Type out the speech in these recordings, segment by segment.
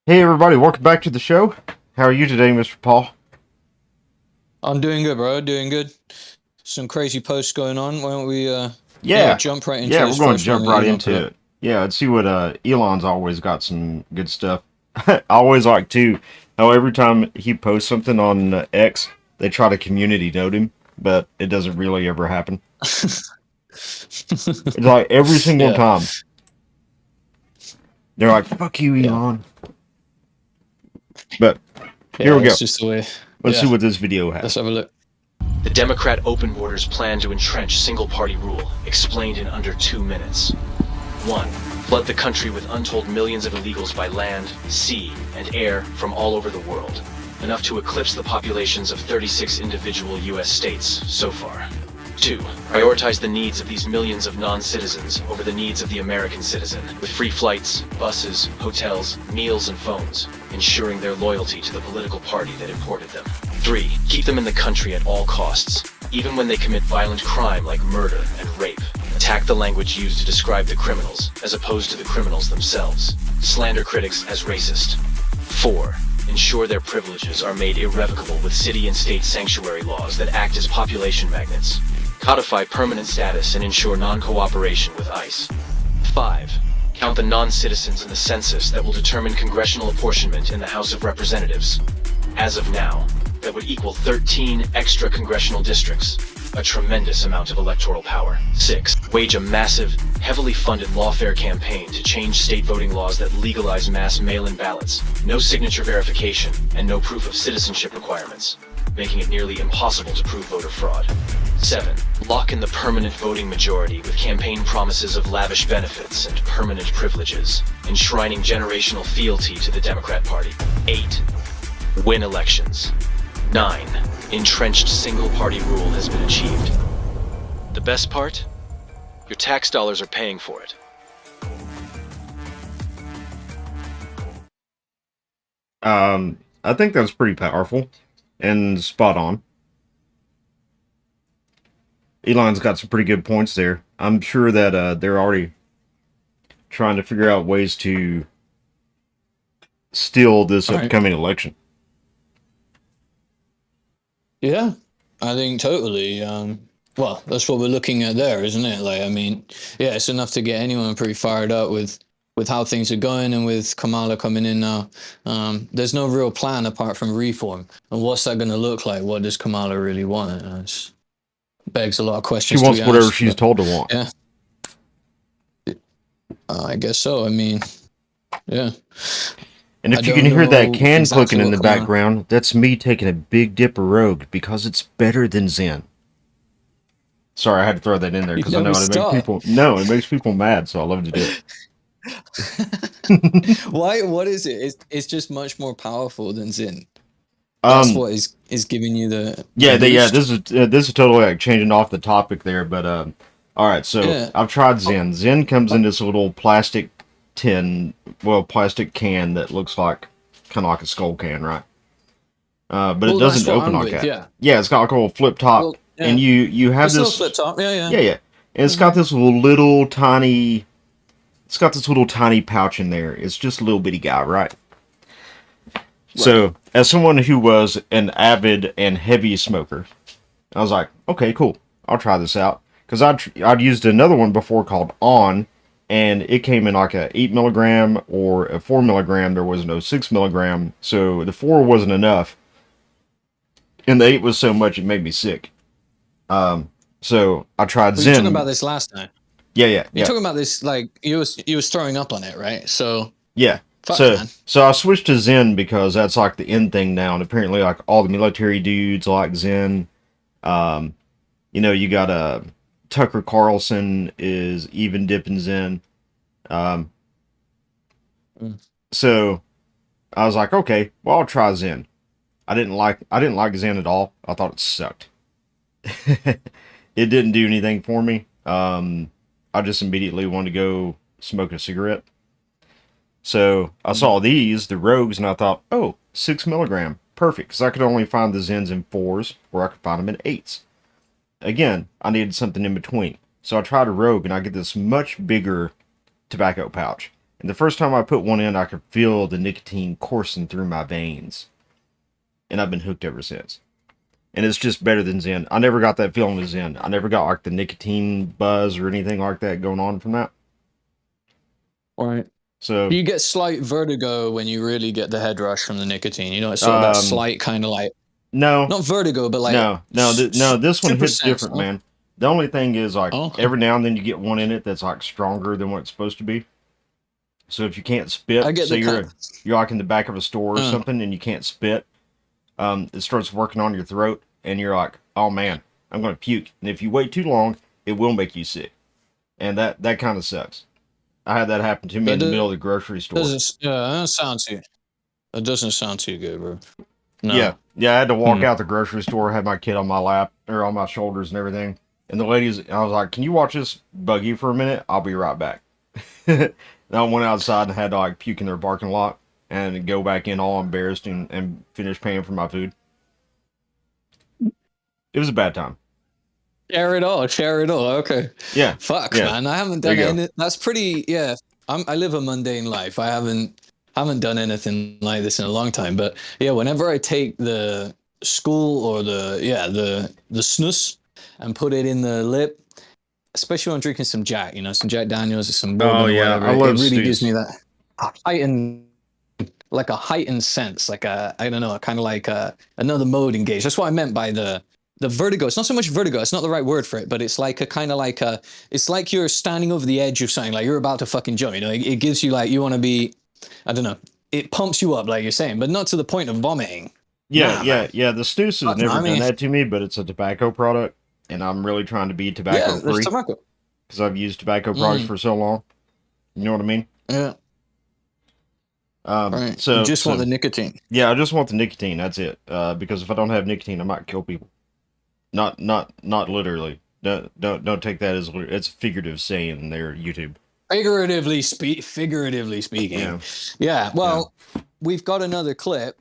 Hey everybody, welcome back to the show. How are you today, Mr. Paul? I'm doing good, bro. Doing good. Some crazy posts going on. Why don't we Yeah, jump right into yeah, we're this going to first one jump that right Elon put into up? it. Yeah, let's see what Elon's always got some good stuff. I always like to how every time he posts something on X, they try to community note him, but it doesn't really ever happen. It's like every single Yeah, time they're like, "Fuck you, yeah, Elon." But here yeah. we go. It's just the way. Let's see Yeah, what this video let's has. have a look. The Democrat open borders plan to entrench single-party rule, explained in under 2 minutes. 1. Flood the country with untold millions of illegals by land, sea, and air from all over the world, enough to eclipse the populations of 36 individual U.S. states so far. 2. Prioritize the needs of these millions of non-citizens over the needs of the American citizen, with free flights, buses, hotels, meals, and phones, ensuring their loyalty to the political party that imported them. 3. Keep them in the country at all costs, even when they commit violent crime like murder and rape. Attack the language used to describe the criminals, as opposed to the criminals themselves. Slander critics as racist. 4. Ensure their privileges are made irrevocable with city and state sanctuary laws that act as population magnets. Codify permanent status and ensure non-cooperation with ICE. 5. Count the non-citizens in the census that will determine congressional apportionment in the House of Representatives. As of now, that would equal 13 extra congressional districts, a tremendous amount of electoral power. 6. Wage a massive, heavily funded lawfare campaign to change state voting laws that legalize mass mail-in ballots, no signature verification, and no proof of citizenship requirements, making it nearly impossible to prove voter fraud. 7. Lock in the permanent voting majority with campaign promises of lavish benefits and permanent privileges, enshrining generational fealty to the Democrat Party. 8. Win elections. 9. Entrenched single-party rule has been achieved. The best part? Your tax dollars are paying for it. I think that's pretty powerful and spot on. Elon's got some pretty good points there. I'm sure that they're already trying to figure out ways to steal this All right. upcoming election. Yeah, I think totally. Well, that's what we're looking at there, isn't it? Like, I mean, yeah, it's enough to get anyone pretty fired up with how things are going and with Kamala coming in now. There's no real plan apart from reform. And what's that going to look like? What does Kamala really want? It begs a lot of She questions to be wants whatever asked. she's But told to want. yeah, I guess so. I mean, yeah, And I if you can don't hear that know can clicking exactly in what the Kamala. background, that's me taking a big dip of Rogue because it's better than Zen. Sorry, I had to throw that in there You because I never know it makes stop. people no, it makes people mad, so I love to do it. Why? What is it? It's just much more powerful than Zin. That's um, what is giving you the yeah, boost. this is totally like changing off the topic there, but all right. So Yeah. I've tried Oh, Zen. Zen comes in this little plastic tin, well, plastic can that looks like kind of like a skull can, right? But it well, that's doesn't what open I'm like with. that. Yeah. Yeah, it's got like a little flip top, Well, and yeah. you have It's a little flip this. top. Yeah, yeah. Yeah, yeah, and it's got Hmm. this little tiny. It's got this little tiny pouch in there. It's just a little bitty guy, right? Right. So, as someone who was an avid and heavy smoker, I was like, okay, cool. I'll try this out. Because I'd used another one before called On, and it came in like a 8 milligram or a 4 milligram. There was no 6 milligram. So the 4 wasn't enough. And the 8 was so much it made me sick. So I tried We were talking about Zen. this last time. Yeah, yeah, You're yeah. talking about this like you was throwing up on it, right? So Yeah. fuck, So man. so I switched to Zen because that's like the in thing now. And apparently like all the military dudes like Zen. Um, you got Tucker Carlson is even dipping Zen. Um, Mm. so I was like, okay, well I'll try Zen. I didn't like Zen at all. I thought it sucked. It didn't do anything for me. I just immediately wanted to go smoke a cigarette. So I Mm. saw these, the Rogues, and I thought, oh, 6 milligram, perfect, because I could only find the Zens in fours, or I could find them in eights. Again, I needed something in between. So I tried a Rogue, and I get this much bigger tobacco pouch. And the first time I put one in, I could feel the nicotine coursing through my veins. And I've been hooked ever since. And it's just better than Zen. I never got that feeling with Zen. I never got like the nicotine buzz or anything like that going on from that. All right. So, You get slight vertigo when you really get the head rush from the nicotine. You know, it's sort of that um, slight kind of like, no, not vertigo, but like no, this one super hits sense. different, man. The only thing is, like, Oh, okay. every now and then you get one in it that's like stronger than what it's supposed to be. So if you can't I spit, get say the kind. you're like in the back of a store or Uh, something and you can't spit, it starts working on your throat, and you're like, oh man, I'm gonna puke. And if you wait too long, it will make you sick, and that kind of sucks. I had that happen to me that in the middle of the grocery store. doesn't. Yeah, that doesn't sound too. That doesn't sound too good, bro. Yeah, No. yeah, I had to walk Hmm. out the grocery store, had my kid on my lap or on my shoulders and everything. And the ladies, I was like, "Can you watch this buggy for a minute? I'll be right back." And I went outside and had to like puke in their parking lot and go back in all embarrassed and finish paying for my food. It was a bad time. Share it all. Share it all. Okay. Yeah, Fuck, yeah. man. I haven't There done you go. any. That's pretty. Yeah. I live a mundane life. I haven't done anything like this in a long time. But yeah, whenever I take the school or the snus and put it in the lip, especially when I'm drinking some Jack, you know, some Jack Daniels or some Oh bourbon or yeah, whatever, I it love really gives me stews. that heightened, like a heightened sense, like a, I don't know, kind of like another mode engaged. That's what I meant by the vertigo. It's not so much vertigo. It's not the right word for it, but it's like a kind of like a, it's like you're standing over the edge of something, like you're about to fucking jump, you know, it gives you like, you want to be, I don't know, it pumps you up, like you're saying, but not to the point of vomiting. Yeah, Nah, yeah, man. yeah. The snus has Fuck no. never I done mean, that to me, but it's a tobacco product, and I'm really trying to be tobacco yeah, there's free tobacco. because I've used tobacco products Mm, for so long. You know what I mean? yeah, right. You So, just want the nicotine. yeah, I just want the nicotine. That's it. Because if I don't have nicotine, I might kill people. Not literally. Don't take that as it's a figurative saying in their YouTube. Figuratively speaking. Yeah, Yeah. yeah. Well, we've got another clip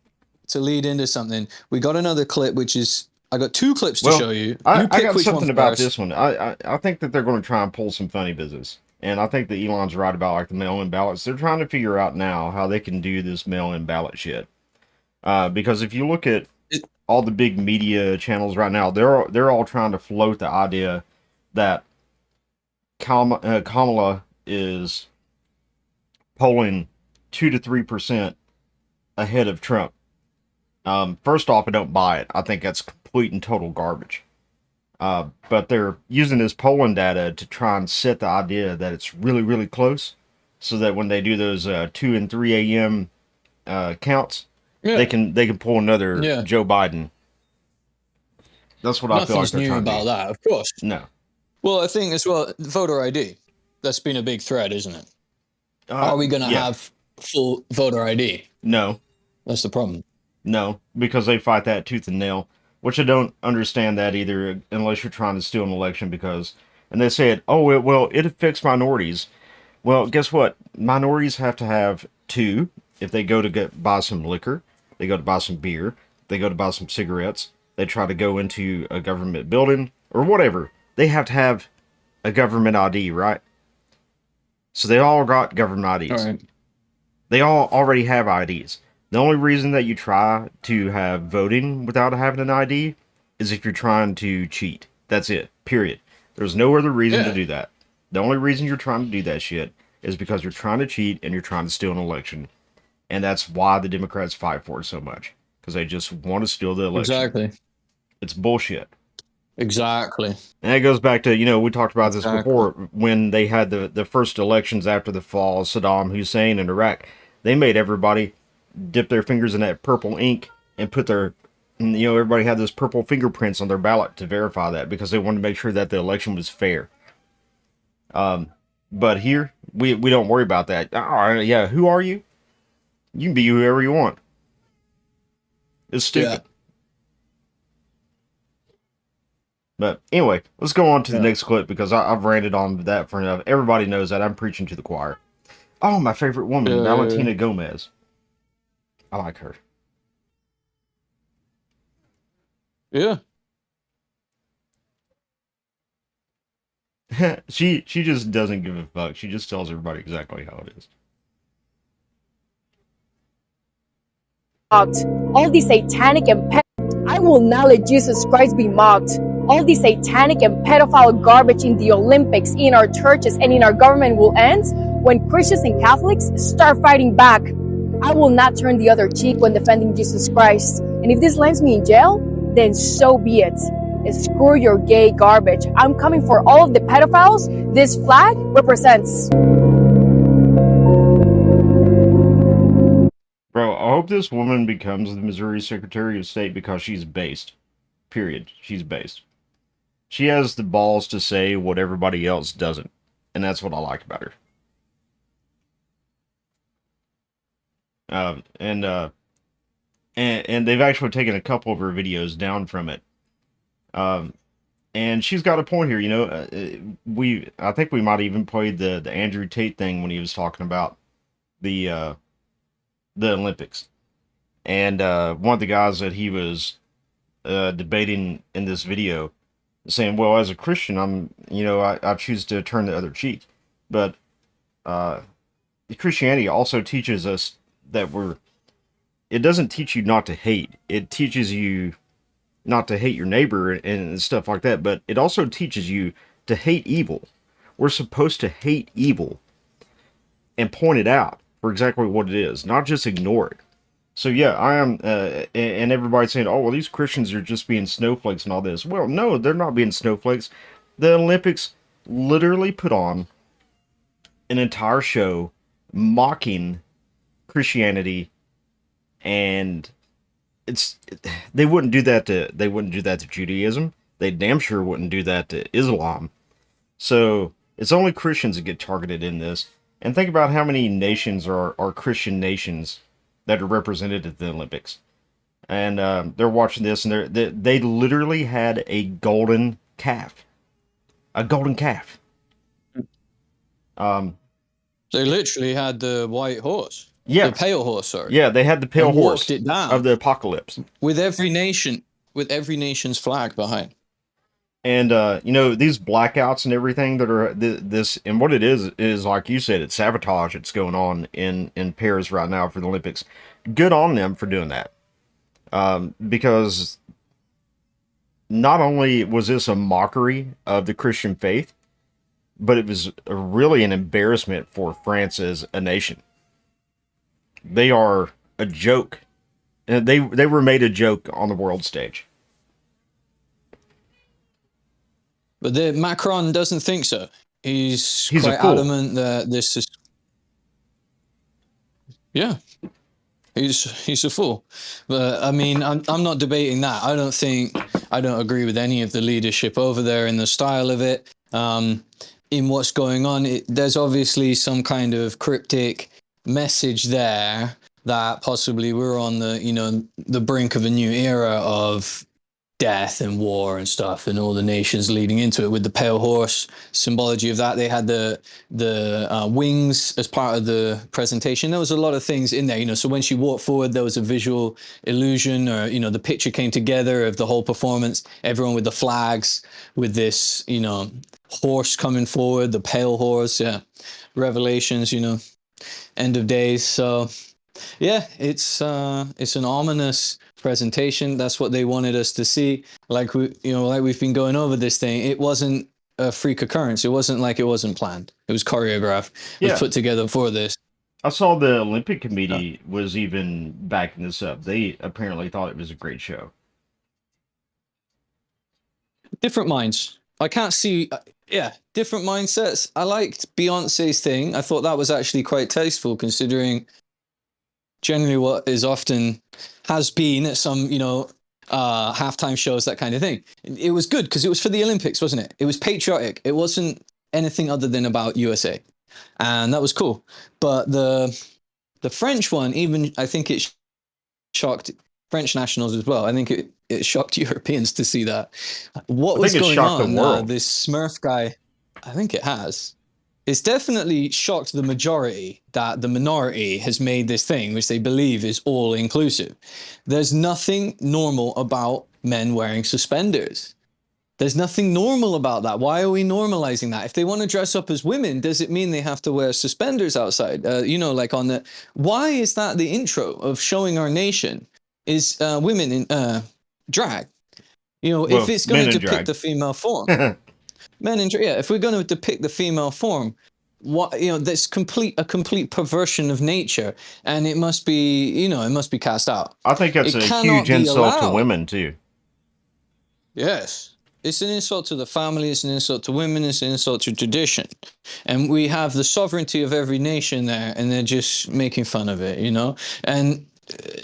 to lead into something. We got another clip, which is I got two clips to Well, show you. I You I pick got which one something about first. this one. I think that they're going to try and pull some funny business, and I think that Elon's right about like the mail-in ballots. They're trying to figure out now how they can do this mail-in ballot shit. Because if you look at It, all the big media channels right now, they're all trying to float the idea that Kamala is polling 2 to 3% ahead of Trump. First off, I don't buy it. I think that's complete and total garbage. But they're using this polling data to try and set the idea that it's really, really close, so that when they do those 2 and 3 a.m. Counts, yeah. they can pull another Yeah. Joe Biden. That's what I feel like Nothing's they're new trying to do. about that, of course. No. Well, I think as well, voter ID. That's been a big threat, isn't it? Are we going to Yeah. have full voter ID? No. That's the problem. No. Because they fight that tooth and nail, which I don't understand that either, unless you're trying to steal an election. Because, and they said, oh, it affects minorities. Well, guess what? Minorities have to have two. If they go to buy some liquor, they go to buy some beer, they go to buy some cigarettes, they try to go into a government building or whatever. They have to have a government ID, right? So they all got government All IDs. right. They all already have IDs. The only reason that you try to have voting without having an ID is if you're trying to cheat. That's it. Period. There's no other reason to Yeah, do that. The only reason you're trying to do that shit is because you're trying to cheat and you're trying to steal an election. And that's why the Democrats fight for it so much. Because they just want to steal the election. exactly. It's bullshit. Exactly. And it goes back to, we talked about this Exactly. before, when they had the first elections after the fall of Saddam Hussein in Iraq. They made everybody dip their fingers in that purple ink and put everybody had those purple fingerprints on their ballot to verify that, because they wanted to make sure that the election was fair. But here, we don't worry about that. Oh, yeah, who are you? You can be whoever you want. It's Yeah. stupid. But anyway, let's go on to the Yeah. next clip, because I've ranted on that for enough. Everybody knows that I'm preaching to the choir. Oh, my favorite woman, Yeah. Valentina Gomez. I like her. Yeah. She just doesn't give a fuck. She just tells everybody exactly how it is. mocked. All these satanic and I will not let Jesus Christ be mocked. All the satanic and pedophile garbage in the Olympics, in our churches, and in our government will end when Christians and Catholics start fighting back. I will not turn the other cheek when defending Jesus Christ. And if this lands me in jail, then so be it. And screw your gay garbage. I'm coming for all of the pedophiles this flag represents. Bro, I hope this woman becomes the Missouri Secretary of State because she's based. Period. She's based. She has the balls to say what everybody else doesn't. And that's what I like about her. And they've actually taken a couple of her videos down from it. And she's got a point here, you know. I think we might even played the Andrew Tate thing when he was talking about the Olympics. And one of the guys that he was debating in this video saying, well, as a Christian, I choose to turn the other cheek. But Christianity also teaches us that it doesn't teach you not to hate. It teaches you not to hate your neighbor and stuff like that. But it also teaches you to hate evil. We're supposed to hate evil and point it out for exactly what it is, not just ignore it. So yeah, I am, and everybody's saying, oh, well, these Christians are just being snowflakes and all this. Well, no, they're not being snowflakes. The Olympics literally put on an entire show mocking Christianity, and they wouldn't do that to Judaism. They damn sure wouldn't do that to Islam. So it's only Christians that get targeted in this. And think about how many nations are Christian nations that are represented at the Olympics. And they're watching this, and they literally had a golden calf. A golden calf. They literally had the white horse. Yeah. The pale horse, sorry. Yeah, they had the pale horse walked it down of the apocalypse. with every nation's flag behind. And, these blackouts and everything that are this, and what it is like you said, it's sabotage that's going on in Paris right now for the Olympics. Good on them for doing that. Because not only was this a mockery of the Christian faith, but it was really an embarrassment for France as a nation. They are a joke. And they were made a joke on the world stage. But Macron doesn't think so. He's quite a fool. adamant that this is... Yeah. He's a fool. But, I mean, I'm not debating that. I don't agree with any of the leadership over there in the style of it. In what's going on, there's obviously some kind of cryptic message there that possibly we're on the brink of a new era of death and war and stuff, and all the nations leading into it with the pale horse symbology of that. They had the wings as part of the presentation. There was a lot of things in there, so when she walked forward, there was a visual illusion, or the picture came together of the whole performance, everyone with the flags, with this horse coming forward, the pale horse. Yeah, Revelations, end of days. So yeah, it's an ominous presentation. That's what they wanted us to see. Like we've been going over this thing. It wasn't a freak occurrence. It wasn't like it wasn't planned. It was choreographed. It was put together for this. I saw the Olympic Committee was even backing this up. They apparently thought it was a great show. Different minds. I can't see. Different mindsets. I liked Beyonce's thing. I thought that was actually quite tasteful, considering generally what is often has been at some, halftime shows, that kind of thing. It was good because it was for the Olympics, wasn't it? It was patriotic. It wasn't anything other than about USA. And that was cool. But the French one, even I think it shocked French nationals as well. I think it shocked Europeans to see that. What was going on? This Smurf guy, I think it has. It's definitely shocked the majority that the minority has made this thing, which they believe is all inclusive. There's nothing normal about men wearing suspenders. There's nothing normal about that. Why are we normalizing that? If they want to dress up as women, does it mean they have to wear suspenders outside? Like on the. Why is that the intro of showing our nation? Is women in drag? If Well, it's going men to in depict drag. the female form, men in drag. Yeah, if we're going to depict the female form, that's a complete perversion of nature, and it must be cast out. I think that's It a cannot huge be insult to allowed. women too. Yes. It's an insult to the family, it's an insult to women, it's an insult to tradition. And we have the sovereignty of every nation there, and they're just making fun of it, And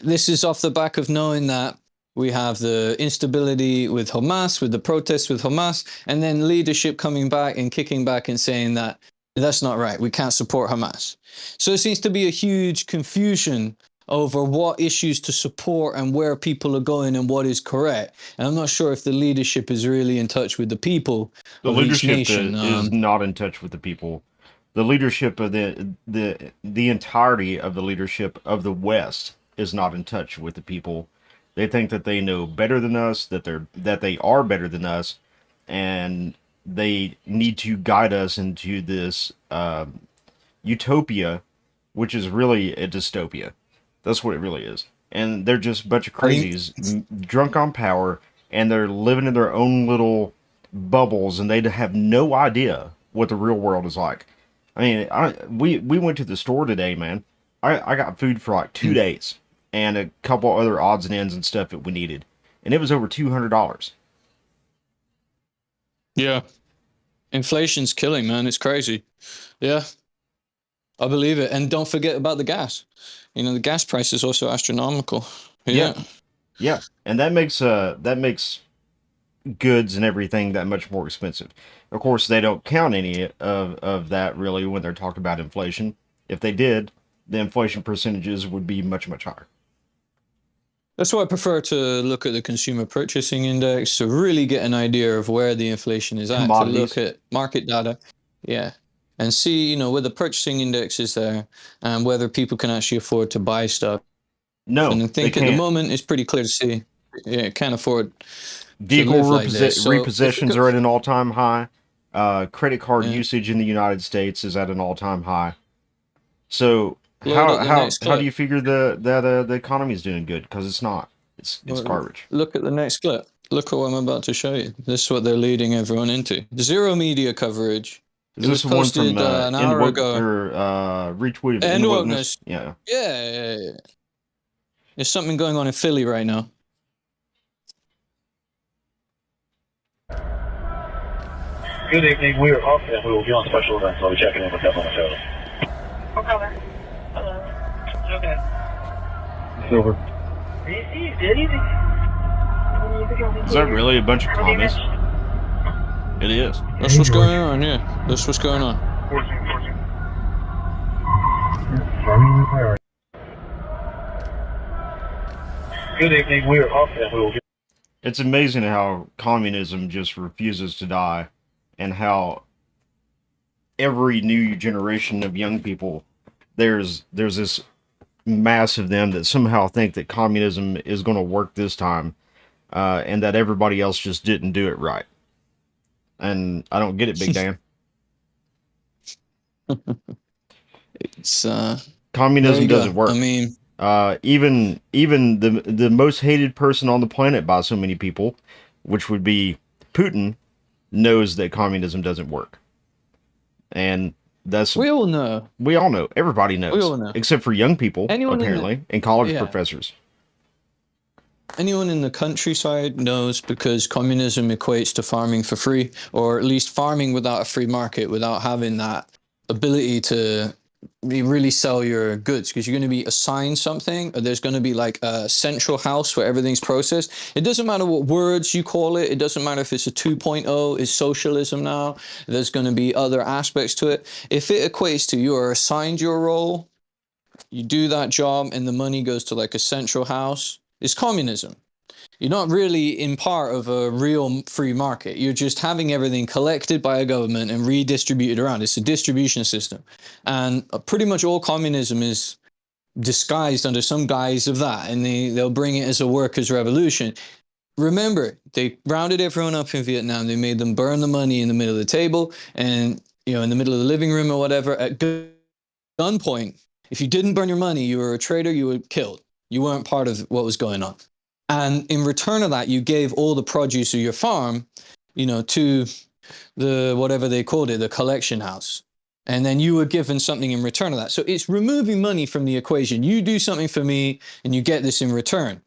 this is off the back of knowing that we have the instability with Hamas, with the protests with Hamas, and then leadership coming back and kicking back and saying that that's not right, we can't support Hamas. So it seems to be a huge confusion over what issues to support and where people are going and what is correct. And I'm not sure if the leadership is really in touch with the people The of each leadership nation. is not in touch with the people. The leadership of the entirety of the leadership of the West is not in touch with the people. They think that they know better than us, that they are better than us, and they need to guide us into this utopia, which is really a dystopia. That's what it really is. And they're just a bunch of I mean, crazies drunk on power, and they're living in their own little bubbles, and they have no idea what the real world is like. I mean, we went to the store today, man. I got food for like 2 days and a couple other odds and ends and stuff that we needed, and it was over $200. yeah, inflation's killing, man. It's crazy. Yeah, I believe it. And don't forget about the gas. The gas price is also astronomical. Yeah. Yeah, and that makes goods and everything that much more expensive. Of course, they don't count any of that really when they're talking about inflation. If they did, the inflation percentages would be much, much higher. That's why I prefer to look at the consumer purchasing index to really get an idea of where the inflation is at, to Commodities. look at market data. Yeah. And see, where the purchasing index is there and whether people can actually afford to buy stuff. No, And I they think at the can't. moment it's pretty clear to see, yeah, can't afford to Vehicle live like this. So if it repossessions are at an all-time high. Credit card yeah, usage in the United States is at an all-time high. So load up the next how do clip. you figure the economy is doing good? Because it's not. It's Well, garbage. look at the next clip. Look at what I'm about to show you. This is what they're leading everyone into. Zero media coverage. Is It was this the one posted from an In hour Woke ago. or retweet of And In Wokeness? wokeness. Yeah. Yeah. There's something going on in Philly right now. Good evening. We are off and we will be on special events. I'll be checking in with them on the show. Okay. Hello. Okay. Silver. Easy, good evening. Is that really a bunch of commies? It is. That's what's going on, yeah. That's what's going on. 14. Farming priority. Good evening. We are off and we will be. It's amazing how communism just refuses to die, and how every new generation of young people, there's this mass of them that somehow think that communism is going to work this time, and that everybody else just didn't do it right. And I don't get it, Big Dan. It's Communism doesn't work. I mean, Even the most hated person on the planet by so many people, which would be Putin, knows that communism doesn't work. And that's we all know. we all know. Everybody knows. We all know. Except for young people, Anyone in the- apparently, and college Yeah. professors. Anyone in the countryside knows, because communism equates to farming for free, or at least farming without a free market, without having that ability to really sell your goods, because you're going to be assigned something, or there's going to be like a central house where everything's processed. It doesn't matter what words you call it. It doesn't matter if it's a 2.0, is socialism now. There's going to be other aspects to it. If it equates to you are assigned your role, you do that job, and the money goes to like a central house, it's communism. You're not really in part of a real free market. You're just having everything collected by a government and redistributed around. It's a distribution system. And pretty much all communism is disguised under some guise of that. And they'll bring it as a workers' revolution. remember, they rounded everyone up in Vietnam. They made them burn the money in the middle of the table and, in the middle of the living room or whatever at gunpoint. If you didn't burn your money, you were a traitor, you were killed. You weren't part of what was going on. And in return of that, you gave all the produce of your farm, to the, whatever they called it, the collection house. And then you were given something in return of that. So it's removing money from the equation. You do something for me and you get this in return.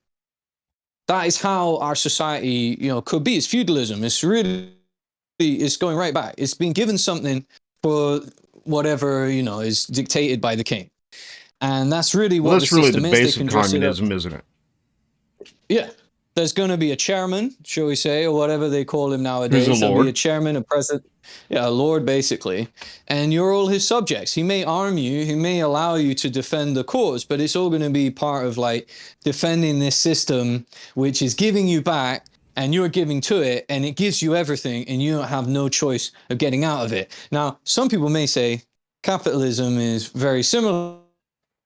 That is how our society, could be. It's feudalism. It's going right back. It's been given something for whatever, is dictated by the king. And that's really what that's the really system the is. base of communism, isn't it? Yeah. There's going to be a chairman, shall we say, or whatever they call him nowadays. Who's a There'll lord? be a chairman, a president, a lord, basically. And you're all his subjects. He may arm you. He may allow you to defend the cause, but it's all going to be part of defending this system, which is giving you back and you're giving to it, and it gives you everything, and you don't have no choice of getting out of it. Now, some people may say capitalism is very similar.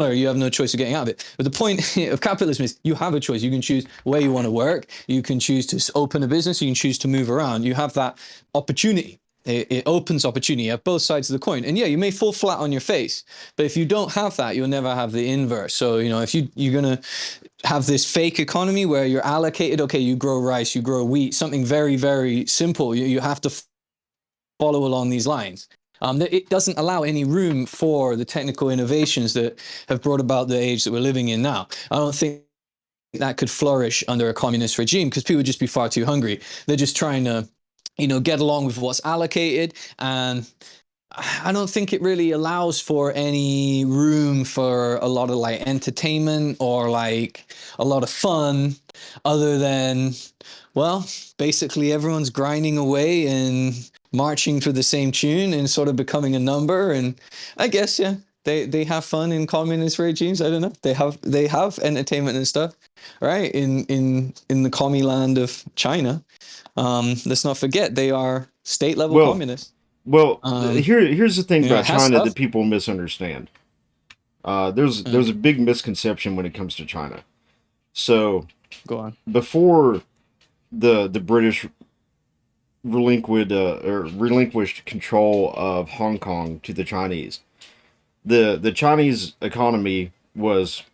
You have no choice of getting out of it. But the point of capitalism is you have a choice. You can choose where you want to work. You can choose to open a business. You can choose to move around. You have that opportunity. It opens opportunity. You have both sides of the coin. And yeah, you may fall flat on your face. But if you don't have that, you'll never have the inverse. So, if you're going to have this fake economy where you're allocated, okay, you grow rice, you grow wheat, something very, very simple. You have to follow along these lines. It doesn't allow any room for the technical innovations that have brought about the age that we're living in now. I don't think that could flourish under a communist regime because people would just be far too hungry. They're just trying to, get along with what's allocated. And I don't think it really allows for any room for a lot of entertainment or a lot of fun other than, basically everyone's grinding away and marching to the same tune and sort of becoming a number. And I guess, yeah, they have fun in communist regimes. I don't know. They have entertainment and stuff, right? In the commie land of China. Let's not forget they are state level communists. Well, here's the thing about China that stuff. people misunderstand. There's a big misconception when it comes to China. So Go on. before the British relinquished control of Hong Kong to the Chinese, the Chinese economy was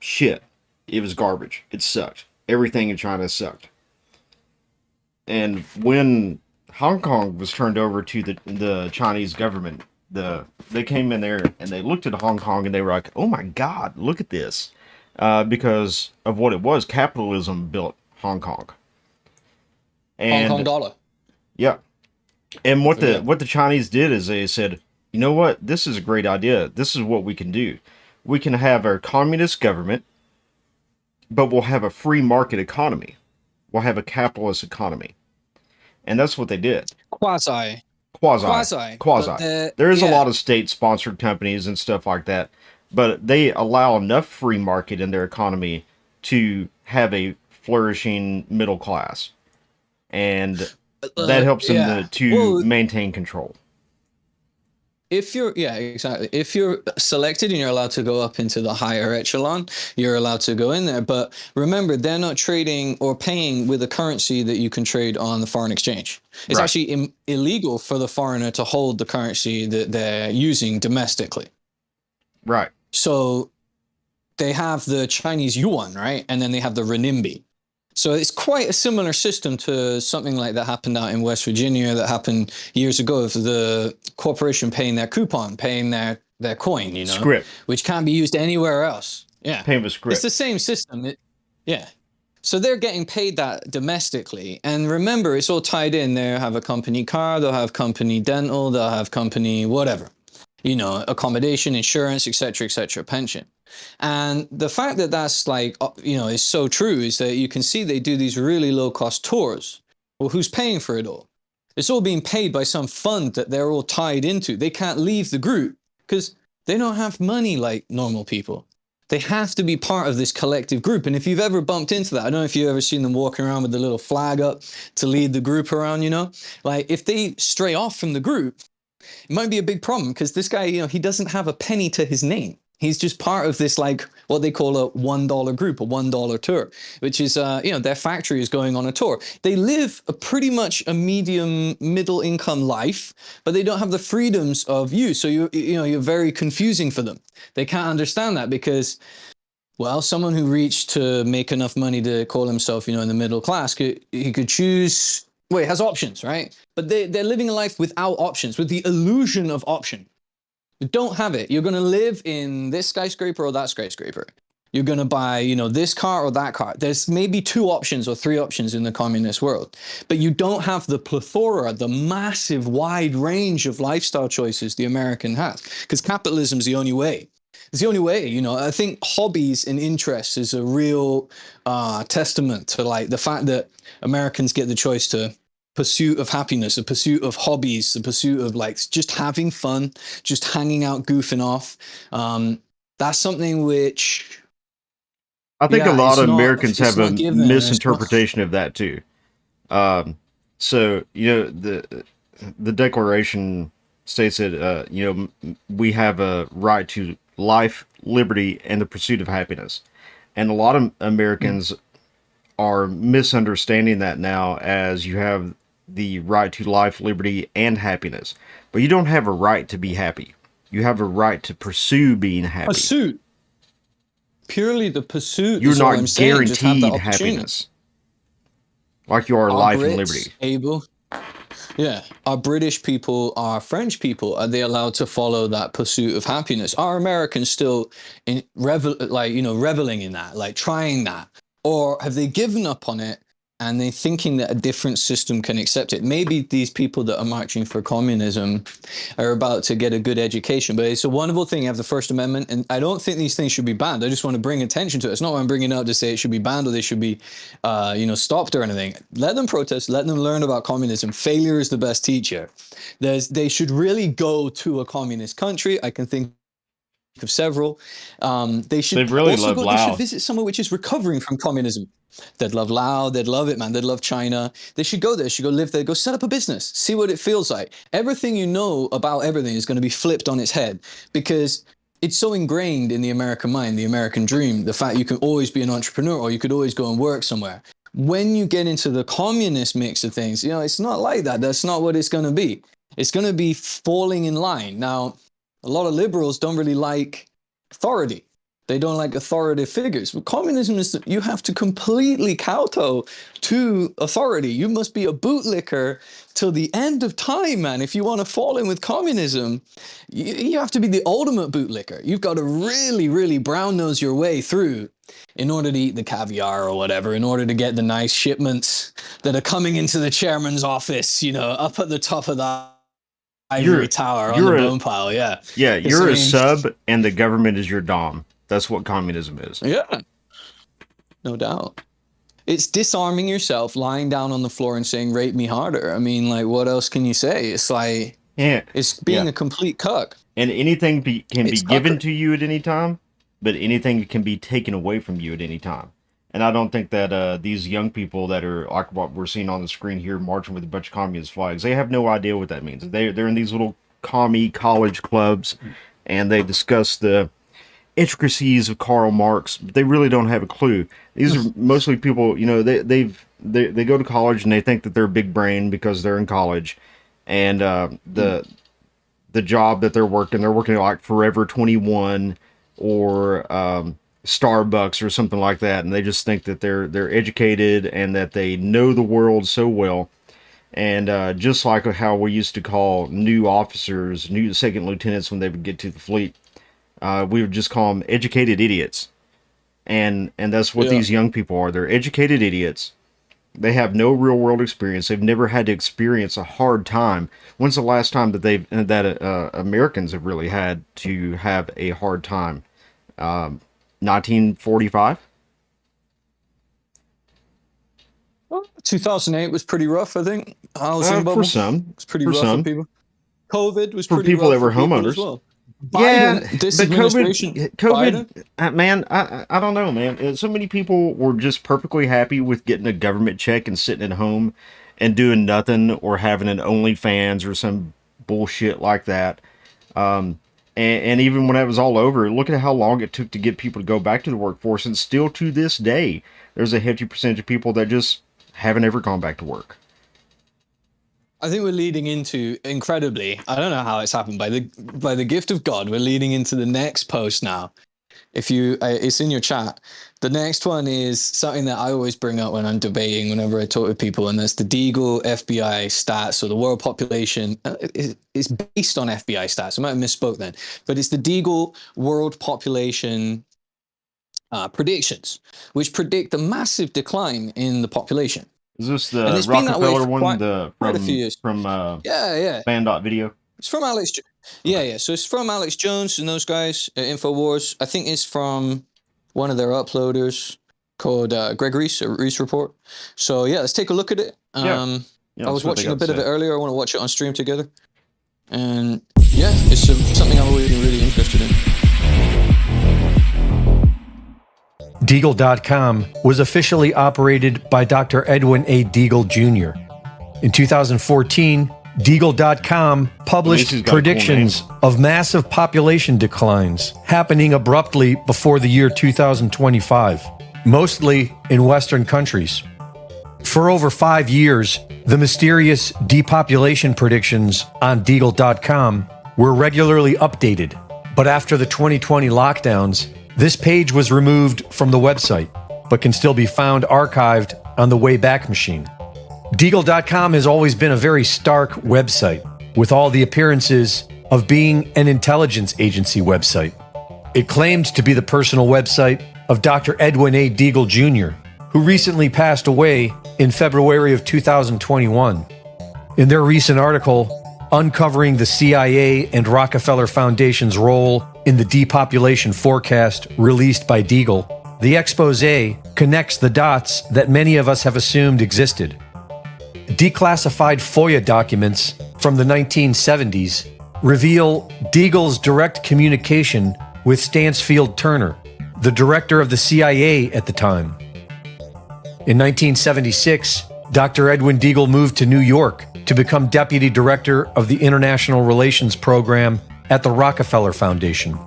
shit. It was garbage. It sucked. Everything in China sucked. And when Hong Kong was turned over to the Chinese government, they came in there and they looked at Hong Kong and they were like, "Oh my God, look at this," because of what it was. Capitalism built Hong Kong. And, Hong Kong dollar. Yeah. And what the Chinese did is they said, "You know what? This is a great idea. This is what we can do. We can have our communist government, but we'll have a free market economy. We'll have a capitalist economy." And that's what they did. Quasi. Quasi. There is a lot of state-sponsored companies and stuff like that, but they allow enough free market in their economy to have a flourishing middle class. And that helps them to maintain control. If you're selected and you're allowed to go up into the higher echelon, you're allowed to go in there. But remember, they're not trading or paying with a currency that you can trade on the foreign exchange. It's actually illegal for the foreigner to hold the currency that they're using domestically. Right. So they have the Chinese yuan, right? And then they have the renminbi. So it's quite a similar system to something like that happened out in West Virginia that happened years ago of the corporation paying their coupon, paying their coin, Script. Which can't be used anywhere else. Yeah. Paying with script. It's the same system. So they're getting paid that domestically. And remember, it's all tied in. They have a company car, they'll have company dental, they'll have company whatever, accommodation, insurance, etc., pension. And the fact that that's is so true is that you can see they do these really low cost tours. Well, who's paying for it all? It's all being paid by some fund that they're all tied into. They can't leave the group because they don't have money like normal people. They have to be part of this collective group. And if you've ever bumped into that, I don't know if you've ever seen them walking around with the little flag up to lead the group around, if they stray off from the group, it might be a big problem because this guy, he doesn't have a penny to his name. He's just part of this, like what they call a $1 group, a $1 tour, which is, their factory is going on a tour. They live a pretty much a medium middle income life, but they don't have the freedoms of you. So you're very confusing for them. They can't understand that because, well, someone who reached to make enough money to call himself, in the middle class, he could choose. Well, he has options, right? But they're living a life without options, with the illusion of option. You don't have it. You're going to live in this skyscraper or that skyscraper. You're going to buy, this car or that car. There's maybe 2 options or 3 options in the communist world, but you don't have the plethora, the massive wide range of lifestyle choices the American has, because capitalism is the only way. It's the only way, I think hobbies and interests is a real testament to like the fact that Americans get the choice to pursuit of happiness, a pursuit of hobbies, a pursuit of like just having fun, just hanging out, goofing off. That's something which I think a lot of Americans have a given, misinterpretation of that too. So the Declaration states that we have a right to life, liberty, and the pursuit of happiness, and a lot of Americans are misunderstanding that now as you have the right to life, liberty, and happiness, but you don't have a right to be happy. You have a right to pursue being happy. Pursuit. Purely the pursuit. You're is all I'm not saying. Just have the guaranteed opportunity. happiness like you are Our life and Brits liberty. Our British people, our French people, are they allowed to follow that pursuit of happiness? Are Americans still reveling in that, like trying that? Or have they given up on it and they're thinking that a different system can accept it? Maybe these people that are marching for communism are about to get a good education, but it's a wonderful thing. You have the First Amendment, and I don't think these things should be banned. I just want to bring attention to it. It's not what I'm bringing up to say it should be banned or they should be, stopped or anything. Let them protest. Let them learn about communism. Failure is the best teacher. They should really go to a communist country. I can think of several. They should They'd really also love go. Laos. They should visit somewhere which is recovering from communism. They'd love Laos. They'd love it, man. They'd love China. They should go there. They should go live there. Go set up a business. See what it feels like. Everything you know about everything is going to be flipped on its head because it's so ingrained in the American mind, the American dream, the fact you can always be an entrepreneur or you could always go and work somewhere. When you get into the communist mix of things, it's not like that. That's not what it's going to be. It's going to be falling in line. Now, a lot of liberals don't really like authority. They don't like authoritative figures. But communism is that you have to completely kowtow to authority. You must be a bootlicker till the end of time, man. If you want to fall in with communism, you have to be the ultimate bootlicker. You've got to really, really brown nose your way through in order to eat the caviar or whatever, in order to get the nice shipments that are coming into the chairman's office, up at the top of the ivory tower on the bone pile. Yeah. Yeah, you're a sub and the government is your dom. That's what communism is. Yeah. No doubt. It's disarming yourself, lying down on the floor and saying, rape me harder. I mean, like, what else can you say? It's like, it's being a complete cuck. And anything can be given to you at any time, but anything can be taken away from you at any time. And I don't think that these young people that are like what we're seeing on the screen here marching with a bunch of communist flags, they have no idea what that means. They're in these little commie college clubs, and they discuss the intricacies of Karl Marx, but they really don't have a clue. These are mostly people, they go to college and they think that they're big brain because they're in college, and the job that they're working like Forever 21 or Starbucks or something like that, and they just think that they're educated and that they know the world so well. And just like how we used to call new officers, new second lieutenants when they would get to the fleet, we would just call them educated idiots. And that's what these young people are. They're educated idiots. They have no real world experience. They've never had to experience a hard time. When's the last time that Americans have really had to have a hard time? 1945? 2008 was pretty rough, I think. Housing bubble. For some. It's pretty rough for people. COVID was pretty for people rough that were for people homeowners. As well. Biden, but COVID, man, I don't know, man. So many people were just perfectly happy with getting a government check and sitting at home and doing nothing or having an OnlyFans or some bullshit like that. And even when it was all over, look at how long it took to get people to go back to the workforce. And still to this day, there's a hefty percentage of people that just haven't ever gone back to work. I think we're leading into, incredibly, I don't know how it's happened, by the gift of God, we're leading into the next post now. If you, it's in your chat. The next one is something that I always bring up when I'm debating, whenever I talk to people, and that's the Deagle FBI stats. So the world population is based on FBI stats. I might have misspoke then, but it's the Deagle world population predictions, which predict a massive decline in the population. Is this the Rockefeller one? Quite a few years. From yeah. Fan.video? It's from Alex. Yeah. So it's from Alex Jones and those guys at Infowars. I think it's from one of their uploaders called Greg Reese, Reese Report. So yeah, let's take a look at it. I was watching a bit of it earlier. I want to watch it on stream together. And yeah, it's something I've always been really interested in. Deagle.com was officially operated by Dr. Edwin A. Deagle Jr. In 2014, Deagle.com published predictions of massive population declines happening abruptly before the year 2025, mostly in Western countries. For over 5 years, the mysterious depopulation predictions on Deagle.com were regularly updated, but after the 2020 lockdowns, this page was removed from the website, but can still be found archived on the Wayback Machine. Deagle.com has always been a very stark website, with all the appearances of being an intelligence agency website. It claimed to be the personal website of Dr. Edwin A. Deagle Jr., who recently passed away in February of 2021. In their recent article, uncovering the CIA and Rockefeller Foundation's role in the depopulation forecast released by Deagle, the expose connects the dots that many of us have assumed existed. Declassified FOIA documents from the 1970s reveal Deagle's direct communication with Stansfield Turner, the director of the CIA at the time. In 1976, Dr. Edwin Deagle moved to New York to become deputy director of the International Relations Program at the Rockefeller Foundation.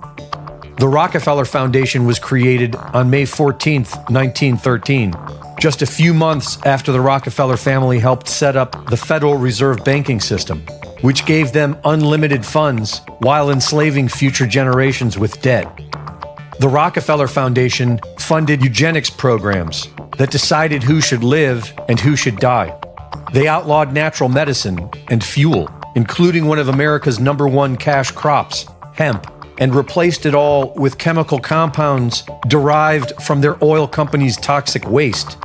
The Rockefeller Foundation was created on May 14, 1913, just a few months after the Rockefeller family helped set up the Federal Reserve banking system, which gave them unlimited funds while enslaving future generations with debt. The Rockefeller Foundation funded eugenics programs that decided who should live and who should die. They outlawed natural medicine and fuel, including one of America's #1 cash crops, hemp, and replaced it all with chemical compounds derived from their oil company's toxic waste.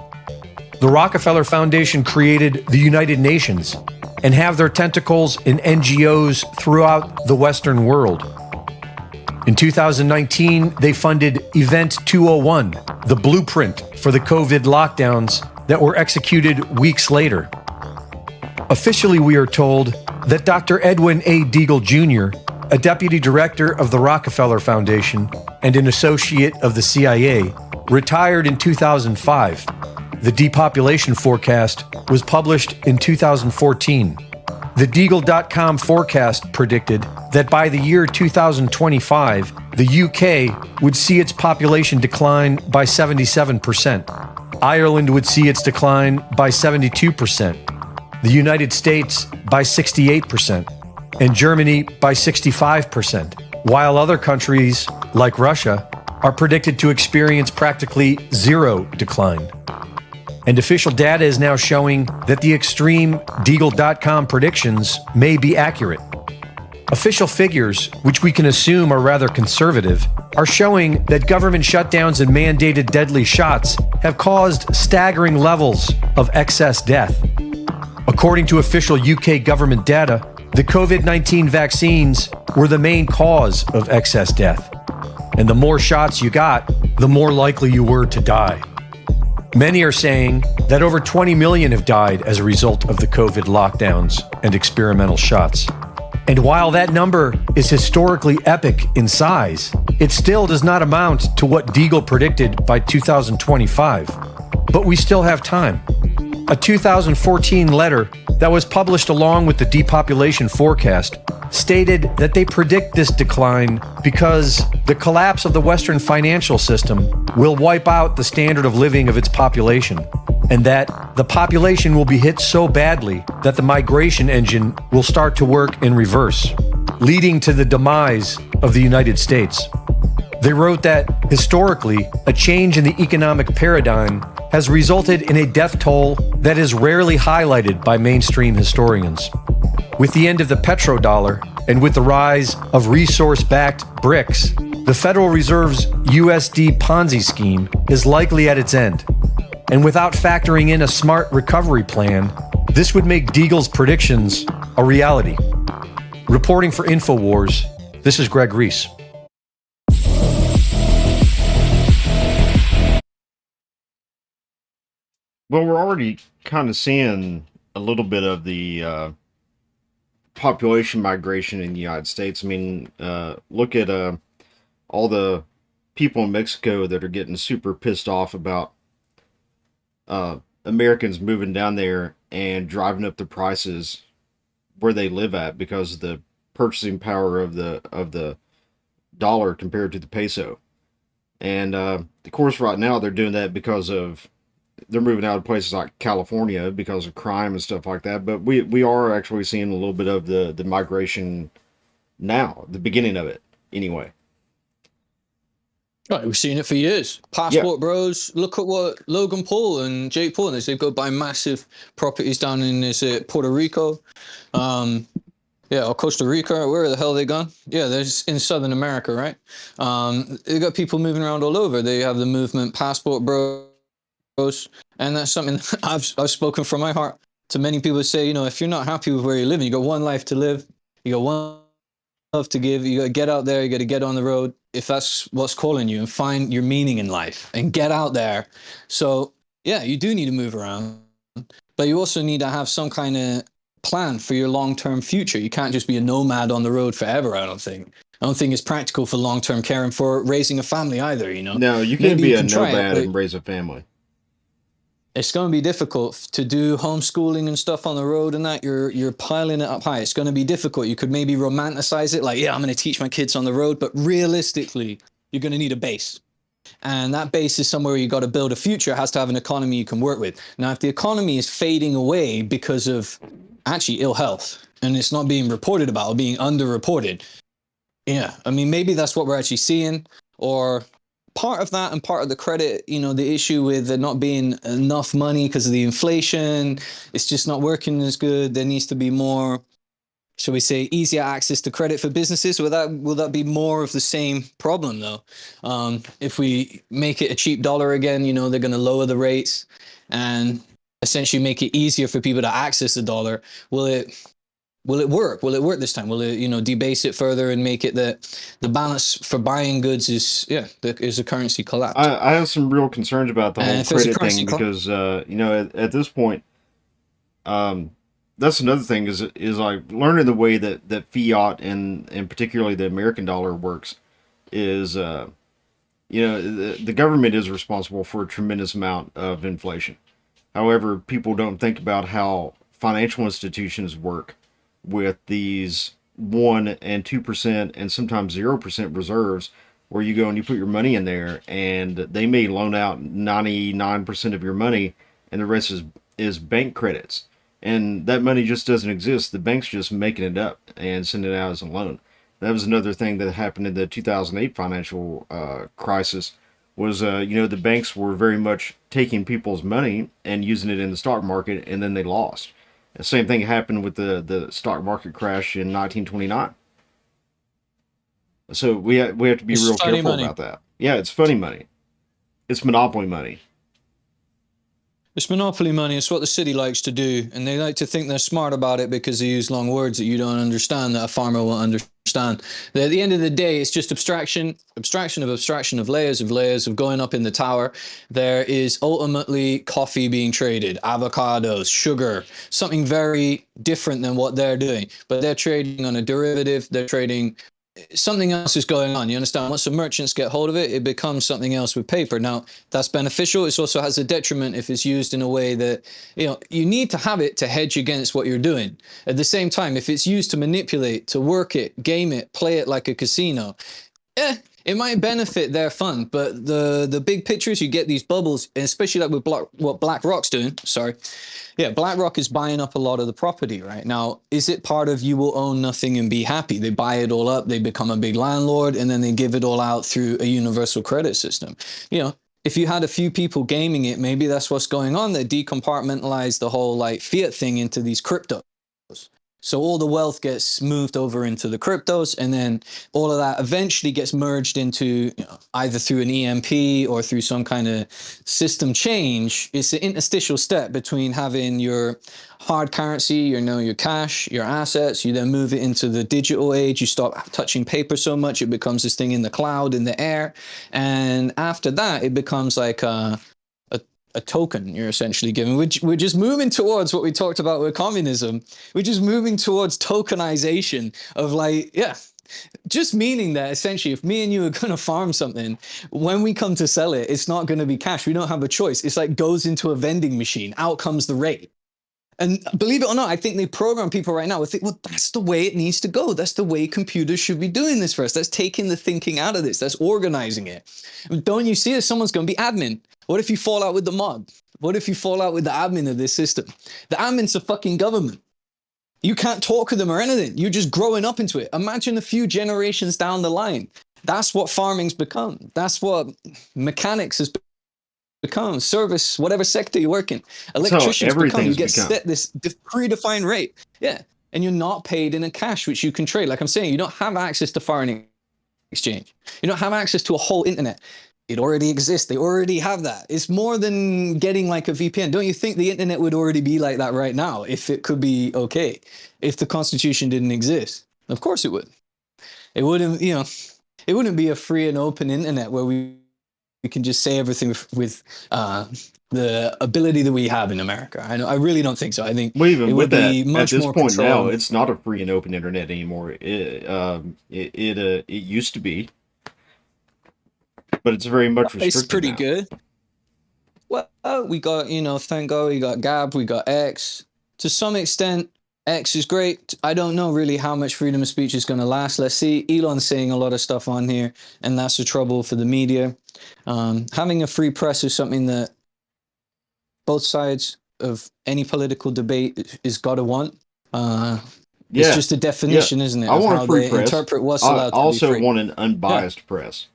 The Rockefeller Foundation created the United Nations and have their tentacles in NGOs throughout the Western world. In 2019, they funded Event 201, the blueprint for the COVID lockdowns that were executed weeks later. Officially, we are told that Dr. Edwin A. Deagle Jr., a deputy director of the Rockefeller Foundation and an associate of the CIA, retired in 2005. The depopulation forecast was published in 2014. The Deagle.com forecast predicted that by the year 2025, the UK would see its population decline by 77%. Ireland would see its decline by 72%. The United States by 68%. And Germany by 65%, while other countries, like Russia, are predicted to experience practically zero decline. And official data is now showing that the extreme Deagle.com predictions may be accurate. Official figures, which we can assume are rather conservative, are showing that government shutdowns and mandated deadly shots have caused staggering levels of excess death. According to official UK government data, the COVID-19 vaccines were the main cause of excess death. And the more shots you got, the more likely you were to die. Many are saying that over 20 million have died as a result of the COVID lockdowns and experimental shots. And while that number is historically epic in size, it still does not amount to what Deagle predicted by 2025. But we still have time. A 2014 letter that was published along with the depopulation forecast stated that they predict this decline because the collapse of the Western financial system will wipe out the standard of living of its population, and that the population will be hit so badly that the migration engine will start to work in reverse, leading to the demise of the United States. They wrote that, historically, a change in the economic paradigm has resulted in a death toll that is rarely highlighted by mainstream historians. With the end of the petrodollar and with the rise of resource-backed BRICS, the Federal Reserve's USD Ponzi scheme is likely at its end. And without factoring in a smart recovery plan, this would make Deagle's predictions a reality. Reporting for InfoWars, this is Greg Reese. Well, we're already kind of seeing a little bit of the population migration in the United States. I mean, look at all the people in Mexico that are getting super pissed off about Americans moving down there and driving up the prices where they live at because of the purchasing power of the dollar compared to the peso. And of course, right now they're doing that because they're moving out of places like California because of crime and stuff like that. But we are actually seeing a little bit of the migration now, the beginning of it, anyway. Right, we've seen it for years. Passport bros, look at what Logan Paul and Jake Paul is. They've got buy massive properties down in Puerto Rico, or Costa Rica, where the hell are they gone? Yeah, they're in Southern America, right? They've got people moving around all over. They have the movement Passport Bros, and that's something that I've spoken from my heart to many people. Say, if you're not happy with where you're living, you got one life to live, you got one love to give, you got to get out there, you got to get on the road if that's what's calling you, and find your meaning in life and get out there. So yeah, you do need to move around, but you also need to have some kind of plan for your long-term future. You can't just be a nomad on the road forever. I don't think it's practical for long-term care and for raising a family either. No, you can't be a nomad and raise a family. It's going to be difficult to do homeschooling and stuff on the road, and that you're piling it up high. It's going to be difficult. You could maybe romanticize it, like, yeah, I'm going to teach my kids on the road, but realistically, you're going to need a base. And that base is somewhere you got to build a future. It has to have an economy you can work with. Now, if the economy is fading away because of actually ill health, and it's not being reported about or being underreported, yeah, I mean, maybe that's what we're actually seeing, or part of that and part of the credit, the issue with there not being enough money because of the inflation, it's just not working as good. There needs to be more, shall we say, easier access to credit for businesses. Will that be more of the same problem though? If we make it a cheap dollar again, they're going to lower the rates and essentially make it easier for people to access the dollar. Will it work? Will it work this time? Will it, debase it further and make it that the balance for buying goods is a currency collapse? I have some real concerns about the whole credit thing because, at this point, that's another thing is like learning the way that fiat and particularly the American dollar works is, the government is responsible for a tremendous amount of inflation. However, people don't think about how financial institutions work with these 1% and 2% and sometimes 0% reserves, where you go and you put your money in there and they may loan out 99% of your money and the rest is bank credits. And that money just doesn't exist. The bank's just making it up and sending it out as a loan. That was another thing that happened in the 2008 financial crisis was, the banks were very much taking people's money and using it in the stock market, and then they lost. The same thing happened with the stock market crash in 1929. So we have to be real careful about that. Yeah, it's funny money. It's monopoly money. It's monopoly money. It's what the city likes to do, and they like to think they're smart about it because they use long words that you don't understand, that a farmer won't understand. At the end of the day, it's just abstraction of layers of going up in the tower. There is ultimately coffee being traded, avocados, sugar, something very different than what they're doing. But they're trading on a derivative. They're trading something else is going on. You understand? Once the merchants get hold of it, it becomes something else with paper. Now, that's beneficial. It also has a detriment if it's used in a way that, you need to have it to hedge against what you're doing. At the same time, if it's used to manipulate, to work it, game it, play it like a casino, it might benefit their fund, but the big picture is you get these bubbles, and especially like with what BlackRock's doing. Sorry. Yeah, BlackRock is buying up a lot of the property right now. Is it part of you will own nothing and be happy? They buy it all up, they become a big landlord, and then they give it all out through a universal credit system. If you had a few people gaming it, maybe that's what's going on. They decompartmentalize the whole like fiat thing into these cryptos. So all the wealth gets moved over into the cryptos, and then all of that eventually gets merged into either through an EMP or through some kind of system change. It's the interstitial step between having your hard currency, your cash, your assets. You then move it into the digital age. You stop touching paper so much; it becomes this thing in the cloud, in the air, and after that, it becomes like a token you're essentially given. We're just moving towards what we talked about with communism. We're just moving towards tokenization of just meaning that essentially if me and you are going to farm something, when we come to sell it, it's not going to be cash. We don't have a choice. It's like goes into a vending machine. Out comes the rate. And believe it or not, I think they program people right now with think, well, that's the way it needs to go. That's the way computers should be doing this for us. That's taking the thinking out of this. That's organizing it. Don't you see that someone's going to be admin? What if you fall out with the mod? What if you fall out with the admin of this system? The admin's the fucking government. You can't talk to them or anything. You're just growing up into it. Imagine a few generations down the line. That's what farming's become. That's what mechanics has become, service, whatever sector you work in. Electricians become, you get set this predefined rate. Yeah. And you're not paid in a cash, which you can trade. Like I'm saying, you don't have access to foreign exchange. You don't have access to a whole internet. It already exists. They already have that. It's more than getting like a VPN. Don't you think the internet would already be like that right now if it could be okay? If the Constitution didn't exist? Of course it would. It wouldn't, it wouldn't be a free and open internet where we can just say everything with the ability that we have in America. I really don't think so. I think even it would be much at this more point control. now, it's not a free and open internet anymore. It used to be, but it's very much restricted. It's pretty now. good. Well, we got, thank God we got Gab, we got X. To some extent, X is great. I don't know really how much freedom of speech is going to last. Let's see. Elon's saying a lot of stuff on here, and that's the trouble for the media. Having a free press is something that both sides of any political debate is got to want. It's just a definition, isn't it? I want a free press. Interpret what's allowed to be free. I also want an unbiased press.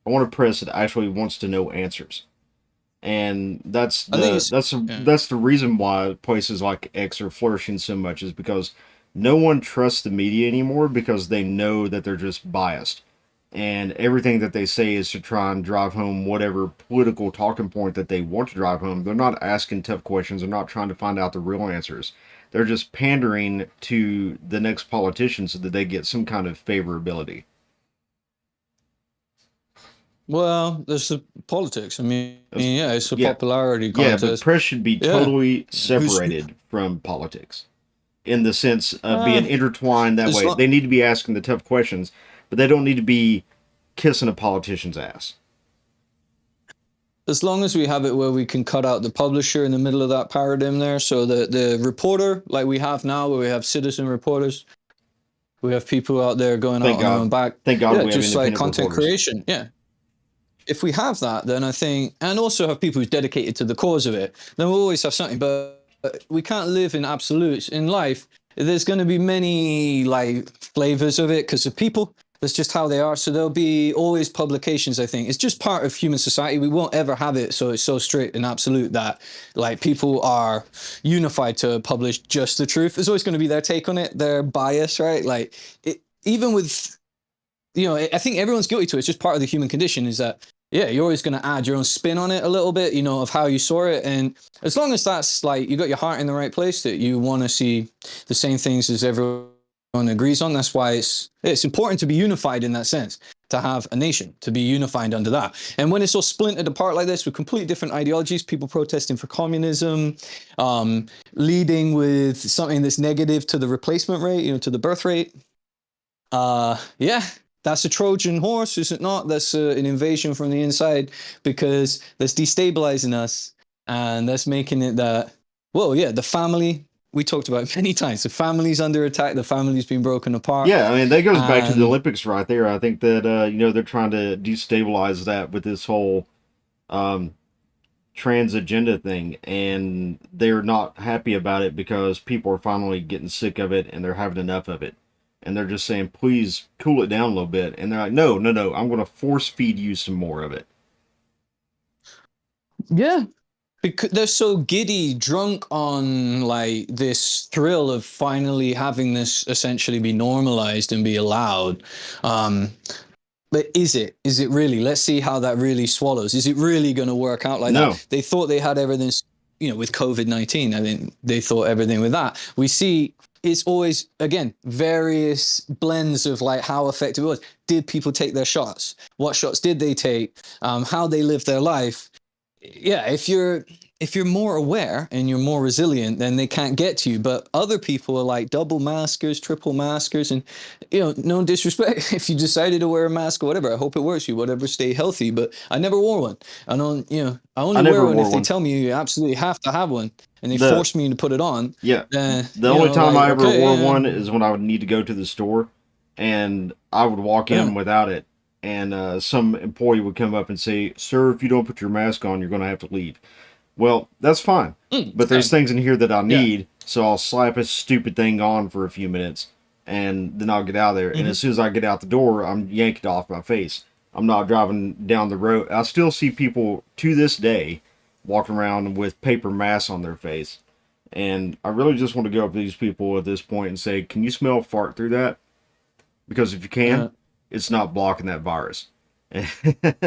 I want a press that actually wants to know answers. And that's the reason why places like X are flourishing so much, is because no one trusts the media anymore because they know that they're just biased. And everything that they say is to try and drive home whatever political talking point that they want to drive home. They're not asking tough questions. They're not trying to find out the real answers. They're just pandering to the next politician so that they get some kind of favorability. Well, there's the politics. I mean, it's a popularity contest. Yeah, but press should be totally separated from politics, in the sense of being intertwined that way. They need to be asking the tough questions, but they don't need to be kissing a politician's ass. As long as we have it where we can cut out the publisher in the middle of that paradigm there, so the reporter, like we have now, where we have citizen reporters, we have people out there going out on their own back. Thank God we have just like content reporters. Creation. Yeah. If we have that, then I think, and also have people who's dedicated to the cause of it, then we'll always have something. But we can't live in absolutes in life. There's going to be many like flavors of it because of people. That's just how they are. So there'll be always publications, I think. It's just part of human society. We won't ever have it so it's so straight and absolute that like people are unified to publish just the truth. There's always going to be their take on it, their bias, right? Like even with, I think everyone's guilty to it. It's just part of the human condition is that, you're always going to add your own spin on it a little bit, of how you saw it. And as long as that's like, you got your heart in the right place, that you want to see the same things as everyone agrees on. That's why it's important to be unified in that sense, to have a nation, to be unified under that. And when it's all splintered apart like this with completely different ideologies, people protesting for communism, leading with something that's negative to the replacement rate, to the birth rate. that's a Trojan horse, is it not? That's an invasion from the inside, because that's destabilizing us, and that's making it that, well, yeah, the family, we talked about it many times. The family's under attack. The family's been broken apart. Yeah, I mean, that goes back to the And Olympics right there. I think that, they're trying to destabilize that with this whole um, trans agenda thing, and they're not happy about it because people are finally getting sick of it and they're having enough of it. And they're just saying, please cool it down a little bit. And they're like, no, no, no, I'm going to force feed you some more of it. yeah, because they're so giddy, drunk on like this thrill of finally having this essentially be normalized and be allowed. Um, but is it? Is it really? Let's see how that really swallows. Is it really going to work out like No. that? They thought they had everything, with COVID-19. I mean, they thought everything with that. We see it's always, again, various blends of like how effective it was. Did people take their shots? What shots did they take? How they lived their life? Yeah, if you're more aware and you're more resilient, then they can't get to you. But other people are like double maskers, triple maskers, and no disrespect if you decided to wear a mask or whatever. I hope it works for you, whatever. Stay healthy. But I never wore one. I don't, I only I wear never one wore if they one. tell me you absolutely have to have one, and they The- force me to put it on. Yeah. The The only time I ever wore yeah. one is when I would need to go to the store, and I would walk in Yeah. without it, and some employee would come up and say, "Sir, if you don't put your mask on, you're going to have to leave." Well, that's fine, but there's same. things in here that I Yeah. need, so I'll slap a stupid thing on for a few minutes, and then I'll get out of there. And as soon as I get out the door, I'm yanked off my face. I'm not driving down the road. I still see people to this day walking around with paper masks on their face. And I really just want to go up to these people at this point and say, can you smell fart through that? Because if you can, Yeah. it's not blocking that virus.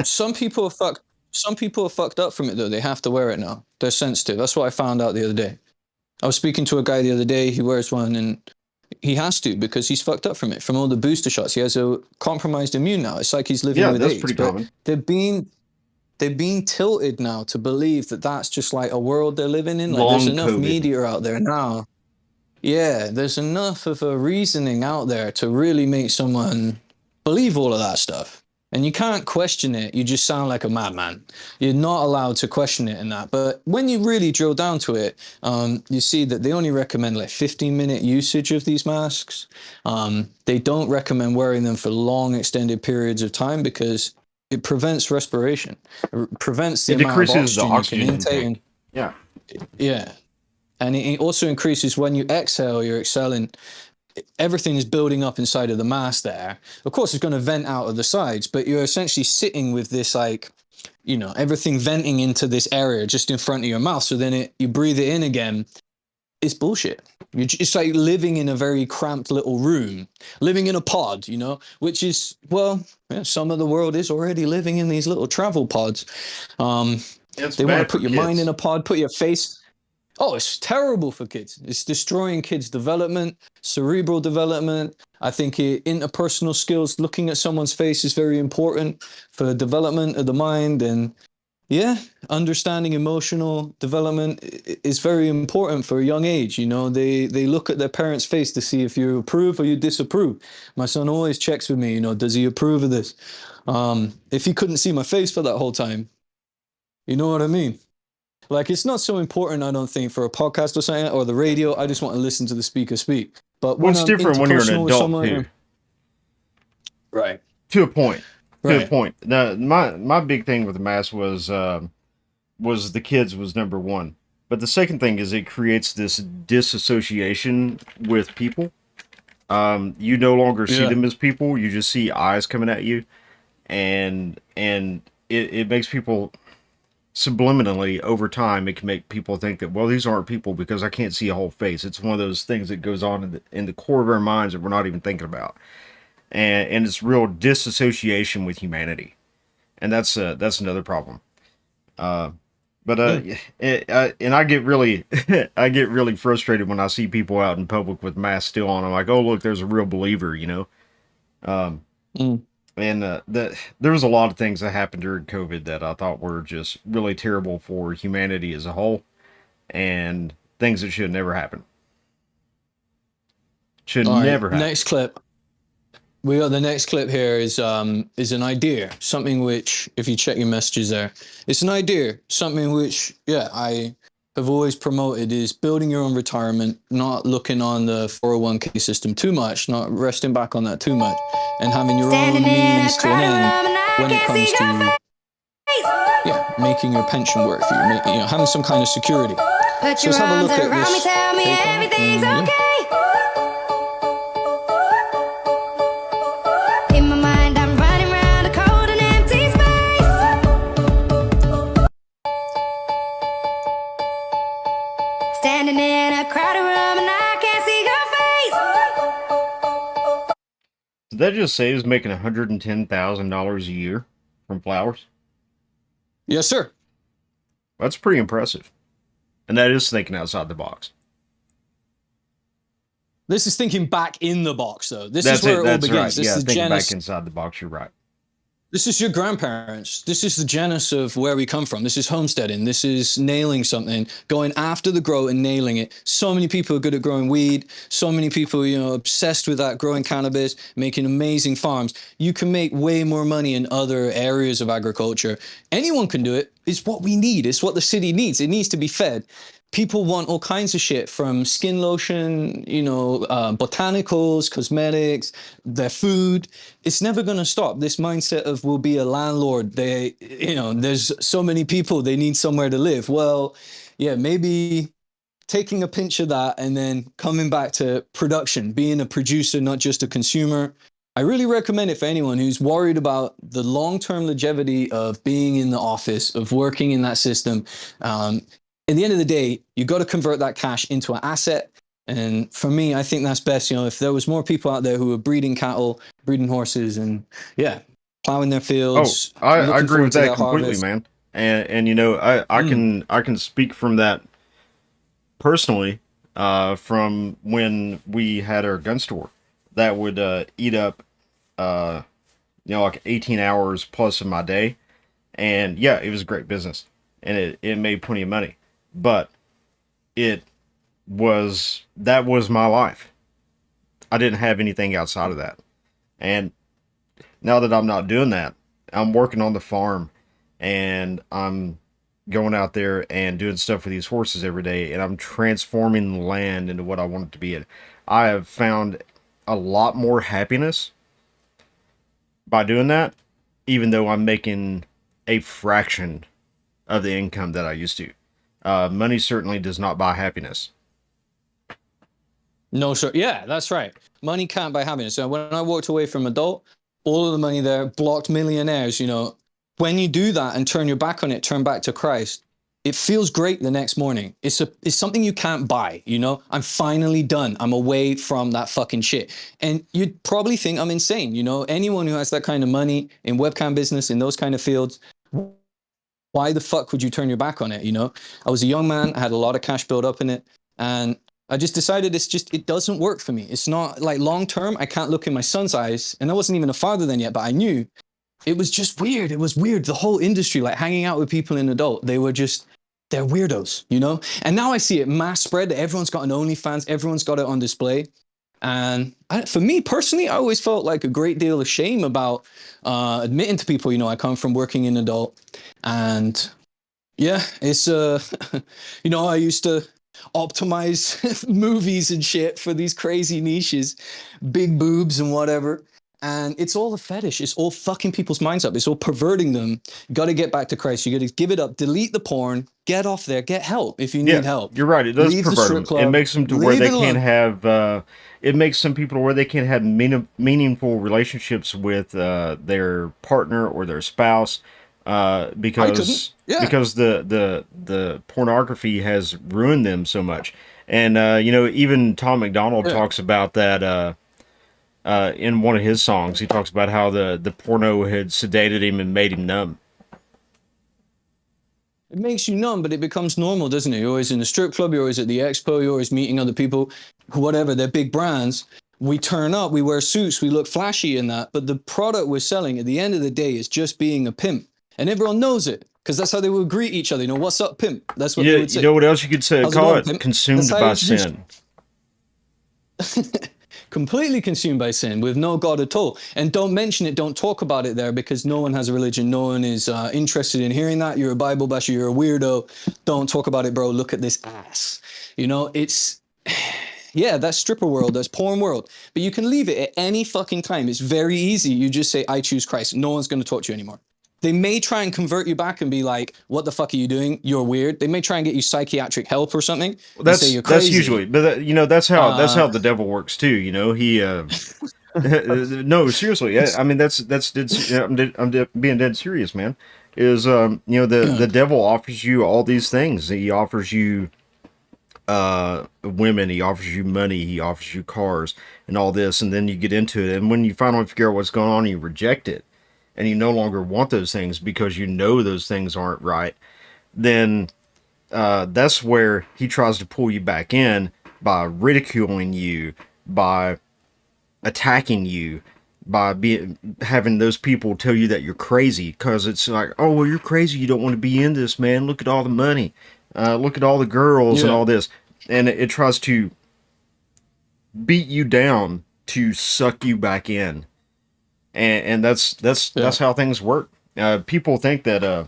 Some people are fucked. Some people are fucked up from it though. They have to wear it now. They're sensitive. That's what I found out the other day. I was speaking to a guy the other day. He wears one, and he has to because he's fucked up from it, from all the booster shots. He has a compromised immune now. It's like he's living Yeah, with that's AIDS. pretty But common. they're being tilted now to believe that that's just like a world they're living in. Like Long there's enough COVID. media out there now. Yeah, there's enough of a reasoning out there to really make someone believe all of that stuff. And you can't question it. You just sound like a madman. You're not allowed to question it in that. But when you really drill down to it, you see that they only recommend like 15-minute usage of these masks. They don't recommend wearing them for long, extended periods of time because it prevents respiration. It prevents the It amount of decreases the oxygen you can oxygen intake. intake. Yeah. Yeah. And it also increases when you exhale, you're exhaling. Everything is building up inside of the mask there. Of course, it's going to vent out of the sides, but you're essentially sitting with this, like, everything venting into this area just in front of your mouth. So then you breathe it in again. It's bullshit. It's like living in a very cramped little room, living in a pod, which is, well, yeah, some of the world is already living in these little travel pods. It's They want bad to put for your mind kids. in a pod, put your face. Oh, it's terrible for kids. It's destroying kids' development, cerebral development. I think interpersonal skills, looking at someone's face is very important for the development of the mind. And yeah, understanding emotional development is very important for a young age. They look at their parents' face to see if you approve or you disapprove. My son always checks with me, does he approve of this? If he couldn't see my face for that whole time, you know what I mean? Like, it's not so important, I don't think, for a podcast or something, or the radio. I just want to listen to the speaker speak. But Well, when it's I'm different when you're an interpersonal with adult, someone, too. right, To a point. To a right, point. Now, my big thing with the mask was the kids was number one. But the second thing is it creates this disassociation with people. You no longer see yeah, them as people. You just see eyes coming at you. And it makes people subliminally over time. It can make people think that, well, these aren't people because I can't see a whole face. It's one of those things that goes on in the core of our minds that we're not even thinking about. And it's real disassociation with humanity. And that's another problem. And I get really I get really frustrated when I see people out in public with masks still on. I'm like, oh look, there's a real believer, mm, And there was a lot of things that happened during COVID that I thought were just really terrible for humanity as a whole, and things that should never happen. Should all right. never happen. Next clip. We got the next clip here is an idea, something which, if you check your messages there, it's an idea, something which, yeah, I have always promoted is building your own retirement, not looking on the 401k system too much, not resting back on that too much, and having your own means to an end when it comes to, yeah, making your pension work for you, having some kind of security. So let's have a look at this. Tell me everything's okay. In my mind, I'm running around a cold and empty space. Standing in a crowded room and I can't see your face. Did that just say he was making $110,000 a year from flowers? Yes, sir. That's pretty impressive. And that is thinking outside the box. This is thinking back in the box, though. This That's is where it all That's begins. right. This Yeah, is thinking back inside the box, you're right. This is your grandparents. This is the genesis of where we come from. This is homesteading. This is nailing something, going after the grow and nailing it. So many people are good at growing weed. So many people, obsessed with that, growing cannabis, making amazing farms. You can make way more money in other areas of agriculture. Anyone can do it. It's what we need. It's what the city needs. It needs to be fed. People want all kinds of shit, from skin lotion, botanicals, cosmetics, their food. It's never going to stop. This mindset of we'll be a landlord. There's so many people, they need somewhere to live. Well, yeah, maybe taking a pinch of that and then coming back to production, being a producer, not just a consumer. I really recommend it for anyone who's worried about the long-term longevity of being in the office, of working in that system. At the end of the day, you got to convert that cash into an asset. And for me, I think that's best. If there was more people out there who were breeding cattle, breeding horses, and yeah, plowing their fields. Oh, I agree with that completely, man. And I can speak from that personally, from when we had our gun store that would eat up like 18 hours plus of my day. And yeah, it was a great business and it made plenty of money. But that was my life. I didn't have anything outside of that. And now that I'm not doing that, I'm working on the farm and I'm going out there and doing stuff with these horses every day, and I'm transforming the land into what I want it to be in. I have found a lot more happiness by doing that, even though I'm making a fraction of the income that I used to. Money certainly does not buy happiness. No, sir. Yeah, that's right. Money can't buy happiness. So when I walked away from adult, all of the money there, blocked millionaires, when you do that and turn your back on it, turn back to Christ, it feels great the next morning. It's something you can't buy, I'm finally done. I'm away from that fucking shit. And you'd probably think I'm insane, anyone who has that kind of money in webcam business, in those kind of fields, why the fuck would you turn your back on it? I was a young man. I had a lot of cash built up in it. And I just decided it doesn't work for me. It's not like long-term. I can't look in my son's eyes. And I wasn't even a father then yet, but I knew it was just weird. It was weird. The whole industry, like hanging out with people in adult, they're weirdos, And now I see it mass spread. Everyone's got an OnlyFans. Everyone's got it on display. And for me personally, I always felt like a great deal of shame about admitting to people, I come from working in adult. And yeah, it's, I used to optimize movies and shit for these crazy niches, big boobs and whatever. And it's all a fetish. It's all fucking people's minds up. It's all perverting them. You got to get back to Christ. You got to give it up, delete the porn, get off there, get help if you need help. You're right. It does Leave pervert them. club, it makes them to where they can't have, it makes some people where they can't have meaningful relationships with their partner or their spouse. Because the pornography has ruined them so much. And, even Tom McDonald talks about that, in one of his songs. He talks about how the porno had sedated him and made him numb. It makes you numb, but it becomes normal, doesn't it? You're always in the strip club, you're always at the expo, you're always meeting other people, whatever, they're big brands. We turn up, we wear suits, we look flashy in that, but the product we're selling at the end of the day is just being a pimp. And everyone knows it, because that's how they would greet each other. What's up, pimp? That's what they would say. You know what else you could say? How's Call it it going, consumed by sin. completely consumed by sin with no God at all. And don't mention it, don't talk about it there, because no one has a religion. No one is interested in hearing that. You're a Bible basher, you're a weirdo. Don't talk about it, bro. Look at this ass. You know, it's, yeah, that's stripper world, that's porn world. But you can leave it at any fucking time. It's very easy. You just say, I choose Christ. No one's going to talk to you anymore. They may try and convert you back and be like, what the fuck are you doing? You're weird. They may try and get you psychiatric help or something. Well, They say you're crazy. that's usually, but you know, that's how the devil works too. You know, he no, seriously. I mean, that's I'm being dead serious, man. Is you know, the devil offers you all these things. He offers you women, he offers you money, he offers you cars and all this, and then you get into it, and when you finally figure out what's going on, you reject it, and you no longer want those things because you know those things aren't right. Then that's where he tries to pull you back in by ridiculing you, by attacking you, by having those people tell you that you're crazy, because it's like, oh well, you're crazy, you don't want to be in this, man. Look at all the money, look at all the girls and all this, and it tries to beat you down to suck you back in, and that's how things work. People think that I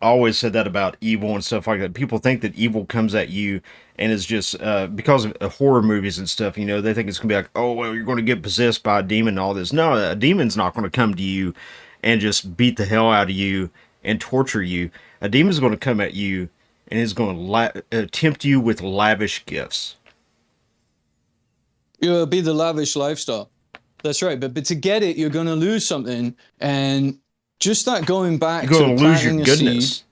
always said that about evil and stuff like that. People think that evil comes at you and is just because of horror movies and stuff, you know, they think it's gonna be like, oh well, you're going to get possessed by a demon and all this. No, a demon's not going to come to you and just beat the hell out of you and torture you. A demon's going to come at you and is going to tempt you with lavish gifts. It'll be the lavish lifestyle. That's right. But to get it, you're going to lose something. And just that going back you're going to to lose your planting a goodness. seed.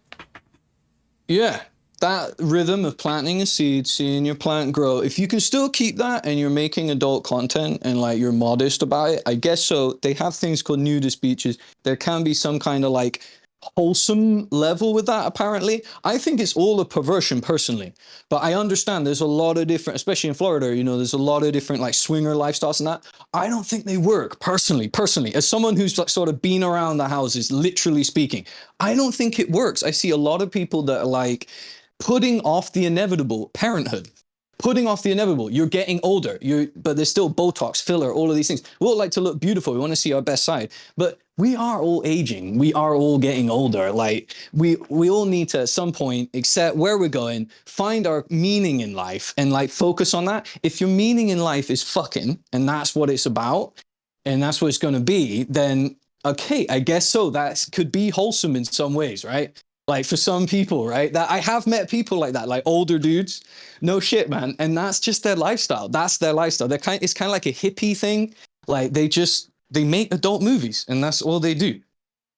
Yeah. That rhythm of planting a seed, seeing your plant grow. If you can still keep that and you're making adult content and like you're modest about it, I guess so. They have things called nudist beaches. There can be some kind of like wholesome level with that, apparently. I think it's all a perversion personally, but I understand there's a lot of different, especially in Florida, you know, there's a lot of different like swinger lifestyles and that. I don't think they work personally, as someone who's like sort of been around the houses, literally speaking, I don't think it works. I see a lot of people that are like putting off the inevitable, parenthood. Putting off the inevitable. You're getting older. But there's still Botox, filler, all of these things. We all like to look beautiful. We want to see our best side. But we are all aging. We are all getting older. Like we all need to at some point accept where we're going, find our meaning in life, and like focus on that. If your meaning in life is fucking, and that's what it's about, and that's what it's going to be, then okay, I guess so. That could be wholesome in some ways, right? Like for some people, right? That I have met people like that, like older dudes. No shit, man. And that's just their lifestyle. That's their lifestyle. It's kind of like a hippie thing. Like they make adult movies and that's all they do.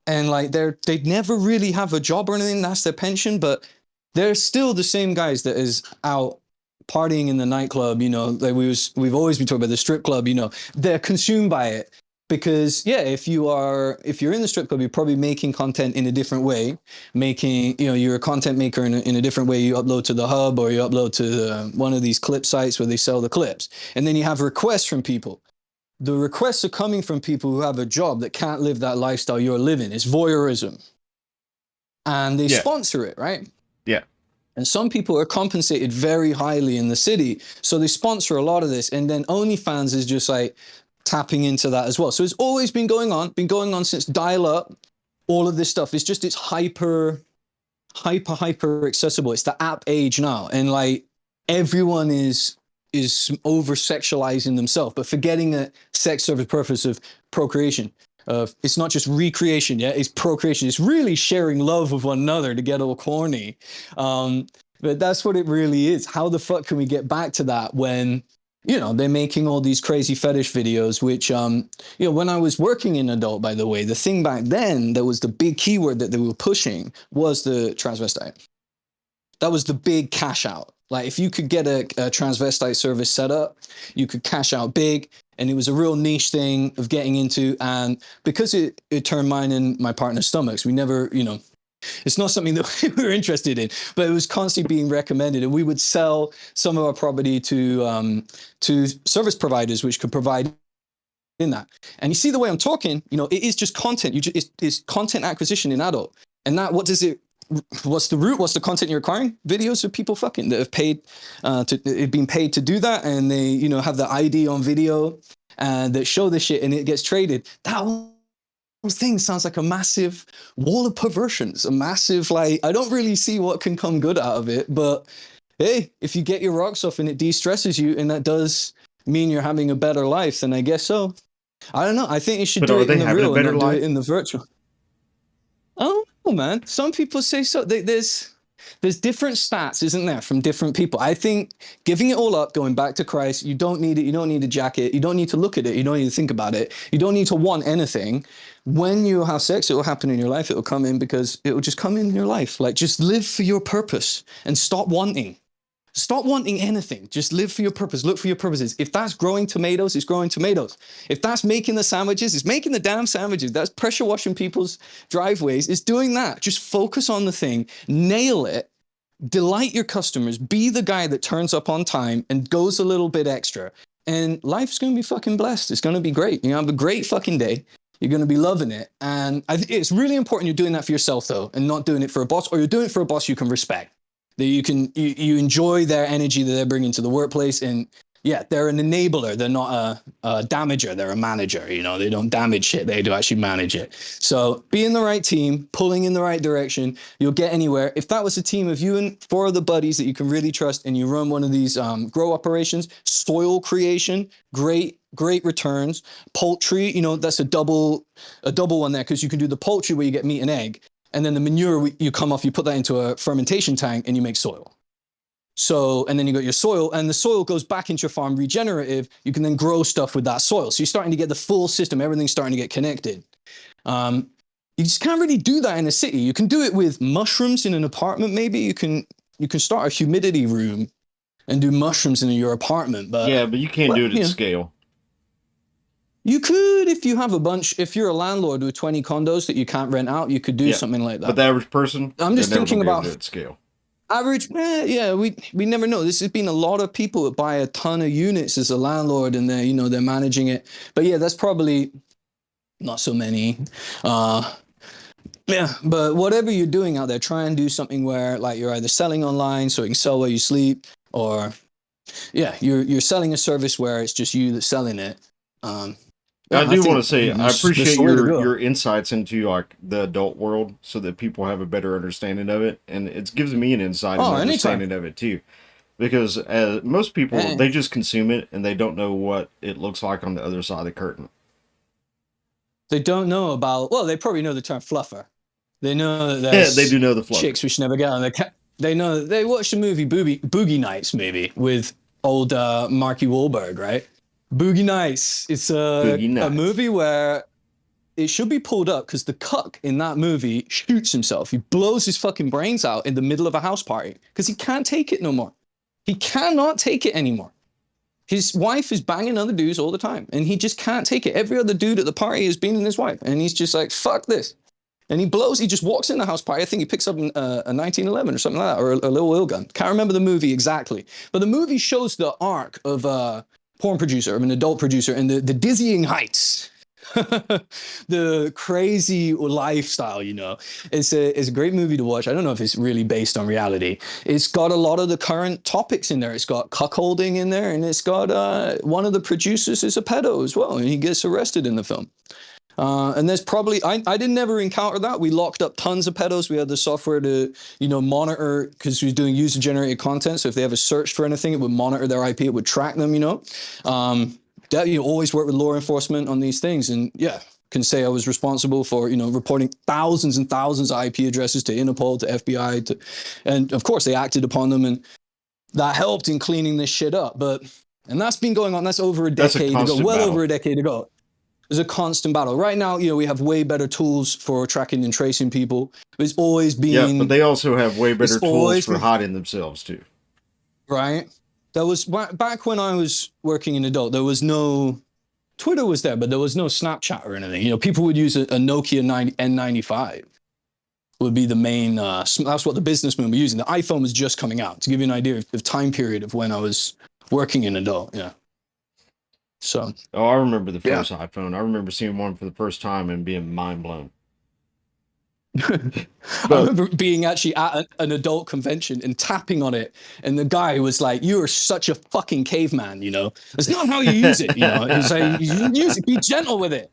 And like they never really have a job or anything. That's their pension, but they're still the same guys that is out partying in the nightclub, you know, like we've always been talking about the strip club, you know, they're consumed by it. Because yeah, if you're in the strip club, you're probably making content in a different way. You're a content maker in a different way. You upload to the hub or you upload to one of these clip sites where they sell the clips. And then you have requests from people. The requests are coming from people who have a job that can't live that lifestyle you're living. It's voyeurism. And they sponsor it, right? Yeah. And some people are compensated very highly in the city. So they sponsor a lot of this. And then OnlyFans is just like tapping into that as well. So it's always been going on since dial-up. All of this stuff is just, it's hyper accessible. It's the app age now, and like everyone is over sexualizing themselves, but forgetting that sex serves the purpose of procreation. It's not just recreation, it's procreation. It's really sharing love with one another to get all corny. But that's what it really is. How the fuck can we get back to that when, you know, they're making all these crazy fetish videos, which, you know, when I was working in adult, by the way, the thing back then that was the big keyword that they were pushing was the transvestite. That was the big cash out. Like if you could get a transvestite service set up, you could cash out big. And it was a real niche thing of getting into. And because it turned mine and my partner's stomachs, we never, you know, it's not something that we were interested in, but it was constantly being recommended. And we would sell some of our property to service providers, which could provide in that. And you see the way I'm talking, you know, it is just content. It's content acquisition in adult. And that, what does it what's the root? What's the content you're acquiring? Videos of people fucking that have paid been paid to do that, and they, you know, have the ID on video and that show this shit, and it gets traded. That whole thing sounds like a massive wall of perversions, a massive, like, I don't really see what can come good out of it. But hey, if you get your rocks off and it de-stresses you, and that does mean you're having a better life, then I guess so. I don't know. I think you should But do are it they in the having a real and better not do life? it in the virtual. I don't know, man. Some people say so. There's different stats, isn't there, from different people. I think giving it all up, going back to Christ, you don't need it. You don't need a jacket. You don't need to look at it. You don't need to think about it. You don't need to want anything. When you have sex, it will happen in your life. It will come in because it will just come in your life. Like, just live for your purpose and stop wanting. Stop wanting anything. Just live for your purpose. Look for your purposes. If that's growing tomatoes, it's growing tomatoes. If that's making the sandwiches, it's making the damn sandwiches. That's pressure washing people's driveways. It's doing that. Just focus on the thing. Nail it. Delight your customers. Be the guy that turns up on time and goes a little bit extra. And life's going to be fucking blessed. It's going to be great. You're going to have a great fucking day. You're going to be loving it. And it's really important you're doing that for yourself, though, and not doing it for a boss, or you're doing it for a boss you can respect. That you enjoy their energy that they're bringing to the workplace, and yeah, they're an enabler. They're not a damager. They're a manager. You know, they don't damage shit. They do actually manage it. So be in the right team, pulling in the right direction. You'll get anywhere. If that was a team of you and 4 other buddies that you can really trust, and you run one of these grow operations, soil creation, great returns. Poultry, you know, that's a double one there, because you can do the poultry where you get meat and egg. And then the manure you come off, you put that into a fermentation tank and you make soil. So, and then you got your soil, and the soil goes back into your farm regenerative. You can then grow stuff with that soil. So you're starting to get the full system. Everything's starting to get connected. You just can't really do that in a city. You can do it with mushrooms in an apartment. Maybe you can start a humidity room and do mushrooms in your apartment. But yeah, but you can't do it at scale. You could, if you have a bunch, if you're a landlord with 20 condos that you can't rent out, you could do something like that. But the average person, I'm just thinking about it at scale. Average, yeah, we never know. This has been a lot of people that buy a ton of units as a landlord, and they're managing it. But yeah, that's probably not so many. Yeah, but whatever you're doing out there, try and do something where, like, you're either selling online so you can sell while you sleep, or yeah, you're selling a service where it's just you that's selling it. I do want to say, I appreciate your insights into, like, the adult world, so that people have a better understanding of it, and it gives me an insight and understanding of it too. Because most people, they just consume it and they don't know what it looks like on the other side of the curtain. They don't know about. Well, they probably know the term fluffer. They know that there's they do know the fluffer. Chicks we should never get on the. They know. They watched the movie Boogie Nights, maybe, with old Marky Wahlberg, right? Boogie Nights. It's a movie where it should be pulled up, because the cuck in that movie shoots himself. He blows his fucking brains out in the middle of a house party because he can't take it no more. He cannot take it anymore. His wife is banging other dudes all the time, and he just can't take it. Every other dude at the party has been in his wife, and he's just like, fuck this. And he just walks in the house party. I think he picks up a 1911 or something like that, or a little oil gun. Can't remember the movie exactly. But the movie shows the arc of a porn producer, of an adult producer, and the dizzying heights. The crazy lifestyle, you know. It's a great movie to watch. I don't know if it's really based on reality. It's got a lot of the current topics in there. It's got cuckolding in there, and it's got one of the producers is a pedo as well, and he gets arrested in the film. And there's probably, I didn't never encounter that. We locked up tons of pedos. We had the software to, monitor, because we was doing user generated content. So if they ever searched for anything, it would monitor their IP, it would track them, that you always work with law enforcement on these things. And yeah, can say I was responsible for, reporting thousands and thousands of IP addresses to Interpol, to FBI, and of course they acted upon them, and that helped in cleaning this shit up. And that's been going on. That's over a decade ago, over a decade ago. It's a constant battle. Right now, we have way better tools for tracking and tracing people. It's always been... Yeah, but they also have way better tools for hiding themselves, too. Right? That was... Back when I was working in adult, there was no... Twitter was there, but there was no Snapchat or anything. People would use a Nokia N95. Would be the main... that's what the businessmen were using. The iPhone was just coming out, to give you an idea of time period of when I was working in adult, yeah. So. Oh, I remember the first iPhone. I remember seeing one for the first time and being mind blown. I But remember being actually at an adult convention and tapping on it, and the guy was like, "You are such a fucking caveman, you know. That's not how you use it, you know. He's like, you use it, be gentle with it."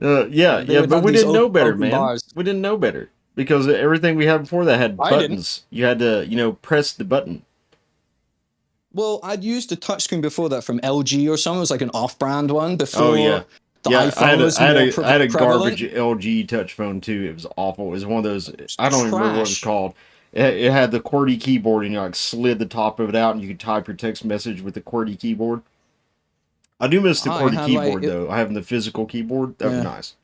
yeah, They yeah, would but have we these didn't know better, open man. bars. We didn't know better because everything we had before that had I didn't. buttons. You had to, press the button. Well, I'd used a touchscreen before that from LG or something. It was like an off-brand one Oh yeah, before the yeah. iPhone was more I had a prevalent. garbage LG touch phone too. It was awful. It was one of those. It's I don't even remember what it was trash. called. It had the QWERTY keyboard, and you like slid the top of it out, and you could type your text message with the QWERTY keyboard. I do miss the I QWERTY had like keyboard though. Having the physical keyboard, that was yeah. nice.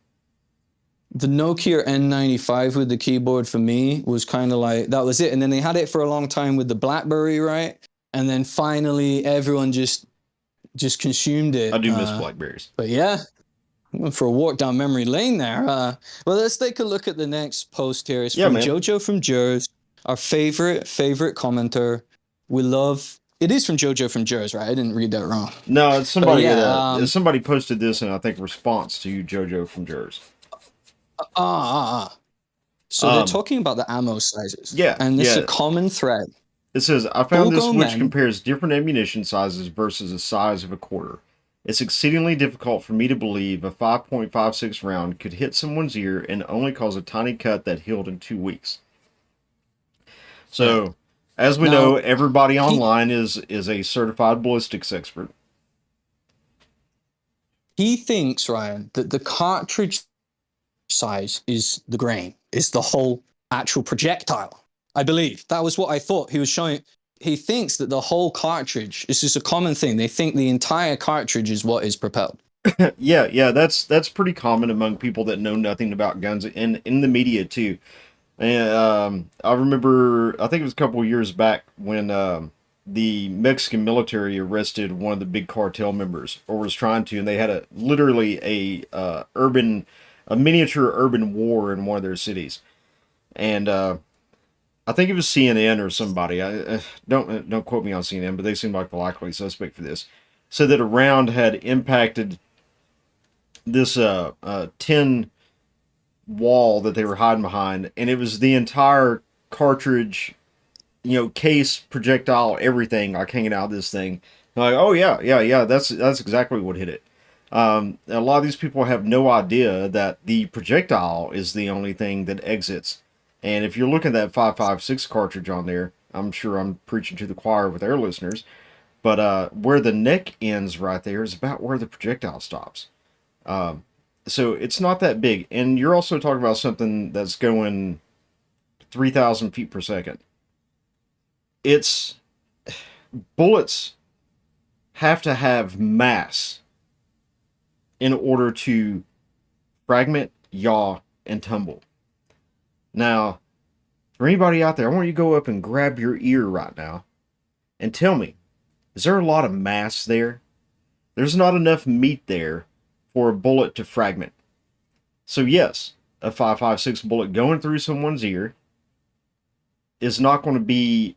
The Nokia N95 with the keyboard for me was kind of like that was it. And then they had it for a long time with the BlackBerry, right? And then finally everyone just consumed it. I do miss Blackberries. But yeah, went for a walk down memory lane there. Well, let's take a look at the next post here. It's Yeah, from man. Jojo from Jers, our favorite commenter. We love. It is from Jojo from Jers, right? I didn't read that wrong. No, it's somebody. yeah, Somebody posted this in I think response to JoJo from Jers. So they're talking about the ammo sizes. Yeah, And this is yeah. a common thread. It says, I found this Full-grown which men- compares different ammunition sizes versus the size of a quarter. It's exceedingly difficult for me to believe a 5.56 round could hit someone's ear and only cause a tiny cut that healed in 2 weeks. So, as we know, everybody online is a certified ballistics expert. He thinks, Ryan, that the cartridge size is the grain, is the whole actual projectile. I believe that was what I thought he was showing. He thinks that the whole cartridge is just a common thing. They think the entire cartridge is what is propelled. Yeah, that's pretty common among people that know nothing about guns and in the media too. And I remember, I think it was a couple of years back when the Mexican military arrested one of the big cartel members, or was trying to, and they had literally a miniature urban war in one of their cities, and I think it was CNN or somebody. I don't quote me on CNN, but they seem like the likely suspect for this. Said that a round had impacted this tin wall that they were hiding behind, and it was the entire cartridge, case, projectile, everything like hanging out of this thing. They're like, oh yeah, that's exactly what hit it. A lot of these people have no idea that the projectile is the only thing that exits. And if you're looking at that 5.56 cartridge on there, I'm sure I'm preaching to the choir with our listeners, but where the neck ends right there is about where the projectile stops. So it's not that big. And you're also talking about something that's going 3,000 feet per second. Bullets have to have mass in order to fragment, yaw, and tumble. Now, for anybody out there, I want you to go up and grab your ear right now and tell me, is there a lot of mass there? There's not enough meat there for a bullet to fragment. So yes, a 5.56 bullet going through someone's ear is not going to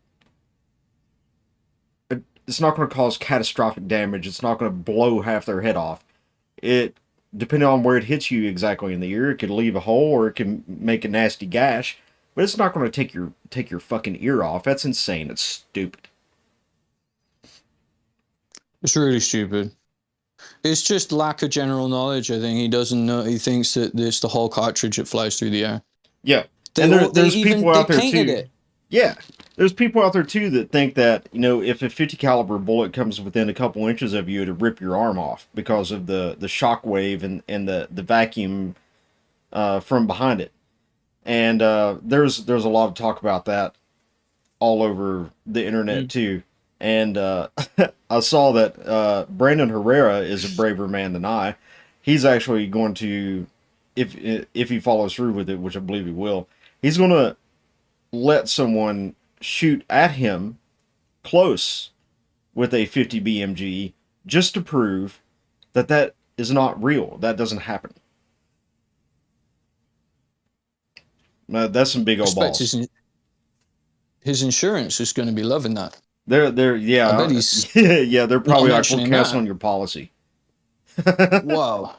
cause catastrophic damage. It's not going to blow half their head off. Depending on where it hits you exactly in the ear, it could leave a hole or it can make a nasty gash, but it's not going to take your fucking ear off. That's insane. It's stupid. It's really stupid. It's just lack of general knowledge. I think he doesn't know. He thinks that it's the whole cartridge that flies through the air. Yeah, There's people out there too. Yeah, there's people out there too that think that, if a 50 caliber bullet comes within a couple inches of you, it'll rip your arm off because of the shock wave and the vacuum from behind it. And there's a lot of talk about that all over the internet too. And I saw that Brandon Herrera is a braver man than I. He's actually going to, if he follows through with it, which I believe he will, he's going to let someone shoot at him close with a 50 BMG just to prove that is not real. That doesn't happen. That's some big old balls. His insurance is going to be loving that. Yeah. I bet he's yeah, they're probably like, we'll mentioning cancel that. on your policy. Wow.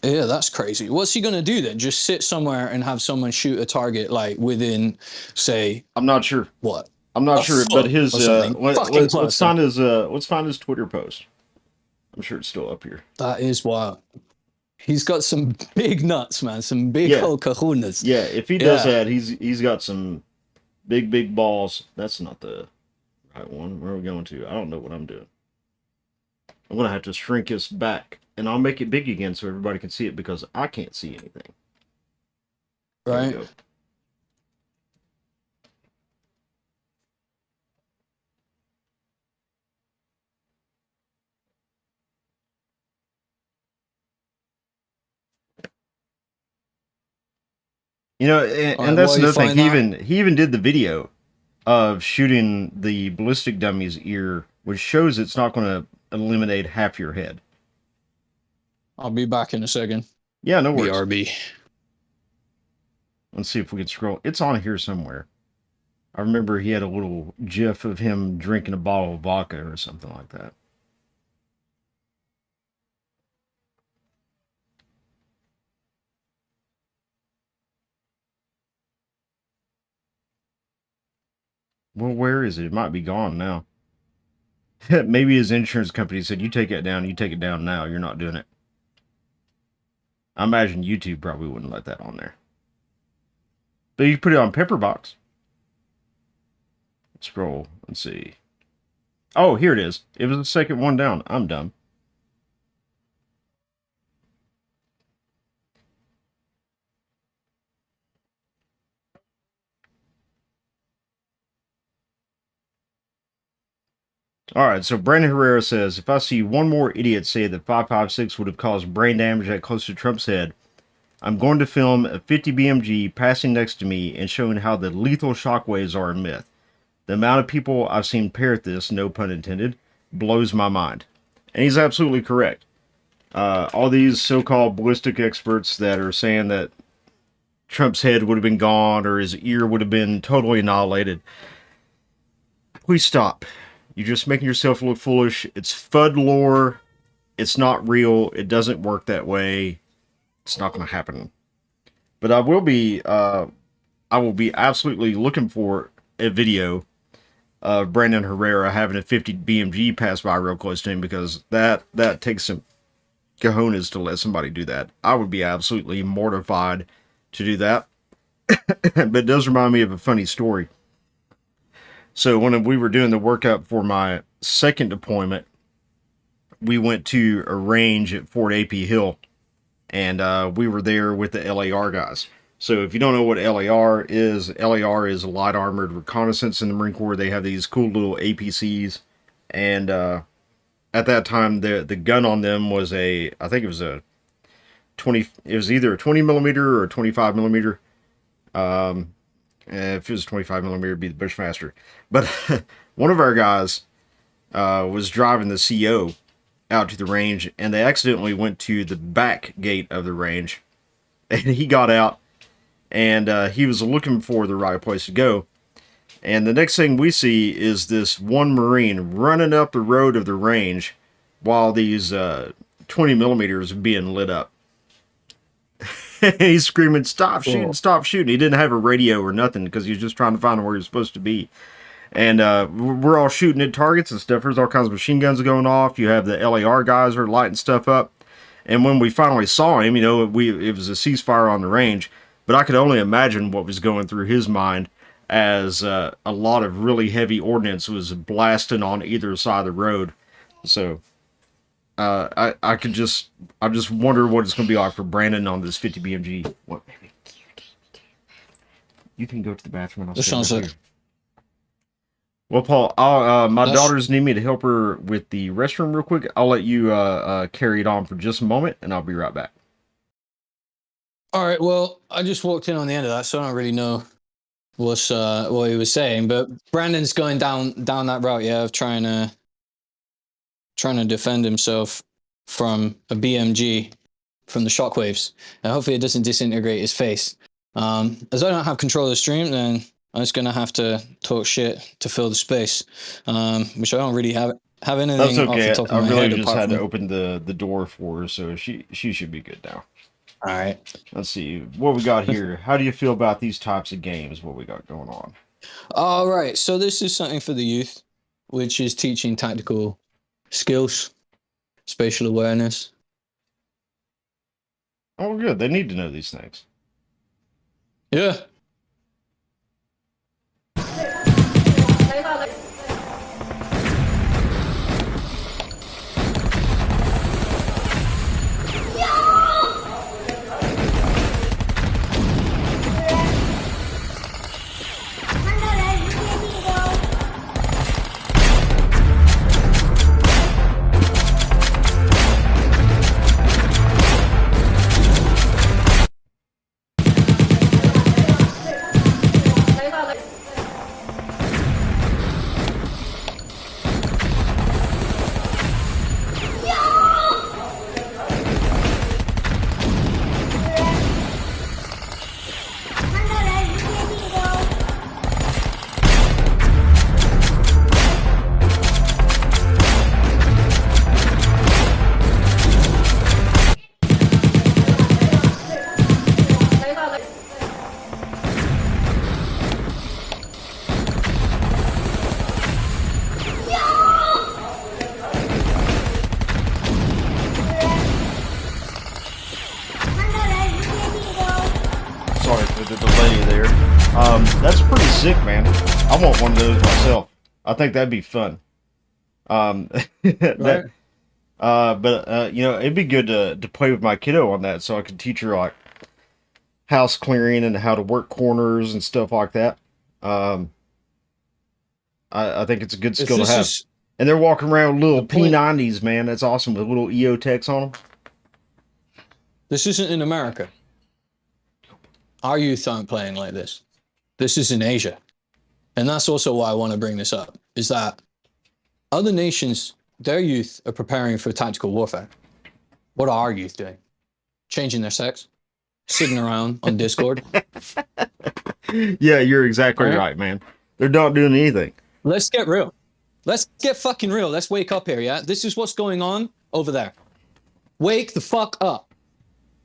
Yeah, that's crazy. What's he gonna do then? Just sit somewhere and have someone shoot a target like within, say, I'm not sure. what? I'm not A sure, but foot his or something. Fucking let's close. find his Twitter post. I'm sure it's still up here. That is wild. He's got some big nuts, man. Some big old kahunas. Yeah, if he does that, he's got some big balls. That's not the right one. Where are we going to? I don't know what I'm doing. I'm gonna have to shrink this back, and I'll make it big again so everybody can see it because I can't see anything. There we Right. go. You know, and that's another thing. He even did the video of shooting the ballistic dummy's ear, which shows it's not going to eliminate half your head. I'll be back in a second. Yeah, no worries. BRB. Let's see if we can scroll. It's on here somewhere. I remember he had a little gif of him drinking a bottle of vodka or something like that. Well, where is it? It might be gone now. Maybe his insurance company said, you take it down now. You're not doing it. I imagine YouTube probably wouldn't let that on there. But you can put it on Pepperbox. Scroll. Let's see. Oh, here it is. It was the second one down. I'm dumb. All right, so Brandon Herrera says, if I see one more idiot say that 5.56 would have caused brain damage that close to Trump's head, I'm going to film a 50 BMG passing next to me and showing how the lethal shockwaves are a myth. The amount of people I've seen parrot this, no pun intended, blows my mind. And he's absolutely correct. All these so-called ballistic experts that are saying that Trump's head would have been gone or his ear would have been totally annihilated. Please stop. You're just making yourself look foolish. It's FUD lore. It's not real. It doesn't work that way. It's not going to happen. But I will be absolutely looking for a video of Brandon Herrera having a 50 BMG pass by real close to him, because that takes some cojones to let somebody do that. I would be absolutely mortified to do that. But it does remind me of a funny story. So when we were doing the workup for my second deployment, we went to a range at Fort A.P. Hill, and we were there with the LAR guys. So if you don't know what LAR is light armored reconnaissance in the Marine Corps. They have these cool little APCs, and at that time the gun on them was I think it was a 20. It was either a 20 millimeter or a 25 millimeter. If it was 25 millimeter, it'd be the Bushmaster. But one of our guys was driving the CO out to the range, and they accidentally went to the back gate of the range. And he got out, and he was looking for the right place to go. And the next thing we see is this one Marine running up the road of the range while these 20 millimeters are being lit up. He's screaming, stop shooting, stop shooting. He didn't have a radio or nothing because he was just trying to find where he was supposed to be. And we're all shooting at targets and stuff. There's all kinds of machine guns going off. You have the LAR guys are lighting stuff up. And when we finally saw him, it was a ceasefire on the range. But I could only imagine what was going through his mind as a lot of really heavy ordnance was blasting on either side of the road. So I just wonder what it's going to be like for Brandon on this 50 BMG. What, baby? You can go to the bathroom. And I'll stay here. Well, Paul, my daughters need me to help her with the restroom real quick. I'll let you carry it on for just a moment, and I'll be right back. All right. Well, I just walked in on the end of that, so I don't really know what he was saying. But Brandon's going down that route, yeah, of trying to defend himself from a BMG, from the shockwaves. And hopefully it doesn't disintegrate his face. As I don't have control of the stream, then I'm just going to have to talk shit to fill the space, which I don't really have That's anything off the okay. top I of my really head just apart had to from. open the door for her, so she should be good now. All right. Let's see what we got here. How do you feel about these types of games? What we got going on? All right. So this is something for the youth, which is teaching tactical skills, spatial awareness. Oh, good. They need to know these things. Yeah. Sorry for the delay there. That's pretty sick, man. I want one of those myself. I think that'd be fun. That, Right. but you know, it'd be good to play with my kiddo on that, so I could teach her like house clearing and how to work corners and stuff like that. Um, I think it's a good If skill to this have. is And they're walking around with little the point, P90s, man. That's awesome with little EO techs on them. this isn't in America. Our youth aren't playing like this. This is in Asia. And that's also why I want to bring this up, is that other nations, their youth are preparing for tactical warfare. What are our youth doing? Changing their sex? Sitting around on Discord? Yeah, you're exactly Right? right, man. They're not doing anything. Let's get real. Let's get fucking real. Let's wake up here, yeah? This is what's going on over there. Wake the fuck up.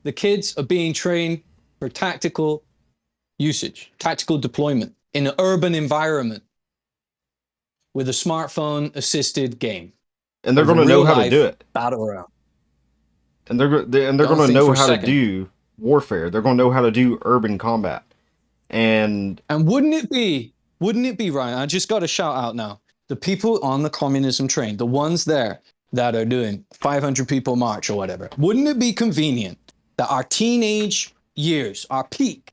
The kids are being trained for tactical usage, tactical deployment in an urban environment with a smartphone assisted game. And they're Of a going to know real how to life do it. battle round. And they're Don't going to think know for a how to second. do warfare. They're going to know how to do urban combat. And And wouldn't it be, Ryan? I just got a shout out now. The people on the communism train, the ones there that are doing 500 people march or whatever, wouldn't it be convenient that our teenage years, our peak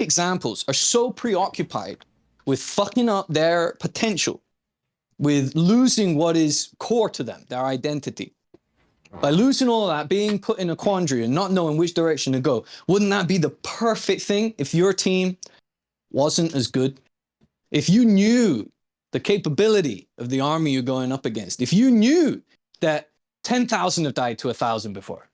examples are so preoccupied with fucking up their potential, with losing what is core to them, their identity. By losing all that, being put in a quandary and not knowing which direction to go, wouldn't that be the perfect thing if your team wasn't as good? If you knew the capability of the army you're going up against, if you knew that 10,000 have died to 1,000 before,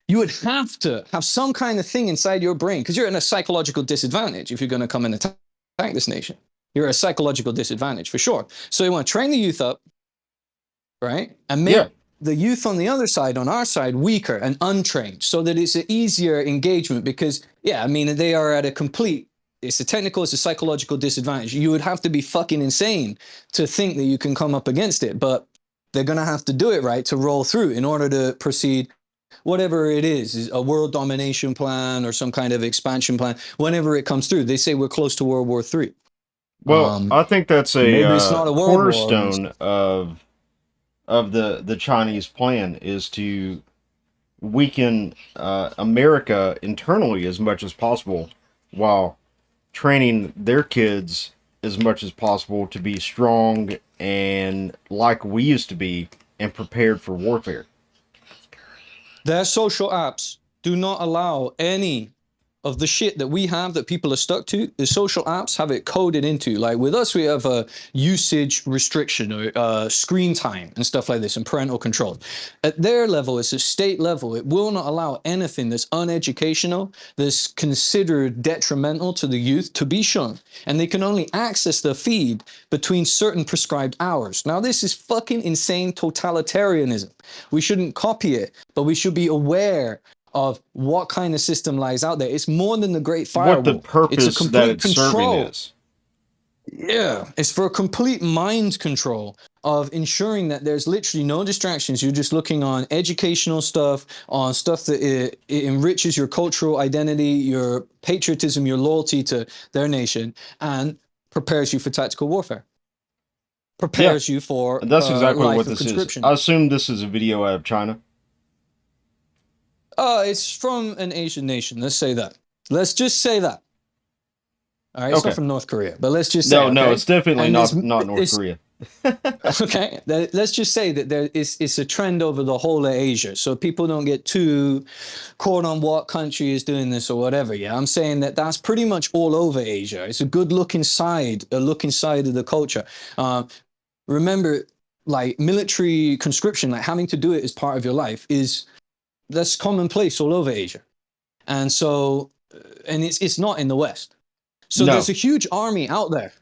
you would have to have some kind of thing inside your brain, because you're in a psychological disadvantage if you're going to come and attack this nation. You're at a psychological disadvantage for sure. So you want to train the youth up, right? And make the youth on the other side, on our side, weaker and untrained, so that it's an easier engagement. Because, yeah, I mean, they are at a complete, it's a technical, it's a psychological disadvantage. You would have to be fucking insane to think that you can come up against it, but they're going to have to do it right to roll through in order to proceed. Whatever it is a world domination plan or some kind of expansion plan, whenever it comes through. They say we're close to World War III. well, I think that's Maybe it's not a a world war. cornerstone of the Chinese plan is to weaken America internally as much as possible, while training their kids as much as possible to be strong and like we used to be and prepared for warfare. Their social apps do not allow any of the shit that we have that people are stuck to, the social apps have it coded into. Like with us, we have a usage restriction or screen time and stuff like this and parental control. At their level, it's a state level. It will not allow anything that's uneducational, that's considered detrimental to the youth to be shown. And they can only access the feed between certain prescribed hours. Now, this is fucking insane totalitarianism. We shouldn't copy it, but we should be aware of what kind of system lies out there. It's more than the Great Firewall. What the purpose it's a that complete it's serving control. is. Yeah, it's for a complete mind control of ensuring that there's literally no distractions. You're just looking on educational stuff, on stuff that it enriches your cultural identity, your patriotism, your loyalty to their nation, and prepares you for tactical warfare. Prepares you for And that's exactly life what of this is. conscription. I assume this is a video out of China. It's from an Asian nation. Let's say that. Let's just say that. All right, it's Okay. not from North Korea, but let's just say No, okay? it's definitely And not North Korea. Okay, let's just say that it's a trend over the whole of Asia, so people don't get too caught on what country is doing this or whatever. Yeah, I'm saying that that's pretty much all over Asia. It's a good look inside of the culture. Remember, like military conscription, like having to do it as part of your life that's commonplace all over Asia, and so and it's not in the West. So there's a huge army out there.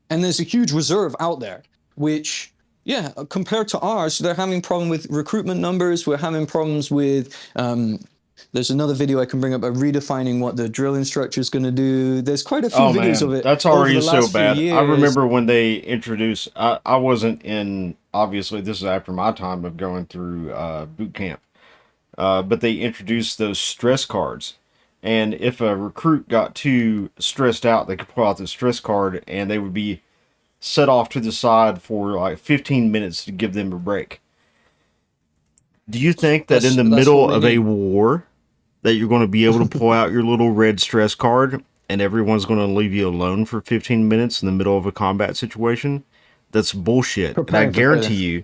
And there's a huge reserve out there, which, yeah, compared to ours, they're having problem with recruitment numbers. We're having problems with, there's another video I can bring up of redefining what the drill instructor is going to do. There's quite a few videos of it. That's already over the so last few bad. years. I remember when they introduced, I wasn't in, obviously this is after my time of going through boot camp, but they introduced those stress cards. And if a recruit got too stressed out, they could pull out the stress card and they would be set off to the side for like 15 minutes to give them a break. Do you think that in the middle of a war that you're going to be able to pull out your little red stress card and everyone's going to leave you alone for 15 minutes in the middle of a combat situation? That's bullshit. And I guarantee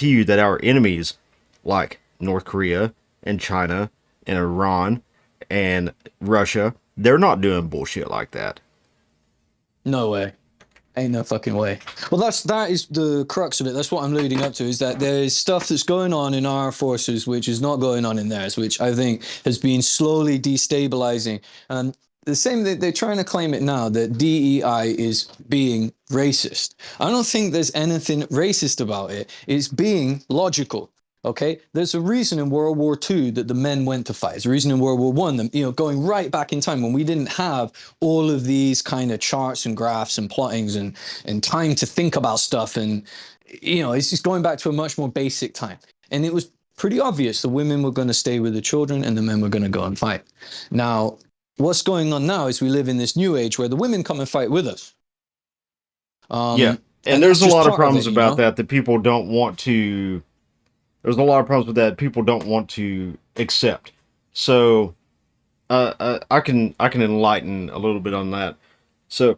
you that our enemies like North Korea and China and Iran and Russia, they're not doing bullshit like that. No way. Ain't no fucking way. Well, that is the crux of it. That's what I'm leading up to, is that there is stuff that's going on in our forces which is not going on in theirs, which I think has been slowly destabilizing. And the same, they're trying to claim it now that DEI is being racist. I don't think there's anything racist about it. It's being logical. Okay, there's a reason in World War II that the men went to fight. There's a reason in World War I, going right back in time when we didn't have all of these kind of charts and graphs and plottings and time to think about stuff. And, it's just going back to a much more basic time. And it was pretty obvious the women were going to stay with the children and the men were going to go and fight. Now, what's going on now is we live in this new age where the women come and fight with us. And there's a lot of problems about that people don't want to... There's a lot of problems with that people don't want to accept. So I can enlighten a little bit on that. So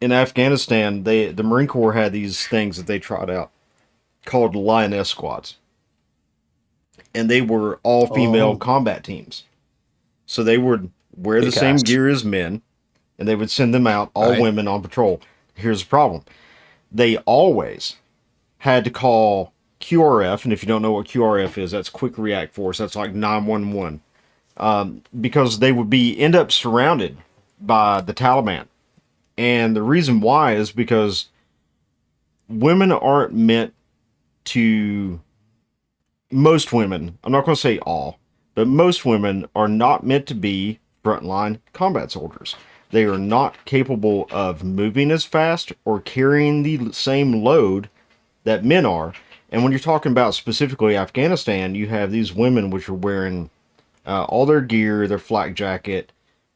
in Afghanistan, the Marine Corps had these things that they tried out called Lioness Squads. And they were all female combat teams. So they would wear the same gear as men, and they would send them out, all women on patrol. Here's the problem. They always had to call QRF, and if you don't know what QRF is, that's Quick React Force. That's like 911. Because they would end up surrounded by the Taliban. And the reason why is because women aren't meant to... Most women, I'm not going to say all, but most women are not meant to be frontline combat soldiers. They are not capable of moving as fast or carrying the same load that men are. And when you're talking about specifically Afghanistan, you have these women which are wearing all their gear, their flak jacket,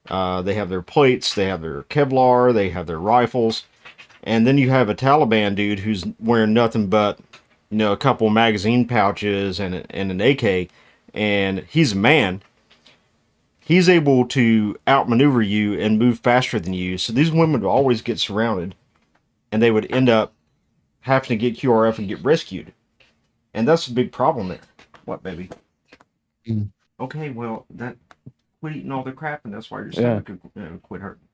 they have their plates, they have their Kevlar, they have their rifles, and then you have a Taliban dude who's wearing nothing but, a couple magazine pouches and an AK, and he's a man. He's able to outmaneuver you and move faster than you, so these women would always get surrounded, and they would end up having to get QRF and get rescued. And that's a big problem there. What, baby? Okay, well, that... quit eating all the crap, and that's why your stomach could quit hurting.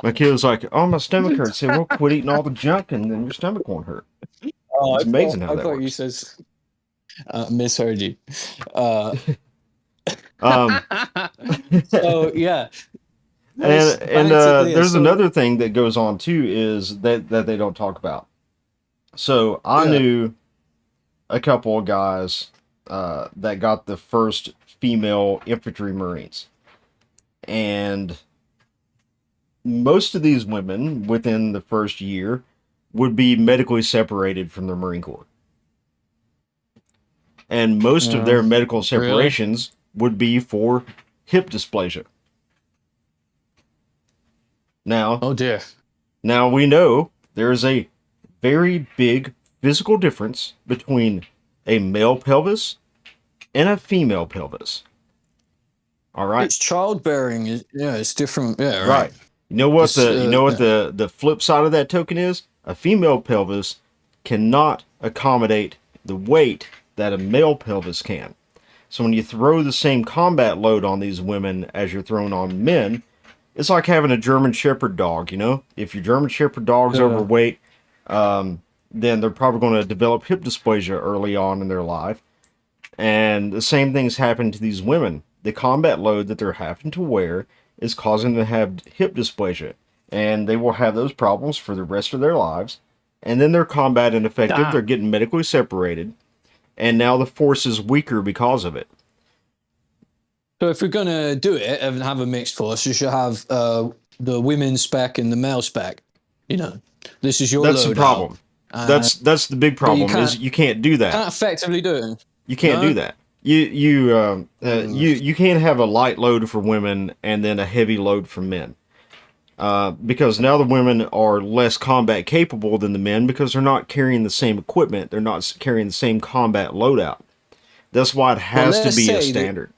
My kid was like, "Oh, my stomach hurts." I said, "Well, quit eating all the junk, and then your stomach won't hurt." Oh, It's amazing how I that thought works. you said misheard you. So yeah. And there's another thing that goes on too is that they don't talk about. So I knew a couple of guys that got the first female infantry Marines, and most of these women within the first year would be medically separated from the Marine Corps, and most of their medical separations would be for hip dysplasia. Now, oh dear. Now we know there is a very big physical difference between a male pelvis and a female pelvis. All right. It's childbearing. It's different. Yeah, Right. You know what It's, the flip side of that token is? A female pelvis cannot accommodate the weight that a male pelvis can. So when you throw the same combat load on these women as you're throwing on men, it's like having a German Shepherd dog, you know? If your German Shepherd dog's overweight, then they're probably going to develop hip dysplasia early on in their life. And the same things happen to these women. The combat load that they're having to wear is causing them to have hip dysplasia. And they will have those problems for the rest of their lives. And then they're combat ineffective. They're getting medically separated. And now the force is weaker because of it. So if we're going to do it and have a mixed force, you should have the women's spec and the male spec. You know, this is your That's the problem. That's the big problem is you can't do that. Can't effectively do it. You can't do that. You can't have a light load for women and then a heavy load for men. Because now the women are less combat capable than the men because they're not carrying the same equipment. They're not carrying the same combat loadout. That's why it has to be a standard.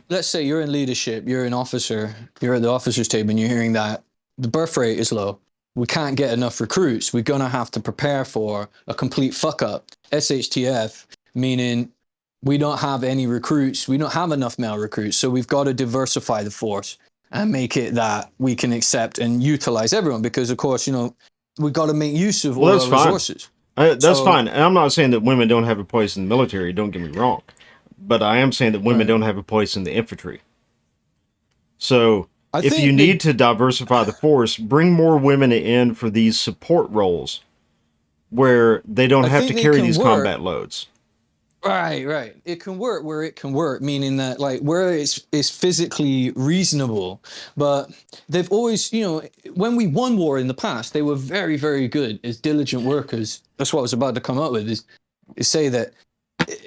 Let's say you're in leadership, you're an officer, you're at the officer's table and you're hearing that the birth rate is low. We can't get enough recruits. We're going to have to prepare for a complete fuck up. SHTF, meaning we don't have any recruits. We don't have enough male recruits. So we've got to diversify the force and make it that we can accept and utilize everyone because, of course, you know, we've got to make use of all our resources. That's fine. And I'm not saying that women don't have a place in the military. Don't get me wrong. But I am saying that women don't have a place in the infantry. So if you need to diversify the force, bring more women in for these support roles where they don't have to carry these combat loads. Right. It can work where it can work, meaning that like where it's physically reasonable. But they've always, you know, when we won war in the past, they were very, very good as diligent workers. That's what I was about to come up with is say that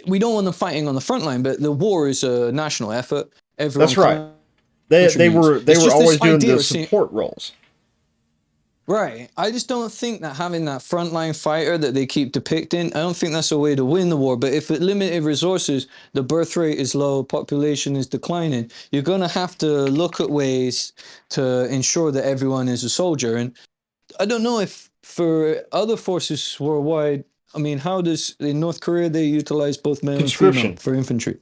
we don't want them fighting on the front line, but the war is a national effort. Everyone That's right. They were always doing the support roles. Right. I just don't think that having that frontline fighter that they keep depicting, I don't think that's a way to win the war. But if with limited resources, the birth rate is low, population is declining, you're going to have to look at ways to ensure that everyone is a soldier. And I don't know if for other forces worldwide, I mean, how does in North Korea they utilize both male and female for infantry?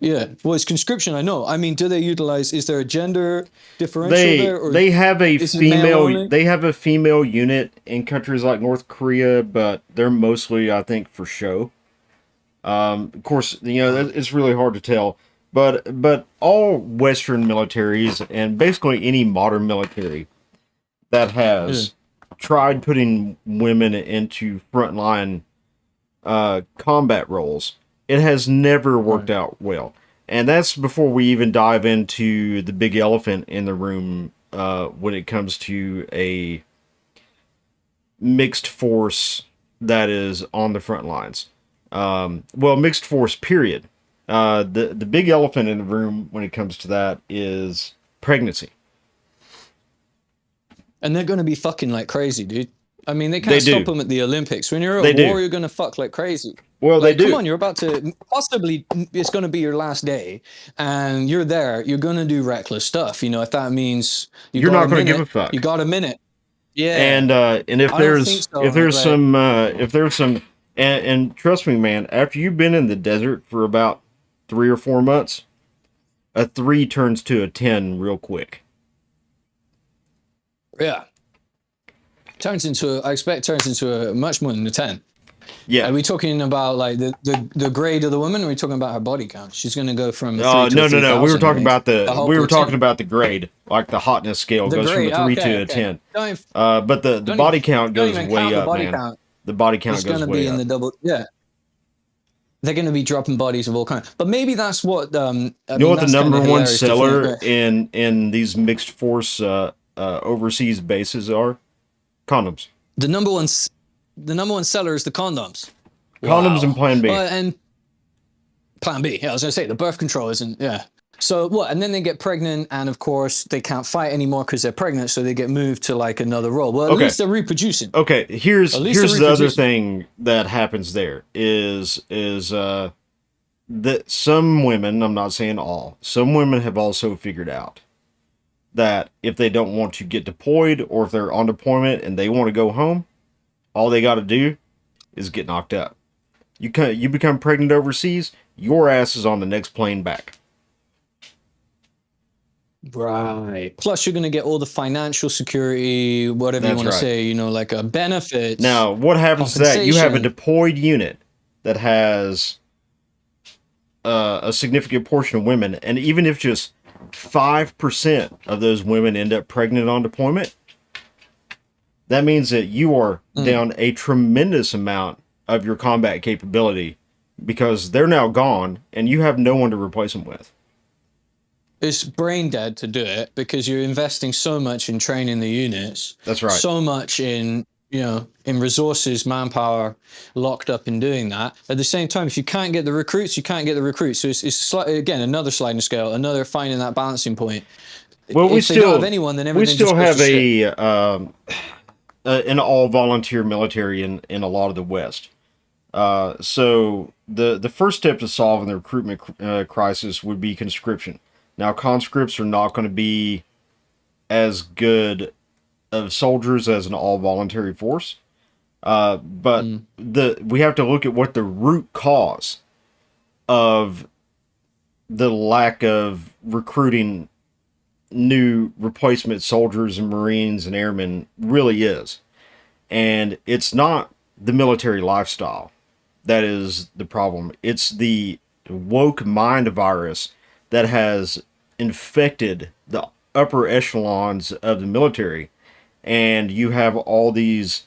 Yeah, well, it's conscription. I know. I mean, do they utilize? Is there a gender differential there? Or they have a female. They have a female unit in countries like North Korea, but they're mostly, I think, for show. Of course, you know it's really hard to tell. But all Western militaries and basically any modern military that has tried putting women into frontline combat roles, it has never worked out well. And that's before we even dive into the big elephant in the room when it comes to a mixed force that is on the front lines. Well, mixed force, period. The big elephant in the room when it comes to that is pregnancy. And they're going to be fucking like crazy, dude. I mean, they can't stop them at the Olympics. When you're at war, you're going to fuck like crazy. Well, like, they do. Come on, you're about to, possibly, it's going to be your last day, and you're there, you're going to do reckless stuff. You know, if that means you're not going to give a fuck. You got a minute. Yeah. And if there's some, and trust me, man, after you've been in the desert for about 3 or 4 months, a 3 turns to a 10 real quick. Yeah. I expect turns into a much more than a 10. Yeah. Are we talking about like the grade of the woman, or are we talking about her body count? She's going to go from a 3 to No, a no, 3,000. we were talking about we were talking about the grade, like the hotness scale the goes grade. from a 3 Okay, to a okay. 10. But the body count don't goes even way count the up, body man. count. The body count It's goes going to way be in up. the double. Yeah. They're going to be dropping bodies of all kinds. But maybe that's what You know what the that's number kinda one hilarious to seller think. in these mixed force overseas bases are? Condoms. The number one seller is the condoms. Condoms and Plan B. And Plan B. Yeah, I was going to say the birth control isn't. Yeah. So what? And then they get pregnant, and of course they can't fight anymore because they're pregnant, so they get moved to like another role. Well, at least they're reproducing. Okay, here's they're the other thing that happens there is that some women, I'm not saying all, some women have also figured out that if they don't want to get deployed, or if they're on deployment and they want to go home, all they got to do is get knocked up. You become pregnant overseas, your ass is on the next plane back. Right. Plus, you're going to get all the financial security, whatever you want to say, like a benefit. Now, what happens to that? You have a deployed unit that has a significant portion of women, and even if just 5% of those women end up pregnant on deployment, that means that you are down a tremendous amount of your combat capability, because they're now gone and you have no one to replace them with. It's brain dead to do it, because you're investing so much in training the units. That's right. So much in resources, manpower locked up in doing that. At the same time, if you can't get the recruits, you can't get the recruits. So it's again another sliding scale, another finding that balancing point. Well, if they don't have anyone, then everything we still just goes have an all volunteer military in a lot of the West. So the first step to solving the recruitment crisis would be conscription. Now, conscripts are not going to be as good of soldiers as an all-voluntary force. But we have to look at what the root cause of the lack of recruiting new replacement soldiers and Marines and airmen really is. And it's not the military lifestyle that is the problem. It's the woke mind virus that has infected the upper echelons of the military, and you have all these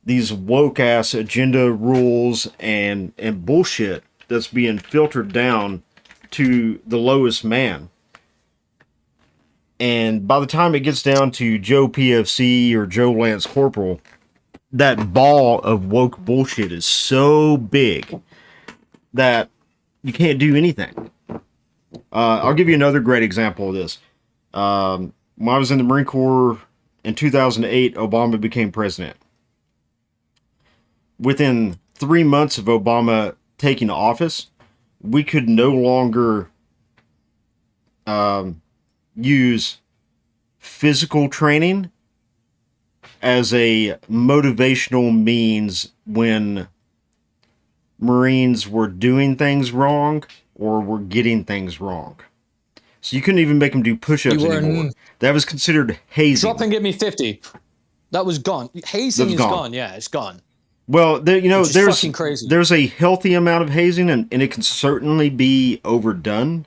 woke ass agenda rules and bullshit that's being filtered down to the lowest man. And by the time it gets down to Joe PFC or Joe Lance Corporal, that ball of woke bullshit is so big that you can't do anything. I'll give you another great example of this. When I was in the Marine Corps in 2008, Obama became president. Within 3 months of Obama taking office, we could no longer use physical training as a motivational means when Marines were doing things wrong or were getting things wrong. So you couldn't even make them do push-ups anymore. That was considered hazing. Drop and give me 50. That was gone. Hazing is gone. Yeah, it's gone. Well, there's fucking crazy. There's a healthy amount of hazing, and it can certainly be overdone,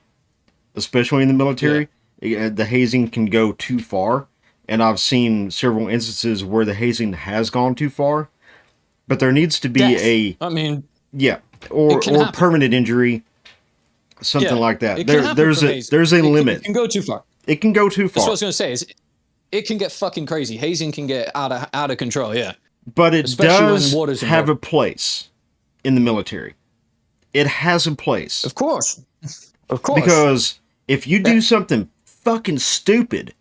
especially in the military. Yeah. The hazing can go too far, and I've seen several instances where the hazing has gone too far. But there needs to be or permanent injury, something like that. There's a limit. It can go too far. It can go too far. That's what I was going to say. Is it can get fucking crazy. Hazing can get out of control. Yeah. But it does have a place in the military. It has a place. Of course. Of course. Because if you do something fucking stupid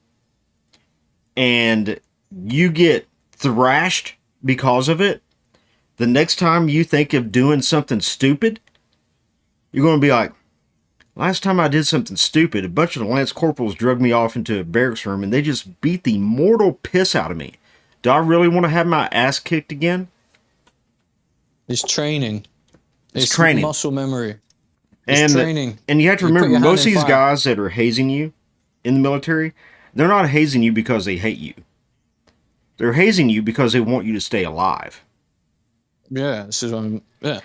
and you get thrashed because of it, the next time you think of doing something stupid, you're going to be like, last time I did something stupid, a bunch of the Lance Corporals drug me off into a barracks room and they just beat the mortal piss out of me. Do I really want to have my ass kicked again? It's training. It's training. Muscle memory. It's training. And you have to You put remember, your hand most of in these fire. guys that are hazing you in the military, they're not hazing you because they hate you. They're hazing you because they want you to stay alive. Yeah, this is what I'm. Yeah,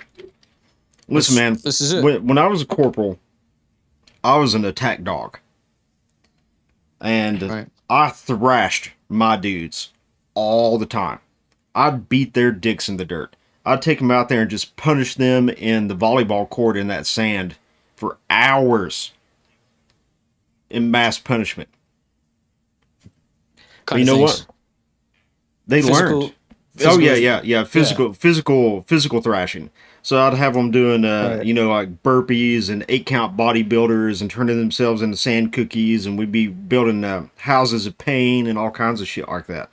Listen, man. This is it. When I was a corporal, I was an attack dog, and Right. I thrashed my dudes all the time. I'd beat their dicks in the dirt. I'd take them out there and just punish them in the volleyball court in that sand for hours in mass punishment. But you know what? They learned. Oh yeah. Physical thrashing. So I'd have them doing, like burpees and 8-count bodybuilders and turning themselves into sand cookies, and we'd be building houses of pain and all kinds of shit like that.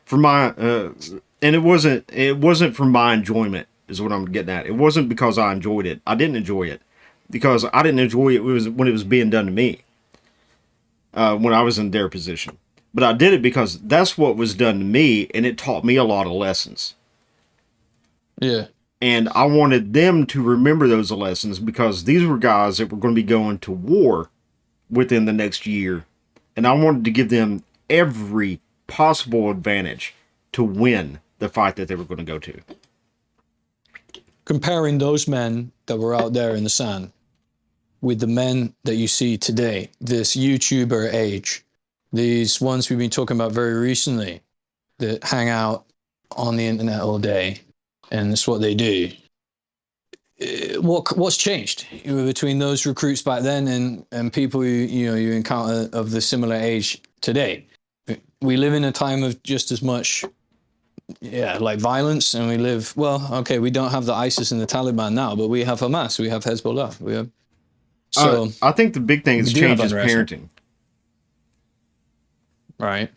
For my, and it wasn't for my enjoyment, is what I'm getting at. It wasn't because I enjoyed it. I didn't enjoy it because I didn't enjoy it when it was being done to me. When I was in their position. But I did it because that's what was done to me, and it taught me a lot of lessons. Yeah. And I wanted them to remember those lessons because these were guys that were going to be going to war within the next year. And I wanted to give them every possible advantage to win the fight that they were going to go to. Comparing those men that were out there in the sand with the men that you see today, this YouTuber age, these ones we've been talking about very recently that hang out on the internet all day, and that's what they do. What's changed between those recruits back then and people you encounter of the similar age today? We live in a time of just as much, like violence, and we live we don't have the ISIS and the Taliban now, but we have Hamas, we have Hezbollah, we have. So I think the big thing that's changed is parenting. Right.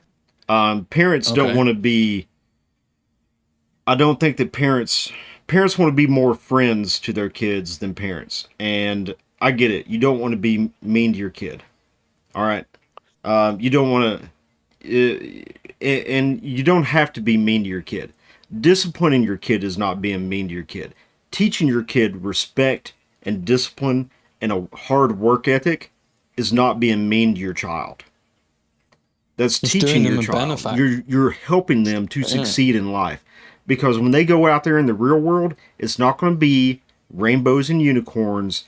Parents don't want to be. I don't think that parents want to be more friends to their kids than parents, and I get it. You don't want to be mean to your kid. All right. You don't want to, and you don't have to be mean to your kid. Disciplining your kid is not being mean to your kid. Teaching your kid respect and discipline and a hard work ethic is not being mean to your child. That's teaching your child. You're helping them to succeed in life. Because when they go out there in the real world, it's not going to be rainbows and unicorns.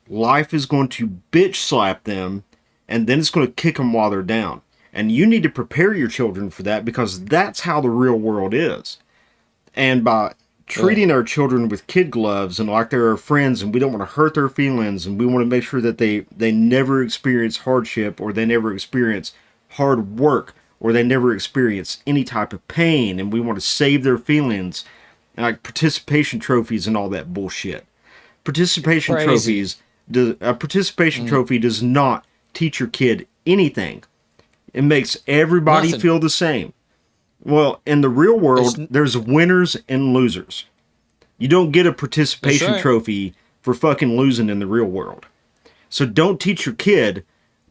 Life is going to bitch slap them, and then it's going to kick them while they're down. And you need to prepare your children for that, because that's how the real world is. And by treating our children with kid gloves and like they're our friends, and we don't want to hurt their feelings, and we want to make sure that they never experience hardship, or they never experience hard work, or they never experience any type of pain, and we want to save their feelings, and like participation trophies and all that bullshit. Participation trophies, a participation trophy does not teach your kid anything. It makes everybody feel the same. Well, in the real world, there's winners and losers. You don't get a participation trophy for fucking losing in the real world. So don't teach your kid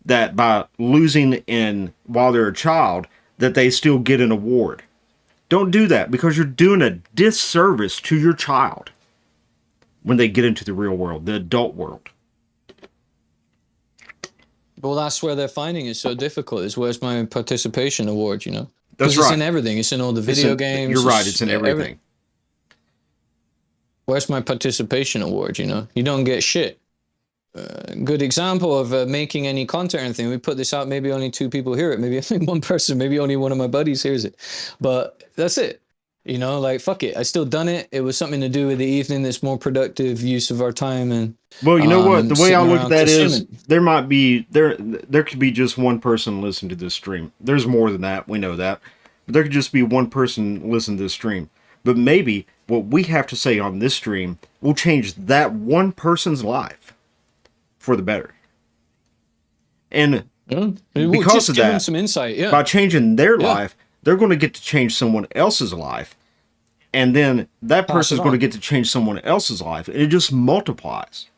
that by losing while they're a child, that they still get an award. Don't do that, because you're doing a disservice to your child when they get into the real world, the adult world. Well, that's where they're finding it so difficult, is where's my participation award, That's right. It's in everything. It's in all the video games. You're right, it's in everything. Where's my participation award, You don't get shit. Good example of making any content or anything. We put this out, maybe only 2 people hear it, maybe only 1 person, maybe only one of my buddies hears it, but that's it. Fuck it, I still done it. It was something to do with the evening that's more productive use of our time. And well, you know what, the way I look at that is there might be there could be just 1 person listening to this stream. There's more than that, we know that, but there could just be 1 person listening to this stream. But maybe what we have to say on this stream will change that 1 person's life for the better. And because of that, some insight, by changing their life, they're going to get to change someone else's life. And then that person's going to get to change someone else's life. And it just multiplies.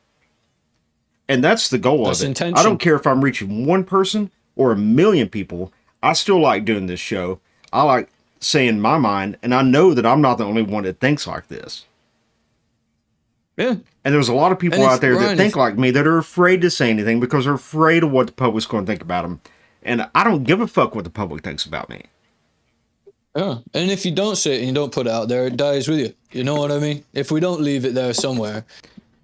And that's the goal of it. I don't care if I'm reaching 1 person or 1,000,000 people. I still like doing this show. I like saying my mind. And I know that I'm not the only one that thinks like this. Yeah. And there's a lot of people And out there that think like me that are afraid to say anything because they're afraid of what the public's going to think about them. And I don't give a fuck what the public thinks about me. Yeah. And if you don't say it and you don't put it out there, it dies with you. You know what I mean? If we don't leave it there somewhere,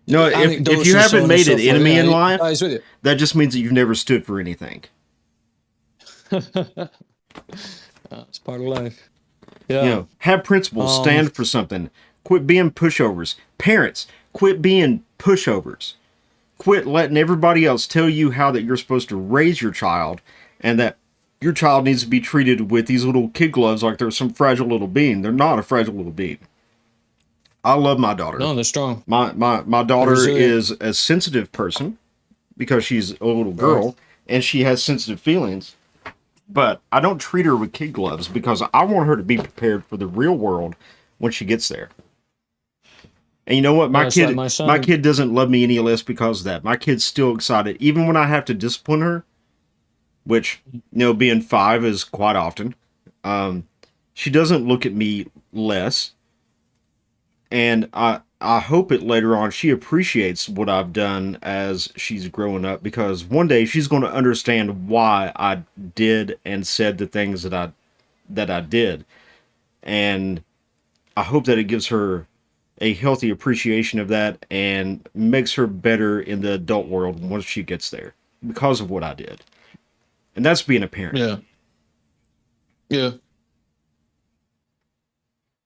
No, if you haven't made an enemy in life, dies with you. that just means that you've never stood for anything. It's part of life. Yeah. You know, have principles, stand for something. Quit being pushovers. Parents, quit being pushovers. Quit letting everybody else tell you how that you're supposed to raise your child and that your child needs to be treated with these little kid gloves like they're some fragile little being. They're not a fragile little being. I love my daughter. No, they're strong. My daughter is a sensitive person because she's a little girl and she has sensitive feelings. But I don't treat her with kid gloves because I want her to be prepared for the real world when she gets there. And you know what? My kid doesn't love me any less because of that. My kid's still excited. Even when I have to discipline her, which, you know, being 5 is quite often, she doesn't look at me less. And I hope it later on she appreciates what I've done as she's growing up, because one day she's going to understand why I did and said the things that I did. And I hope that it gives her a healthy appreciation of that and makes her better in the adult world once she gets there because of what I did. And that's being a parent. Yeah. Yeah.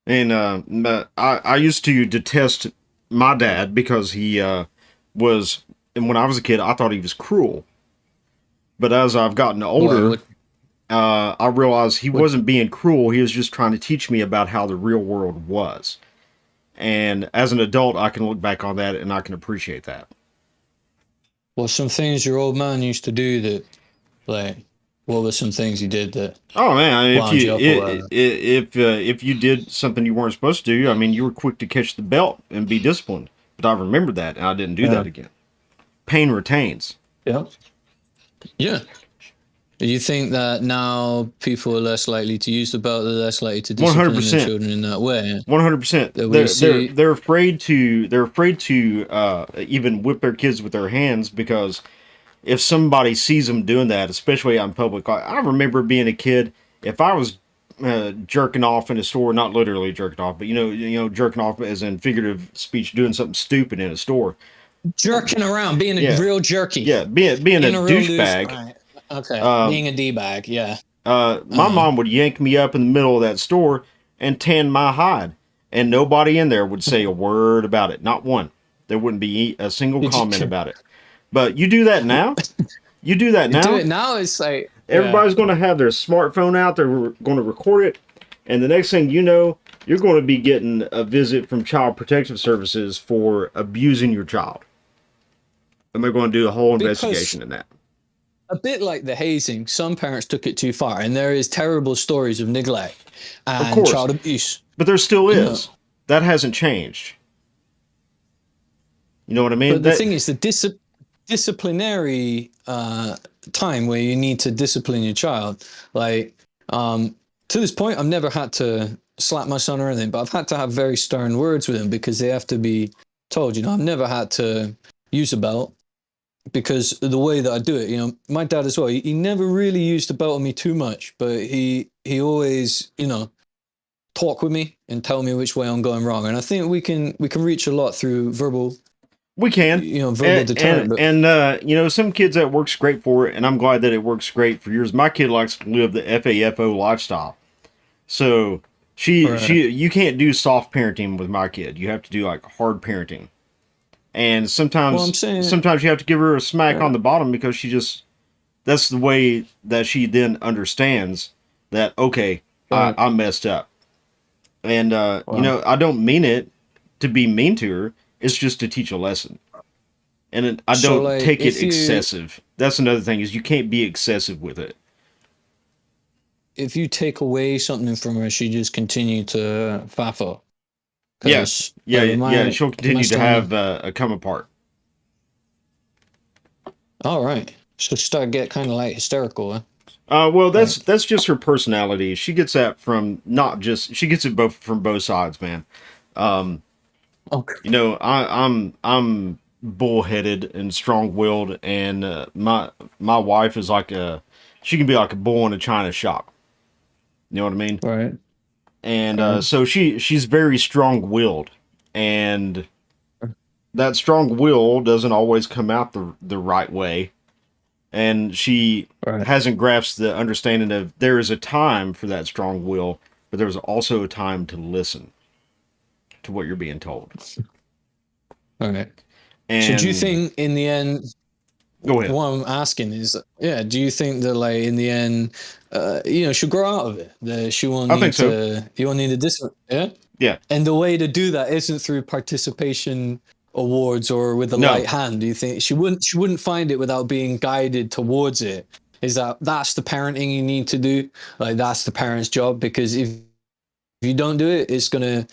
And I used to detest my dad because he was, and when I was a kid, I thought he was cruel. But as I've gotten older, I realized he wasn't being cruel. He was just trying to teach me about how the real world was. And as an adult, I can look back on that and I can appreciate that. Well, some things your old man used to do that, like, what were some things he did that? Oh man, if you did something you weren't supposed to do, I mean, you were quick to catch the belt and be disciplined. But I remembered that, and I didn't do that again. Pain retains. Yeah. Yeah. Do you think that now people are less likely to use the belt? They're less likely to discipline their children in that way. 100%. They're afraid to even whip their kids with their hands because if somebody sees them doing that, especially out in public, I remember being a kid. If I was jerking off in a store, not literally jerking off, but you know, jerking off as in figurative speech, doing something stupid in a store, jerking around, being a real jerky. Yeah, being a douchebag. Right. Okay, being a d-bag. Yeah. My mom would yank me up in the middle of that store and tan my hide, and nobody in there would say a word about it. Not one. There wouldn't be a single comment about it. But you do that now? You do that now? Do it now, it's like... Everybody's going to have their smartphone out. They're going to record it. And the next thing you know, you're going to be getting a visit from Child Protective Services for abusing your child. And they're going to do a whole investigation in that. A bit like the hazing, some parents took it too far. And there is terrible stories of neglect and child abuse. But there still is. Yeah. That hasn't changed. You know what I mean? But the thing is, the disciplinary time where you need to discipline your child, like to this point I've never had to slap my son or anything, but I've had to have very stern words with him because they have to be told. You know, I've never had to use a belt because of the way that I do it. You know, my dad as well, he never really used the belt on me too much, but he always, you know, talk with me and tell me which way I'm going wrong. And I think we can reach a lot through verbal. We can, you know, verbal deterrent. And you know, some kids that works great for it, and I'm glad that it works great for yours. My kid likes to live the FAFO lifestyle, so you can't do soft parenting with my kid. You have to do like hard parenting, and sometimes you have to give her a smack on the bottom because that's the way that she then understands that I messed up, and you know, I don't mean it to be mean to her. It's just to teach a lesson. And I don't take it excessive. That's another thing, is you can't be excessive with it. If you take away something from her, she just continue to faffle. Yes. Yeah. She'll continue to have a come apart. All right. She'll start get kind of like hysterical, huh? Well, that's just her personality. She gets that from she gets it from both sides, man. Okay. You know, I'm bullheaded and strong willed, and my wife is like she can be like a bull in a china shop. You know what I mean? Right. And Right. so she's very strong willed, and that strong will doesn't always come out the right way, and she Right. hasn't grasped the understanding of there is a time for that strong will, but there's also a time to listen to what you're being told. Okay. So do you And think in the end, go ahead. what I'm asking is, yeah, do you think that like in the end, you know, she'll grow out of it? That she won't I think need so. to, you won't need to discipline, yeah? Yeah. And the way to do that isn't through participation awards or with a No. light hand. Do you think she wouldn't find it without being guided towards it? Is that's the parenting you need to do? Like that's the parent's job? Because if you don't do it, it's gonna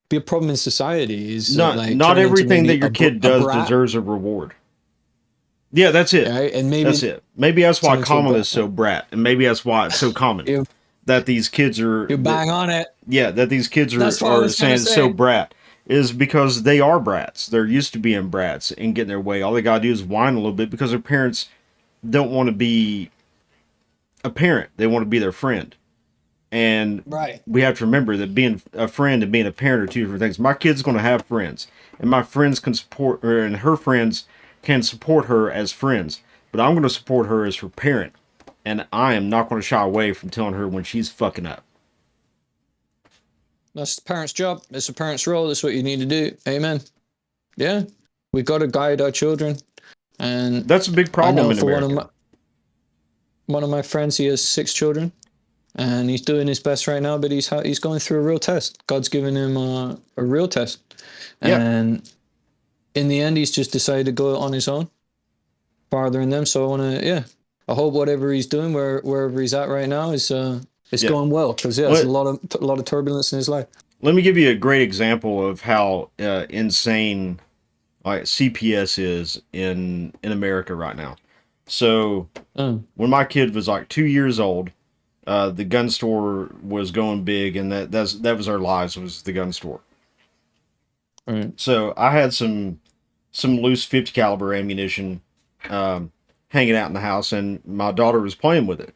be a problem in society. Is like Not turn into everything that maybe your kid a does brat, deserves a reward. Yeah, that's it. right? And That's maybe it. Maybe that's why turn into a common brat. is so brat, and maybe that's why it's so common You that these kids are. you bang on it. Yeah, that these kids That's what I are was gonna saying it's so say. brat is because they are brats. They're used to being brats and getting their way. All they gotta do is whine a little bit because their parents don't want to be a parent. They want to be their friend. And Right. we have to remember that being a friend and being a parent are two different things. My kid's going to have friends, and my friends can support her, and her friends can support her as friends. But I'm going to support her as her parent, and I am not going to shy away from telling her when she's fucking up. That's the parent's job. It's the parent's role. That's what you need to do. Amen. Yeah. We got to guide our children. And That's a big I problem know in for America. one of my friends, he has 6 children, and he's doing his best right now. But he's going through a real test. God's given him a real test, Yeah. and in the end, he's just decided to go on his own, fathering them. So I want to, yeah, I hope whatever he's doing, wherever he's at right now, is it's Yeah. going well. Because yeah, there's a Let, lot of turbulence in his life. let me give you a great example of how insane like CPS is in America right now. So when my kid was like 2 years old, the gun store was going big, and that was our lives, was the gun store. Right. So I had some loose 50 caliber ammunition hanging out in the house, and my daughter was playing with it.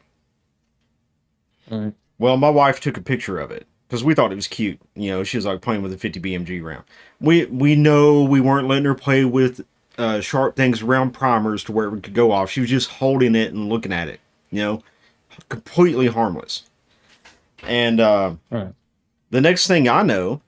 Right. Well, my wife took a picture of it because we thought it was cute. You know, she was like playing with a 50 BMG round. We know we weren't letting her play with sharp things around primers to where it could go off. She was just holding it and looking at it. You know, completely harmless. And Right. the next thing I know,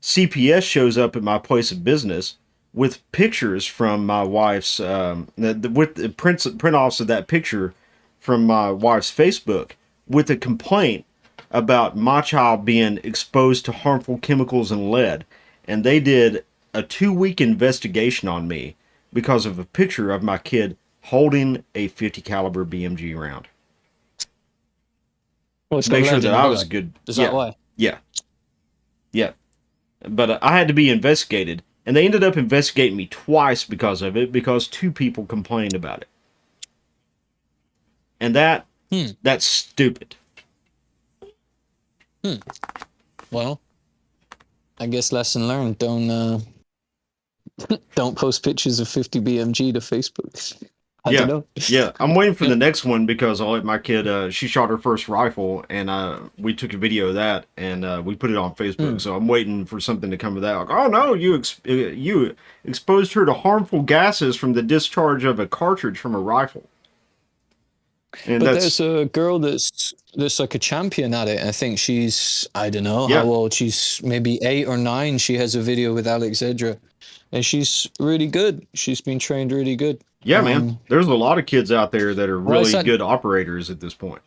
CPS shows up at my place of business with pictures from my wife's with the print offs of that picture from my wife's Facebook with a complaint about my child being exposed to harmful chemicals and lead, and they did a 2-week investigation on me because of a picture of my kid holding a 50 caliber BMG round. Well, it's Make got sure lead in that it, I doesn't was it? good. Is Yeah, that why? yeah, yeah. But I had to be investigated, and they ended up investigating me twice because of it, because 2 people complained about it. And that's stupid. Well, I guess lesson learned. Don't post pictures of 50 BMG to Facebook. I don't know. Yeah. I'm waiting for the next one because I'll let my kid, she shot her first rifle, and we took a video of that, and we put it on Facebook. So I'm waiting for something to come of that. Like, oh no, you exposed her to harmful gases from the discharge of a cartridge from a rifle. And But there's a girl that's like a champion at it. I think she's, I don't know how old. She's maybe 8 or 9. She has a video with Alex Zedra, and she's really good. She's been trained really good. Yeah, man. There's a lot of kids out there that are really good operators at this point.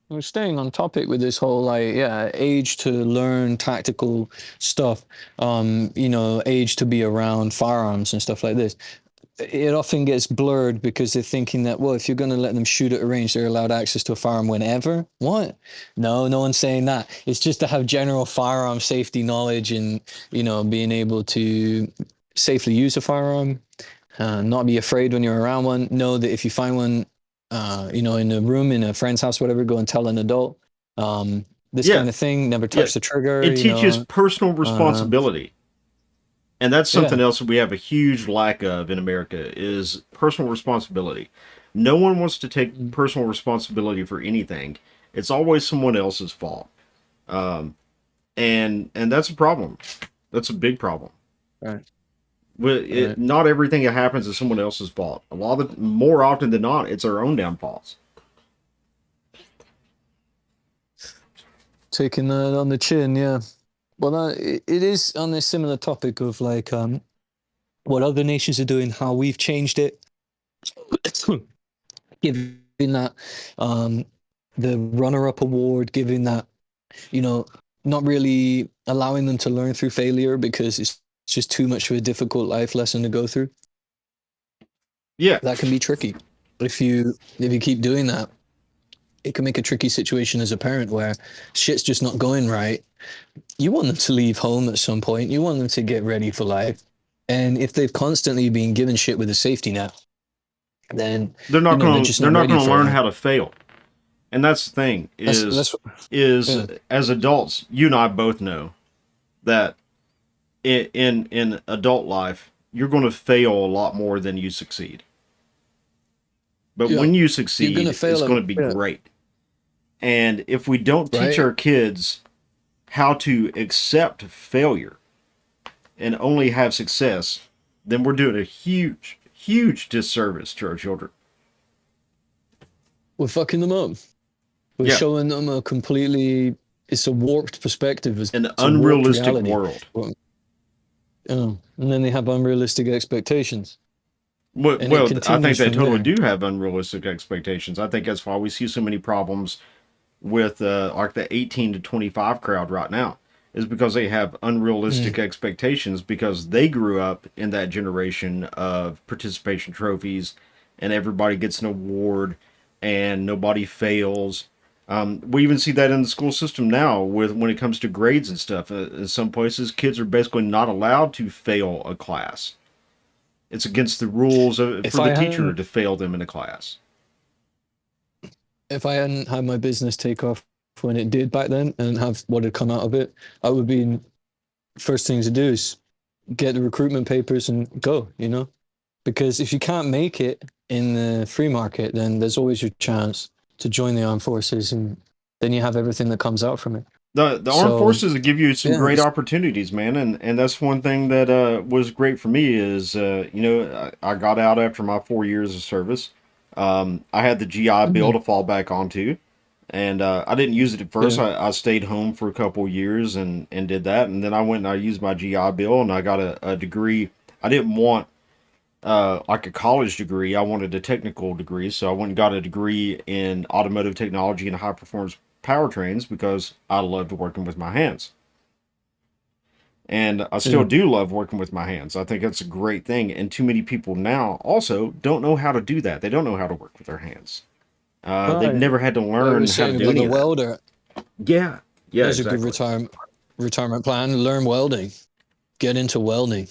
We're staying on topic with this whole age to learn tactical stuff. Age to be around firearms and stuff like this. It often gets blurred because they're thinking that, well, if you're going to let them shoot at a range, they're allowed access to a firearm whenever. What? No one's saying that. It's just to have general firearm safety knowledge and, being able to safely use a firearm, not be afraid when you're around one. Know that if you find one, in a room, in a friend's house, whatever, go and tell an adult. This kind of thing, never touch the trigger. It teaches personal responsibility. And that's something Yeah. else that we have a huge lack of in America is personal responsibility. No one wants to take personal responsibility for anything. It's always someone else's fault. Um, and that's a problem. That's a big problem. Right. Right. Not everything that happens is someone else's fault. A lot of more often than not, it's our own damn faults. Taking that on the chin, yeah. Well, it is on this similar topic of like what other nations are doing, how we've changed it, giving that the runner-up award, giving that, you know, not really allowing them to learn through failure because it's just too much of a difficult life lesson to go through. Yeah, That can be tricky. If you keep doing that, it can make a tricky situation as a parent where shit's just not going right. You want them to leave home at some point. You want them to get ready for life. And if they've constantly been given shit with a safety net, then they're just they're not not ready going to for learn it. how to fail. And that's the thing That's yeah. as adults, you and I both know that in adult life, you're going to fail a lot more than you succeed. But Yeah. when you You're succeed, gonna it's fail going to be yeah. great. And if we don't teach Right. our kids how to accept failure and only have success, then we're doing a huge, huge disservice to our children. We're fucking them up. We're Yeah. showing them it's a warped perspective. It's An a warped unrealistic reality. world. Well, and then they have unrealistic expectations. Well, And it I continues think they from totally there. do have unrealistic expectations. I think that's why we see so many problems with like the 18 to 25 crowd right now, is because they have unrealistic expectations because they grew up in that generation of participation trophies and everybody gets an award and nobody fails. We even see that in the school system now with when it comes to grades and stuff. In some places, kids are basically not allowed to fail a class. It's against the rules If for I the teacher hadn't to fail them in a class. if I hadn't had my business take off when it did back then and have what had come out of it, I would be first thing to do is get the recruitment papers and go, because if you can't make it in the free market, then there's always your chance to join the armed forces, and then you have everything that comes out from it. The armed So forces will give you some yeah, great opportunities, man, and that's one thing that was great for me is I got out after my 4 years of service. I had the GI Bill to fall back onto, and I didn't use it at first. yeah, I stayed home for a couple of years and did that, and then I went and I used my GI Bill and I got a degree. I didn't want like a college degree. I wanted a technical degree, so I went and got a degree in automotive technology and high performance powertrains because I loved working with my hands. And I still yeah. do love working with my hands. I think that's a great thing. And too many people now also don't know how to do that. They don't know how to work with their hands. They've Right. never had to Like we learn were how to saying do about any the of that. welder, Yeah, yeah, there's a good exactly. retirement plan. Learn welding. Get into welding.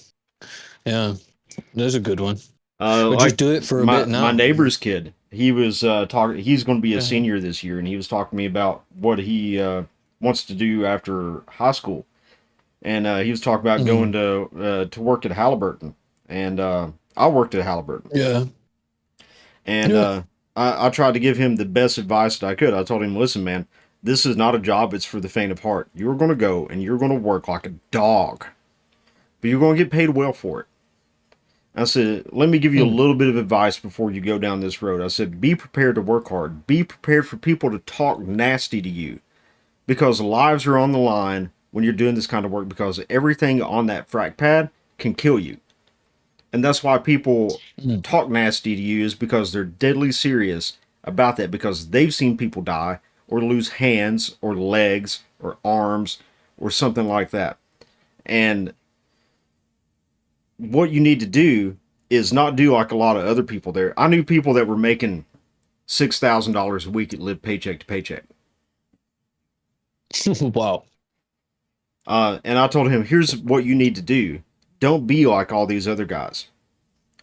Yeah, there's a good one. Or just Like do it for a bit my now. neighbor's kid, he was talking. He's going to be a Yeah. senior this year, and he was talking to me about what he wants to do after high school. And he was talking about Mm. going to work at Halliburton, and I worked at Halliburton, Yeah. and Yeah. I tried to give him the best advice that I could. I told him, listen, man, this is not a job; it's for the faint of heart. You're going to go and you're going to work like a dog, but you're going to get paid well for it. I said, let me give you a Mm. little bit of advice before you go down this road. I said, be prepared to work hard. Be prepared for people to talk nasty to you because lives are on the line when you're doing this kind of work because everything on that frac pad can kill you. And that's why people Mm. talk nasty to you is because they're deadly serious about that because they've seen people die or lose hands or legs or arms or something like that. And what you need to do is not do like a lot of other people there. I knew people that were making $6,000 a week that lived paycheck to paycheck. Wow. And I told him, here's what you need to do. Don't be like all these other guys.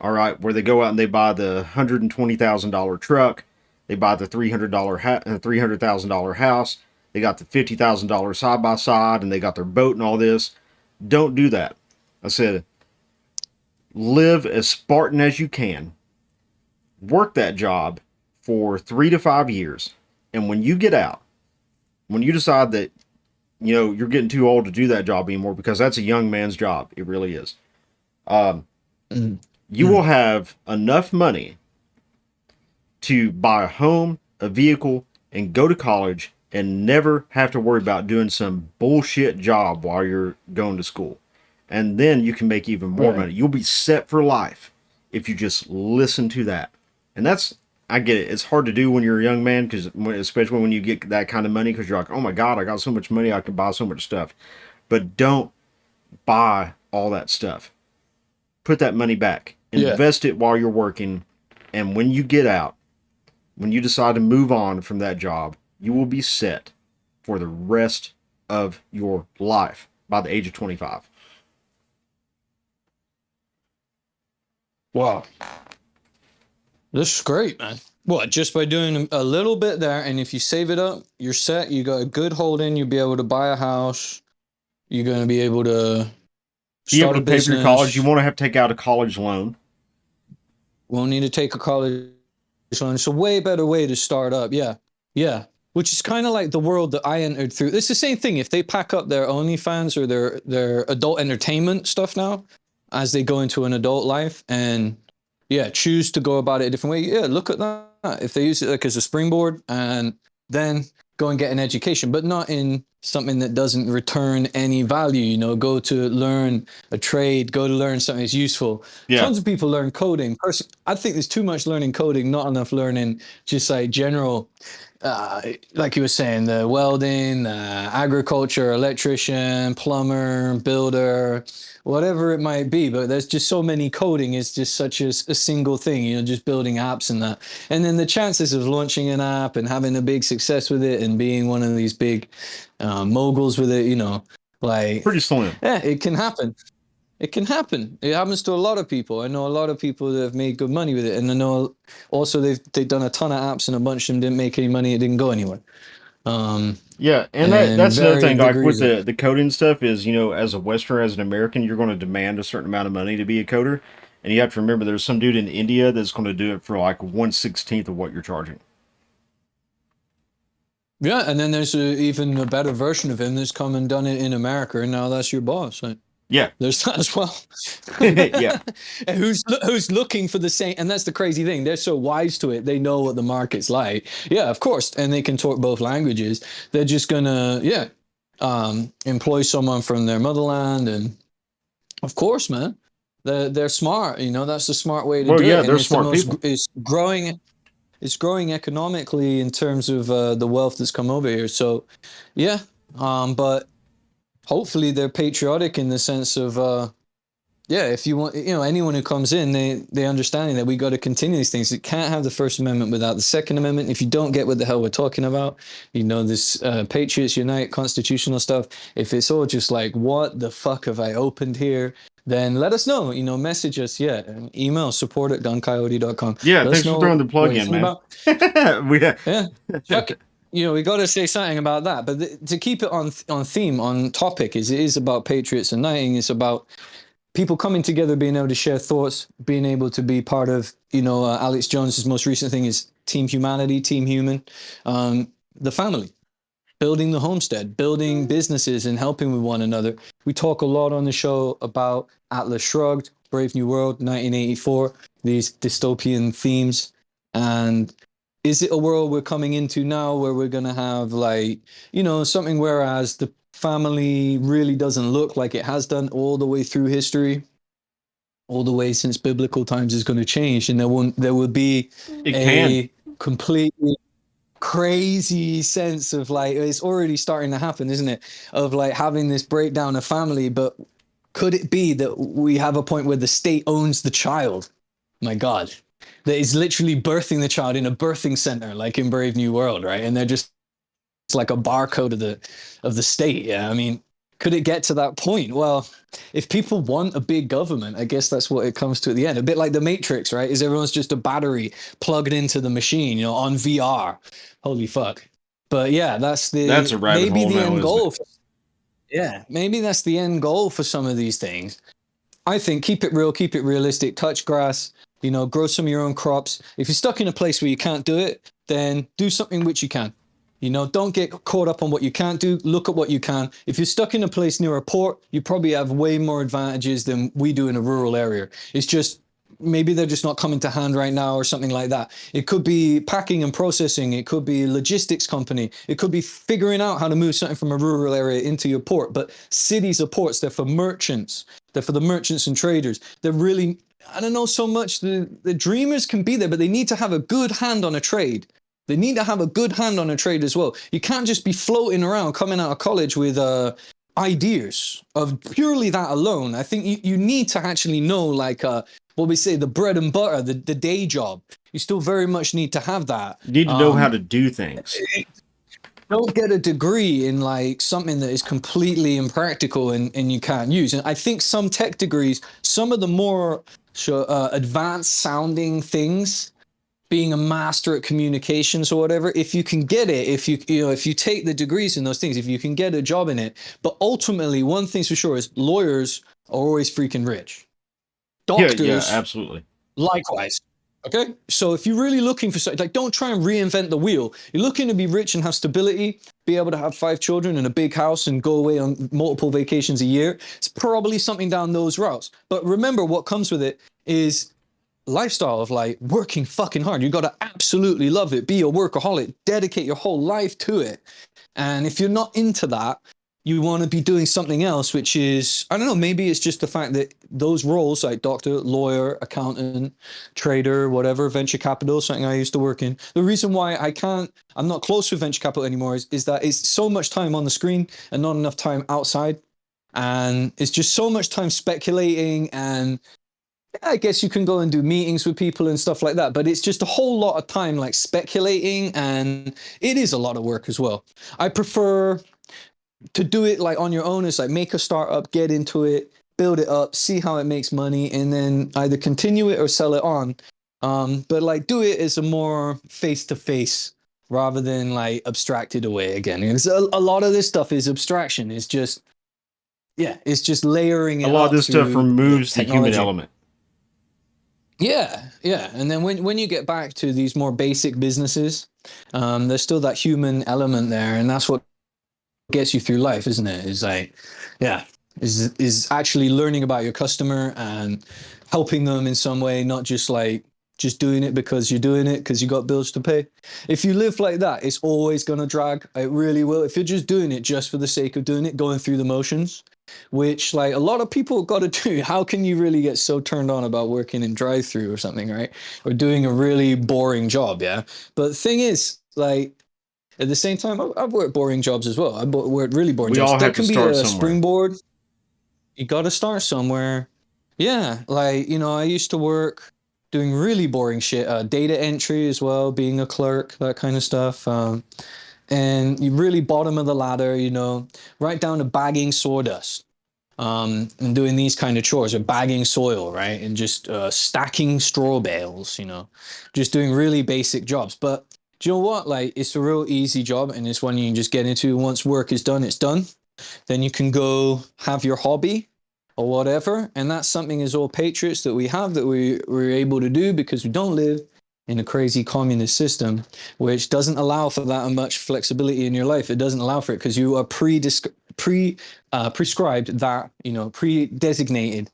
All right, where they go out and they buy the $120,000 truck, they buy the $300,000 house, they got the $50,000 side by side, and they got their boat and all this. Don't do that. I said, live as Spartan as you can, work that job for 3 to 5 years, and when you get out, when you decide that you're getting too old to do that job anymore, because that's a young man's job, it really is. Mm. You will have enough money to buy a home, a vehicle, and go to college and never have to worry about doing some bullshit job while you're going to school. And then you can make even more money. You'll be set for life if you just listen to that. And that's, I get it. It's hard to do when you're a young man, because especially when you get that kind of money, because you're like, oh my God, I got so much money, I can buy so much stuff. But don't buy all that stuff. Put that money back. Invest it while you're working. And when you get out, when you decide to move on from that job, you will be set for the rest of your life by the age of 25. Wow. This is great, man. What, just by doing a little bit there, and if you save it up, you're set. You got a good holding. You'll be able to buy a house. You're going to be able to Be able start to a pay for your college. business. You want to have to take out a college loan. Won't need to take a college loan. It's a way better way to start up. Yeah. Yeah. Which is kind of like the world that I entered through. It's the same thing. If they pack up their OnlyFans or their adult entertainment stuff now, as they go into an adult life and choose to go about it a different way. Yeah, look at that. If they use it like as a springboard and then go and get an education, but not in something that doesn't return any value, go to learn a trade, go to learn something that's useful. Yeah. Tons of people learn coding. I think there's too much learning coding, not enough learning just like general, like you were saying, the welding, agriculture, electrician, plumber, builder, whatever it might be. But there's just so many. Coding is just such a single thing, just building apps and that. And then the chances of launching an app and having a big success with it and being one of these big moguls with it, like pretty slim. Yeah, it can happen. It can happen. It happens to a lot of people. I know a lot of people that have made good money with it, and I know also they've done a ton of apps, and a bunch of them didn't make any money. It didn't go anywhere. Yeah, and that's another thing. Like with reason. the coding stuff is, as a Westerner, as an American, you're going to demand a certain amount of money to be a coder, and you have to remember there's some dude in India that's going to do it for like 1/16 of what you're charging. Yeah, and then there's even a better version of him that's come and done it in America, and now that's your boss. Right? Yeah, there's that as well. Yeah, and who's looking for the same? And that's the crazy thing. They're so wise to it. They know what the market's like. Yeah, of course, and they can talk both languages. They're just gonna employ someone from their motherland, and of course, man, they're smart. That's the smart way to do it. Yeah, they're smart people. It's growing. It's growing economically in terms of the wealth that's come over here. So, yeah, but hopefully they're patriotic in the sense of, if you want, anyone who comes in, they understanding that we got to continue these things. You can't have the First Amendment without the Second Amendment. If you don't get what the hell we're talking about, this Patriots Unite constitutional stuff, if it's all just like, what the fuck have I opened here? Then let us know, message us, email support@guncoyote.com. Yeah, thanks for throwing the plug in, man. Chuck, we got to say something about that. But to keep it on theme, on topic, it is about Patriots Uniting. It's about people coming together, being able to share thoughts, being able to be part of, Alex Jones's most recent thing is Team Humanity, Team Human, the family. Building the homestead, building businesses and helping with one another. We talk a lot on the show about Atlas Shrugged, Brave New World, 1984, these dystopian themes. And is it a world we're coming into now where we're going to have something whereas the family really doesn't look like it has done all the way through history, all the way since biblical times is going to change, and there will be completely crazy sense of it's already starting to happen, isn't it, of having this breakdown of family. But could it be that we have a point where the state owns the child? My God, that is literally birthing the child in a birthing center like in Brave New World, right? And they're just, it's like a barcode of the state. Yeah, I mean, could it get to that point? Well, if people want a big government, I guess that's what it comes to at the end. A bit like the Matrix, right? Is everyone's just a battery plugged into the machine, on VR. Holy fuck. But yeah, that's a rabbit hole, the end goal. Maybe that's the end goal for some of these things. I think keep it real, keep it realistic, touch grass, grow some of your own crops. If you're stuck in a place where you can't do it, then do something which you can. Don't get caught up on what you can't do. Look at what you can. If you're stuck in a place near a port, you probably have way more advantages than we do in a rural area. It's just maybe they're just not coming to hand right now or something like that. It could be packing and processing. It could be a logistics company. It could be figuring out how to move something from a rural area into your port. But cities are ports. They're for merchants. They're for the merchants and traders. They're really, I don't know so much. The dreamers can be there, but they need to have a good hand on a trade. They need to have a good hand on a trade as well. You can't just be floating around coming out of college with ideas of purely that alone. I think you need to actually know, like, what we say, the bread and butter, the day job. You still very much need to have that. You need to know how to do things. Don't get a degree in like something that is completely impractical and you can't use. And I think some tech degrees, some of the more advanced sounding things, being a master at communications or whatever, if you can get it, if you take the degrees in those things, if you can get a job in it. But ultimately, one thing's for sure is lawyers are always freaking rich. Doctors, yeah, absolutely. Likewise. Okay, so if you're really looking for something, like, don't try and reinvent the wheel. You're looking to be rich and have stability, be able to have 5 children and a big house and go away on multiple vacations a year. It's probably something down those routes. But remember, what comes with it is lifestyle of like working fucking hard. You got to absolutely love it, be a workaholic, dedicate your whole life to it. And if you're not into that, you want to be doing something else, which is, I don't know, maybe it's just the fact that those roles like doctor, lawyer, accountant, trader, whatever, venture capital, something I used to work in. The reason why I'm not close with venture capital anymore is that it's so much time on the screen and not enough time outside. And it's just so much time speculating, and I guess you can go and do meetings with people and stuff like that, but it's just a whole lot of time like speculating, and it is a lot of work as well. I prefer to do it like on your own. Is like make a startup, get into it, build it up, see how it makes money, and then either continue it or sell it on. But like do it as a more face-to-face rather than like abstracted away again. Because a lot of this stuff is abstraction. It's just layering it. A lot of this stuff removes the human element. Yeah. And then when you get back to these more basic businesses, there's still that human element there, and that's what gets you through life, isn't it? Is like, is actually learning about your customer and helping them in some way, not just like just doing it because you're doing it because you got bills to pay. If you live like that, it's always gonna drag. It really will. If you're just doing it just for the sake of doing it, going through the motions, which like a lot of people got to do. How can you really get so turned on about working in drive-through or something, right? Or doing a really boring job, yeah? But the thing is, like, at the same time, I've worked boring jobs as well. I've worked really boring jobs. That can be a springboard. You got to start somewhere. Yeah, like, I used to work doing really boring shit, data entry as well, being a clerk, that kind of stuff. And you really bottom of the ladder, right down to bagging sawdust, and doing these kind of chores, or bagging soil, right? And just stacking straw bales, just doing really basic jobs. But do you know what? Like, it's a real easy job, and it's one you can just get into. Once work is done, it's done. Then you can go have your hobby or whatever. And that's something as all patriots that we have, that we're able to do because we don't live in a crazy communist system, which doesn't allow for that much flexibility in your life. It doesn't allow for it because you are prescribed that, pre-designated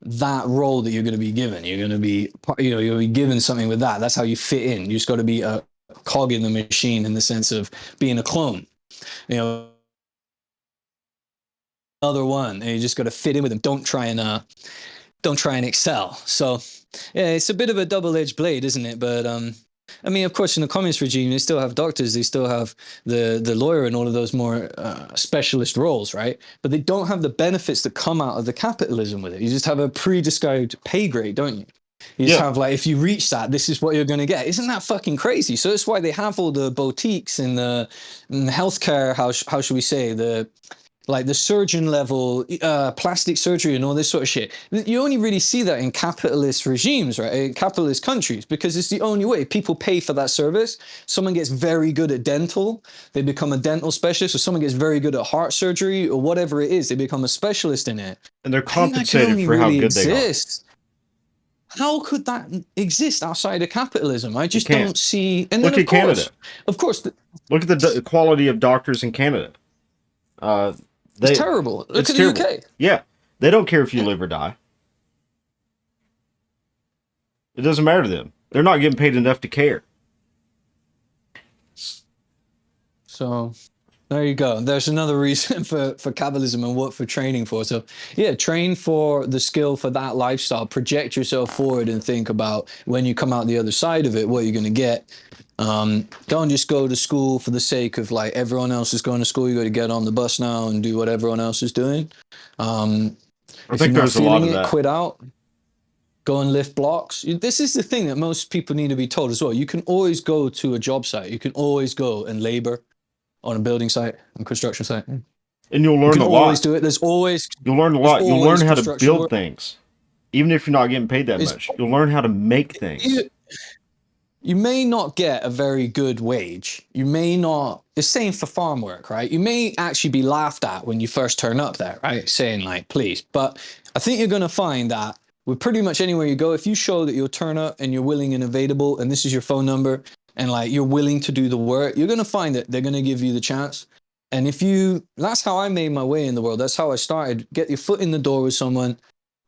that role that you're going to be given. You're going to be, you'll be given something with that. That's how you fit in. You just got to be a cog in the machine in the sense of being a clone. Another one, and you just got to fit in with them. Don't try and excel. So yeah, it's a bit of a double-edged blade, isn't it? But I mean, of course, in the communist regime, they still have doctors, they still have the lawyer and all of those more specialist roles, right? But they don't have the benefits that come out of the capitalism with it. You just have a pre-described pay grade, don't you? You just have like, if you reach that, this is what you're going to get. Isn't that fucking crazy? So that's why they have all the boutiques and the healthcare, how should we say, like the surgeon level, plastic surgery and all this sort of shit. You only really see that in capitalist regimes, right? In capitalist countries, because it's the only way. People pay for that service. Someone gets very good at dental, they become a dental specialist, or someone gets very good at heart surgery or whatever it is, they become a specialist in it. And they're I think that can compensated only for how really good they are. exist. How could that exist outside of capitalism? I just can't. don't see. And Look then, at Canada. of course, Look at the quality of doctors in Canada. it's terrible. Look It's at the terrible. UK. Yeah, they don't care if you live or die. It doesn't matter to them. They're not getting paid enough to care. So there you go. There's another reason for capitalism and what for training for. So yeah, train for the skill for that lifestyle. Project yourself forward and think about when you come out the other side of it, what you're going to get. Don't just go to school for the sake of like everyone else is going to school. You got to get on the bus now and do what everyone else is doing. I If think you're not there's a lot feeling of it, that. quit out. Go and lift blocks. This is the thing that most people need to be told as well. You can always go to a job site. You can always go and labor on a building site, on a construction site. And you'll You learn can a always lot. do it. There's always You'll learn a there's lot. You'll learn always how to construction build work. things. Even if you're not getting paid that It's- much. You'll learn how to make things. You may not get a very good wage. You may not, the same for farm work, right? You may actually be laughed at when you first turn up there, right? Saying like, please. But I think you're going to find that with pretty much anywhere you go, if you show that you'll turn up and you're willing and available, and this is your phone number, and like you're willing to do the work, you're going to find that they're going to give you the chance. And if you, that's how I made my way in the world. That's how I started. Get your foot in the door with someone,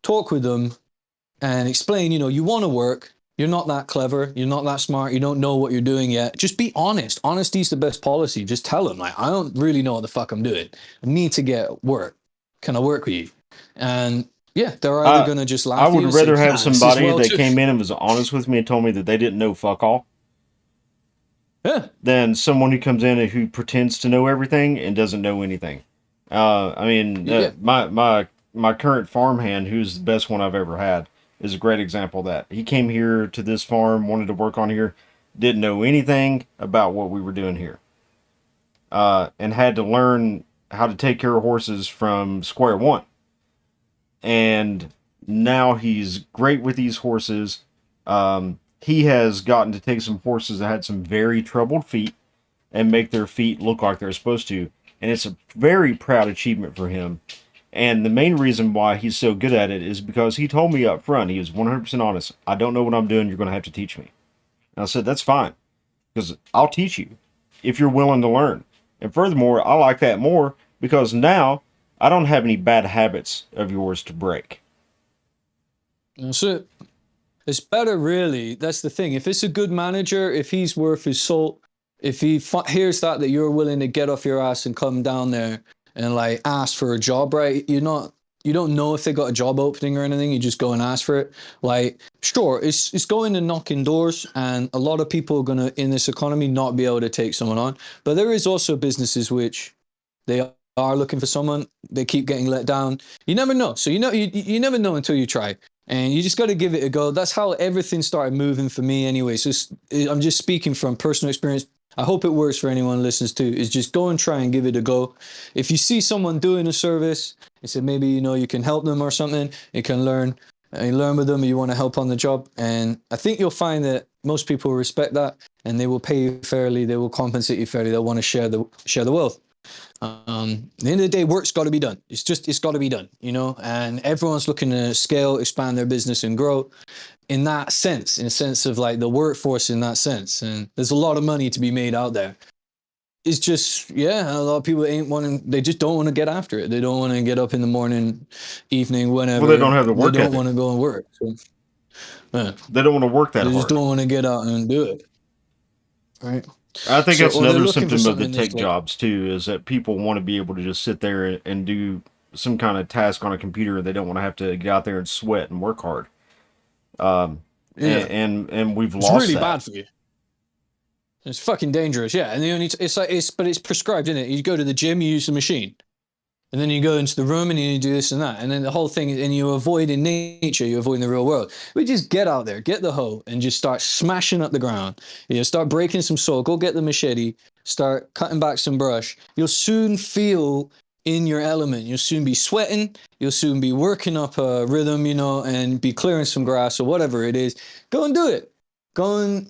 talk with them, and explain, you want to work. You're not that clever. You're not that smart. You don't know what you're doing yet. Just be honest. Honesty is the best policy. Just tell them, like, I don't really know what the fuck I'm doing. I need to get work. Can I work with you? And yeah, they're either going to just laugh I at you would and say, rather "Nah, have this is somebody well that too." came in and was honest with me and told me that they didn't know fuck all Yeah. than someone who comes in and who pretends to know everything and doesn't know anything. Yeah. My current farmhand, who's the best one I've ever had, is a great example of that. He came here to this farm, wanted to work on here, didn't know anything about what we were doing here, and had to learn how to take care of horses from square one. And now he's great with these horses. He has gotten to take some horses that had some very troubled feet and make their feet look like they're supposed to. And it's a very proud achievement for him. And the main reason why he's so good at it is because he told me up front, he was 100% honest. I don't know what I'm doing. You're going to have to teach me. And I said, that's fine, because I'll teach you if you're willing to learn. And furthermore, I like that more because now I don't have any bad habits of yours to break. That's it. It's better, really. That's the thing. If it's a good manager, if he's worth his salt, if he hears that you're willing to get off your ass and come down there and like ask for a job, right? You don't know if they got a job opening or anything. You just go and ask for it. Like, sure, it's going and knocking doors, and a lot of people are gonna in this economy not be able to take someone on. But there is also businesses which they are looking for someone. They keep getting let down. You never know. So you never know until you try. And you just got to give it a go. That's how everything started moving for me anyway. So I'm just speaking from personal experience. I hope it works for anyone who listens to, is just go and try and give it a go. If you see someone doing a service, you say maybe, you can help them or something, you can learn with them, or you want to help on the job. And I think you'll find that most people respect that, and they will pay you fairly. They will compensate you fairly. They'll want to share the wealth. At the end of the day, work's got to be done. It's got to be done, and everyone's looking to scale, expand their business and grow in that sense, in a sense of like the workforce in that sense. And there's a lot of money to be made out there. It's just, a lot of people they just don't want to get after it. They don't want to get up in the morning, evening, whenever. Well, they don't have the work They don't ethic. want to go and work. So, They don't want to work that they hard. just don't want to get out and do it. Right. I think that's or they're another looking for symptom of the something that's tech like- jobs too, is that people want to be able to just sit there and do some kind of task on a computer. They don't want to have to get out there and sweat and work hard. And we've It's lost really that. bad for you. It's fucking dangerous, yeah. And but it's prescribed, isn't it? You go to the gym, you use the machine, and then you go into the room and you do this and that, and then the whole thing, and you avoid in nature, you avoid in the real world. We just get out there, get the hoe, and just start smashing up the ground. Start breaking some soil. Go get the machete. Start cutting back some brush. You'll soon feel in your element. You'll soon be sweating. You'll soon be working up a rhythm, you know, and be clearing some grass or whatever it is. Go and do it. Go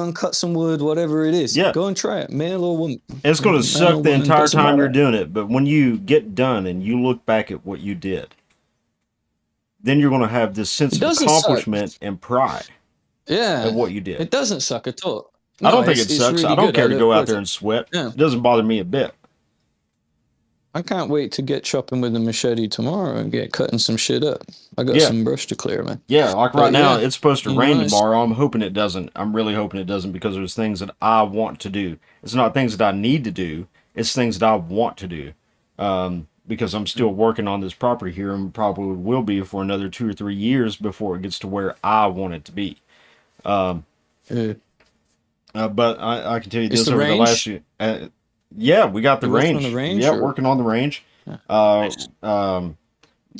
and cut some wood, whatever it is. Yeah. Go and try it, male or woman. It's going to suck the woman, entire doesn't time you're matter. doing it, but when you get done and you look back at what you did, then you're going to have this sense It of doesn't suck. accomplishment and pride Yeah, of what you did. it doesn't suck at all. I don't No, think it it's sucks. really I don't good. care to go out look, there and sweat. Yeah. It doesn't bother me a bit. I can't wait to get chopping with the machete tomorrow and get cutting some shit up. I got Yeah. some brush to clear, man. Yeah, like right But now, yeah, it's supposed to you rain know, it's- tomorrow. I'm hoping it doesn't. I'm really hoping it doesn't because there's things that I want to do. It's not things that I need to do. It's things that I want to do. Because I'm still working on this property here and probably will be for another 2 or 3 years before it gets to where I want it to be. Yeah. But I can tell you It's this the over the range? last year. Yeah, we got the You working range. on the range, Yeah, or- working on the range. Nice.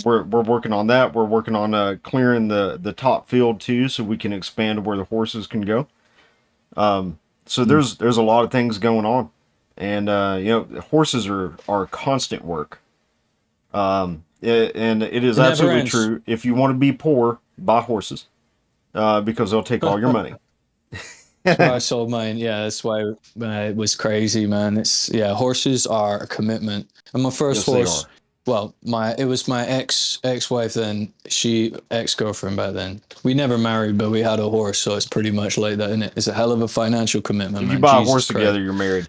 We're working on that. We're working on clearing the top field too, so we can expand where the horses can go. So there's a lot of things going on, and you know, horses are constant work. And it is It never absolutely ends. true. If you want to be poor, buy horses, because they'll take all your money. That's why I sold mine. Yeah, that's why it was crazy, man. Horses are a commitment. And my first Yes, they horse, well, it was my ex-wife then. Ex-girlfriend back then. We never married, but we had a horse, so it's pretty much like that, isn't it? It's a hell of a financial commitment, If man. you buy Jesus a horse Christ. together, you're married.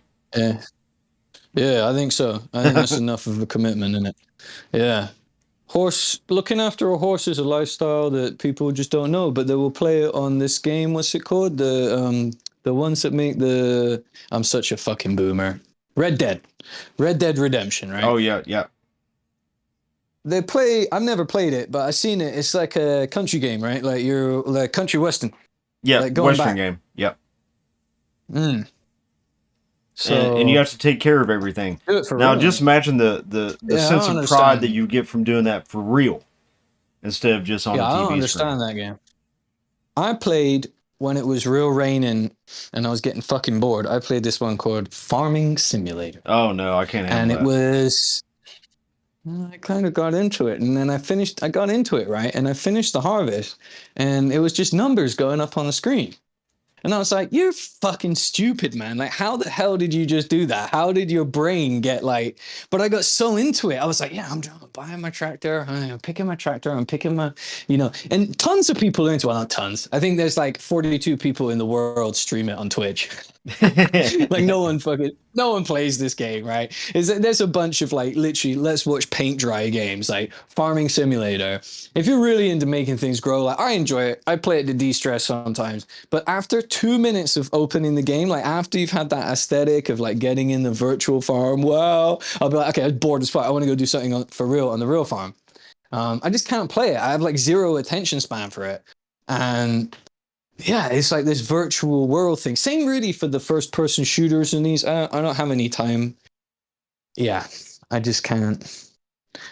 Yeah, I think so. I think that's enough of a commitment, isn't it? Yeah. Looking after a horse is a lifestyle that people just don't know, but they will play it on this game. What's it called? The ones that make I'm such a fucking boomer. Red Dead Redemption, right? Oh yeah. They play. I've never played it, but I've seen it. It's like a country game, right? Like you're like country western. Yeah, Like going Western back. game. Yep. So And you have to take care of everything. do it for Now, real. just imagine the Yeah, I sense don't of pride understand. that you get from doing that for real, instead of just on Yeah, a I TV don't screen. understand that game. I played when it was real raining and I was getting fucking bored. I played this one called Farming Simulator. Oh no, I can't And handle it was, I kind of got into it. And then I got into it, right? And I finished the harvest and it was just numbers going up on the screen. And I was like, you're fucking stupid, man. Like, how the hell did you just do that? How did your brain get like, but I got so into it. I was like, yeah, I'm buying my tractor. I'm picking my tractor. I'm picking my, and tons of people are into it. Well, not tons. I think there's like 42 people in the world stream it on Twitch. that. Like no one plays this game, right? There's a bunch of like literally let's watch paint dry games like Farming Simulator. If you're really into making things grow, like I enjoy it. I play it to de-stress sometimes. But after 2 minutes of opening the game, like after you've had that aesthetic of like getting in the virtual farm, wow, I'll be like, okay, I'm bored as fuck. I want to go do something for real on the real farm. I just can't play it. I have like zero attention span for it. And yeah, it's like this virtual world thing. Same really for the first person shooters in these. I don't have any time. Yeah, I just can't.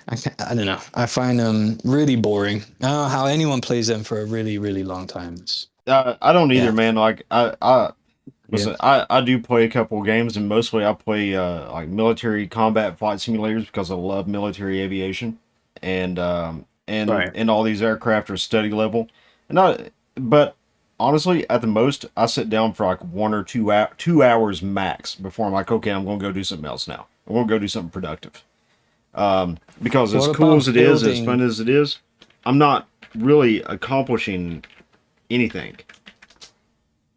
I don't know. I find them really boring. I don't know how anyone plays them for a really, really long time. I don't either, Yeah. man. Like listen, I do play a couple of games, and mostly I play like military combat flight simulators because I love military aviation, and Right. and all these aircraft are study level, but honestly, at the most, I sit down for like 1 or 2 hours max before I'm like, okay, I'm going to go do something else now. I'm going to go do something productive. Because as What cool about as it is, as building- fun as it is, I'm not really accomplishing anything.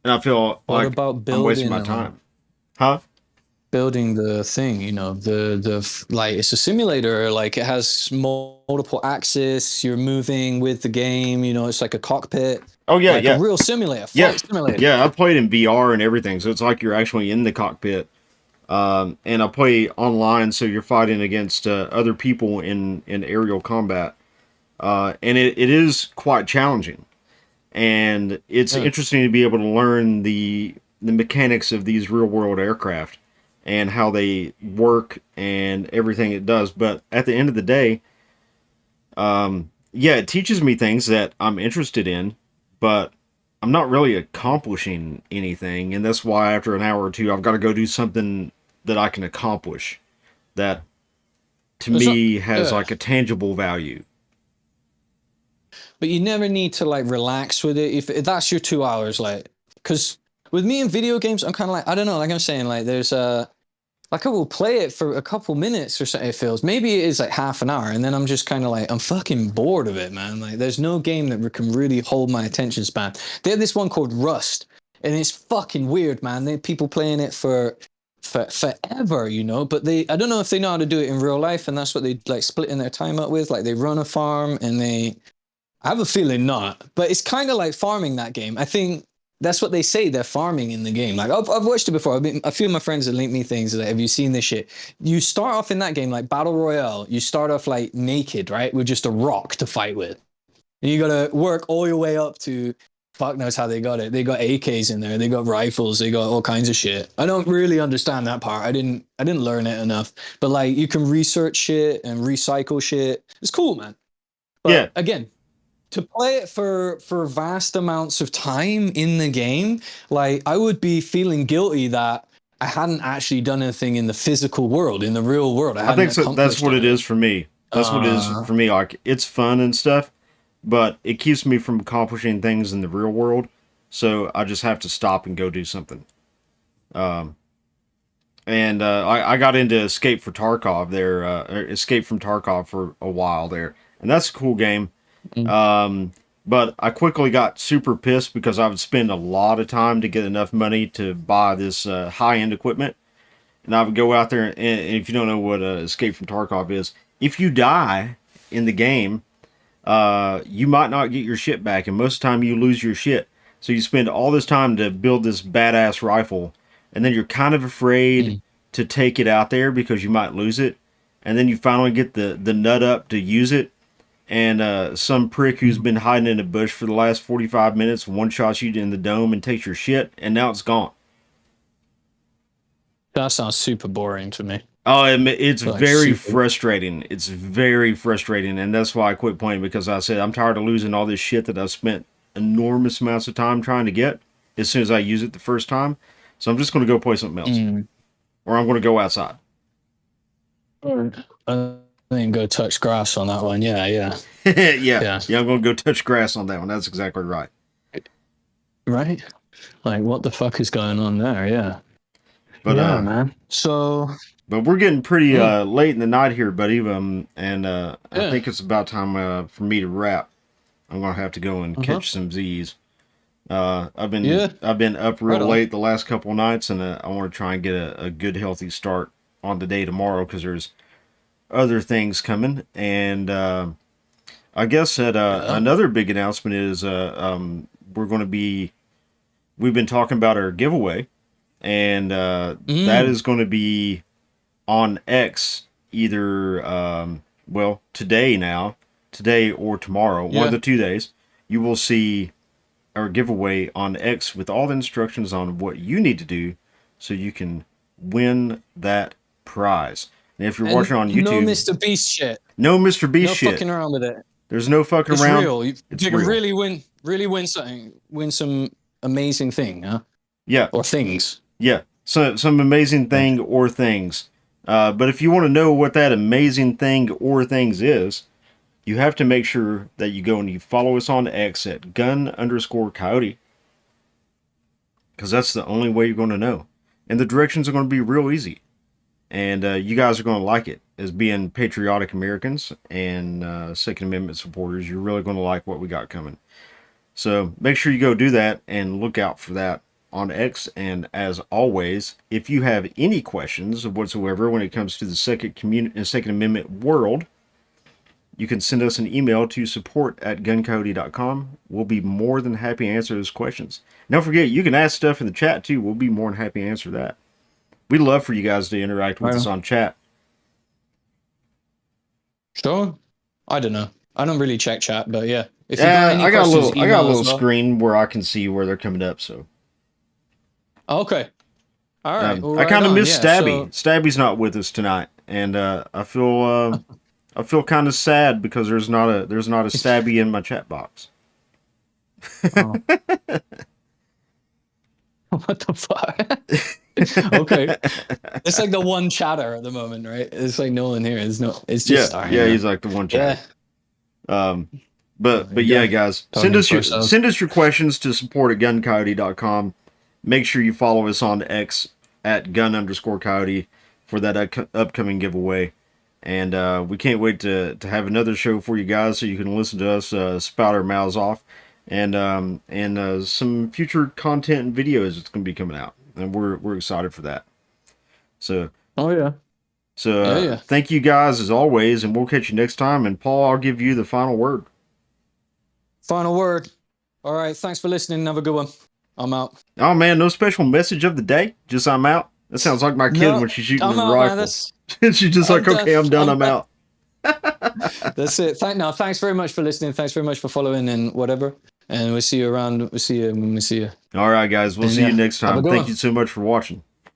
And I feel What like about I'm wasting my building, time. Huh? building the thing, like it's a simulator, like it has multiple axes, you're moving with the game, it's like a cockpit. Oh, yeah, like yeah. a real simulator, Yeah. flight simulator. Yeah, I played in VR and everything, so it's like you're actually in the cockpit. And I play online, so you're fighting against other people in aerial combat. And it is quite challenging. And it's interesting to be able to learn the mechanics of these real world aircraft and how they work and everything it does. But at the end of the day, yeah, it teaches me things that I'm interested in, but I'm not really accomplishing anything. And that's why after an hour or two, I've got to go do something that I can accomplish, that to me has like a tangible value. But you never need to like relax with it if that's your 2 hours, like, because with me in video games, I'm kind of like, I don't know, like I'm saying, like there's like I will play it for a couple minutes or something. It feels maybe it is like half an hour, and then I'm just kind of like I'm fucking bored of it, man. Like there's no game that can really hold my attention span. They had this one called Rust, and it's fucking weird, man. They people playing it for forever, you know. But I don't know if they know how to do it in real life, and that's what they like splitting their time up with. Like they run a farm, and I have a feeling not, but it's kind of like farming that game. I think that's what they say. They're farming in the game. Like I've watched it before. A few of my friends have linked me things. Like, have you seen this shit? You start off in that game like Battle Royale. You start off like naked, right, with just a rock to fight with, and you gotta work all your way up to. Fuck knows how they got it. They got AKs in there. They got rifles. They got all kinds of shit. I don't really understand that part. I didn't learn it enough. But like you can research shit and recycle shit. It's cool, man. But again, to play it for vast amounts of time in the game, like I would be feeling guilty that I hadn't actually done anything in the physical world, in the real world. I think so. That's what it is for me. That's what it is for me. Like it's fun and stuff, but it keeps me from accomplishing things in the real world. So I just have to stop and go do something. I got into Escape from Tarkov there, Escape from Tarkov for a while there, and that's a cool game. But I quickly got super pissed because I would spend a lot of time to get enough money to buy this high-end equipment. And I would go out there, and if you don't know what Escape from Tarkov is, if you die in the game, you might not get your shit back, and most of the time you lose your shit. So you spend all this time to build this badass rifle, and then you're kind of afraid to take it out there because you might lose it. And then you finally get the nut up to use it. And some prick who's been hiding in a bush for the last 45 minutes one-shots you in the dome and takes your shit, and now it's gone. That sounds super boring to me. Oh, it's like very frustrating. It's very frustrating, and that's why I quit playing, because I said I'm tired of losing all this shit that I've spent enormous amounts of time trying to get as soon as I use it the first time. So I'm just going to go play something else. Or I'm going to go outside. I didn't go touch grass on that one. Yeah. Yeah, I'm going to go touch grass on that one. That's exactly right. Right? Like, what the fuck is going on there? Yeah. But, yeah, man. So... But we're getting pretty late in the night here, buddy. I think it's about time for me to wrap. I'm going to have to go and catch some Z's. I've been up real late the last couple of nights, and I want to try and get a good, healthy start on the day tomorrow, because there's other things coming. And I guess that another big announcement is we've been talking about our giveaway, and that is going to be on X either today or tomorrow, one of the 2 days. You will see our giveaway on X with all the instructions on what you need to do so you can win that prize. And if you're watching on YouTube, no Mr. Beast shit. No Mr. Beast shit. No fucking around with it. There's no fucking around. Real. You can really win something. Win some amazing thing, huh? Yeah. Or things. Yeah. So some amazing thing or things. But if you want to know what that amazing thing or things is, you have to make sure that you go and you follow us on X at gun_coyote. Because that's the only way you're going to know. And the directions are going to be real easy. And you guys are going to like it. As being patriotic Americans and Second Amendment supporters, you're really going to like what we got coming. So make sure you go do that and look out for that on X. And as always, if you have any questions whatsoever when it comes to the Second Amendment world, you can send us an email to support@guncoyote.com. We'll be more than happy to answer those questions. Don't forget, you can ask stuff in the chat too. We'll be more than happy to answer that. We'd love for you guys to interact with us on chat. Sure. I don't know. I don't really check chat, but yeah. If I got a little screen where I can see where they're coming up. So. Okay. All right. I kind of miss Stabby. Stabby's not with us tonight, and I feel kind of sad because there's not a Stabby in my chat box. Oh. What the fuck? Okay. It's like the one chatter at the moment, right? It's like no one here. It's just Yeah, starting. yeah, he's like the one chat. Yeah. But yeah, guys, Talking for ourselves. send us your questions to support@guncoyote.com. Make sure you follow us on X at gun_coyote for that upcoming giveaway. And we can't wait to have another show for you guys so you can listen to us spout our mouths off, and some future content and videos that's going to be coming out, and we're excited for that. So Yeah. thank you guys as always, and we'll catch you next time. And Paul, I'll give you the final word. Final word. All right. Thanks for listening. Have a good one. I'm out. Oh man, no special message of the day. Just I'm out. That sounds like my kid when she's shooting the rifle. She's just like, okay, I'm done. I'm out. That's it. Thanks very much for listening. Thanks very much for following and whatever. And we'll see you around. We'll see you when we see you. All right, guys. We'll see you next time. Thank you so much for watching.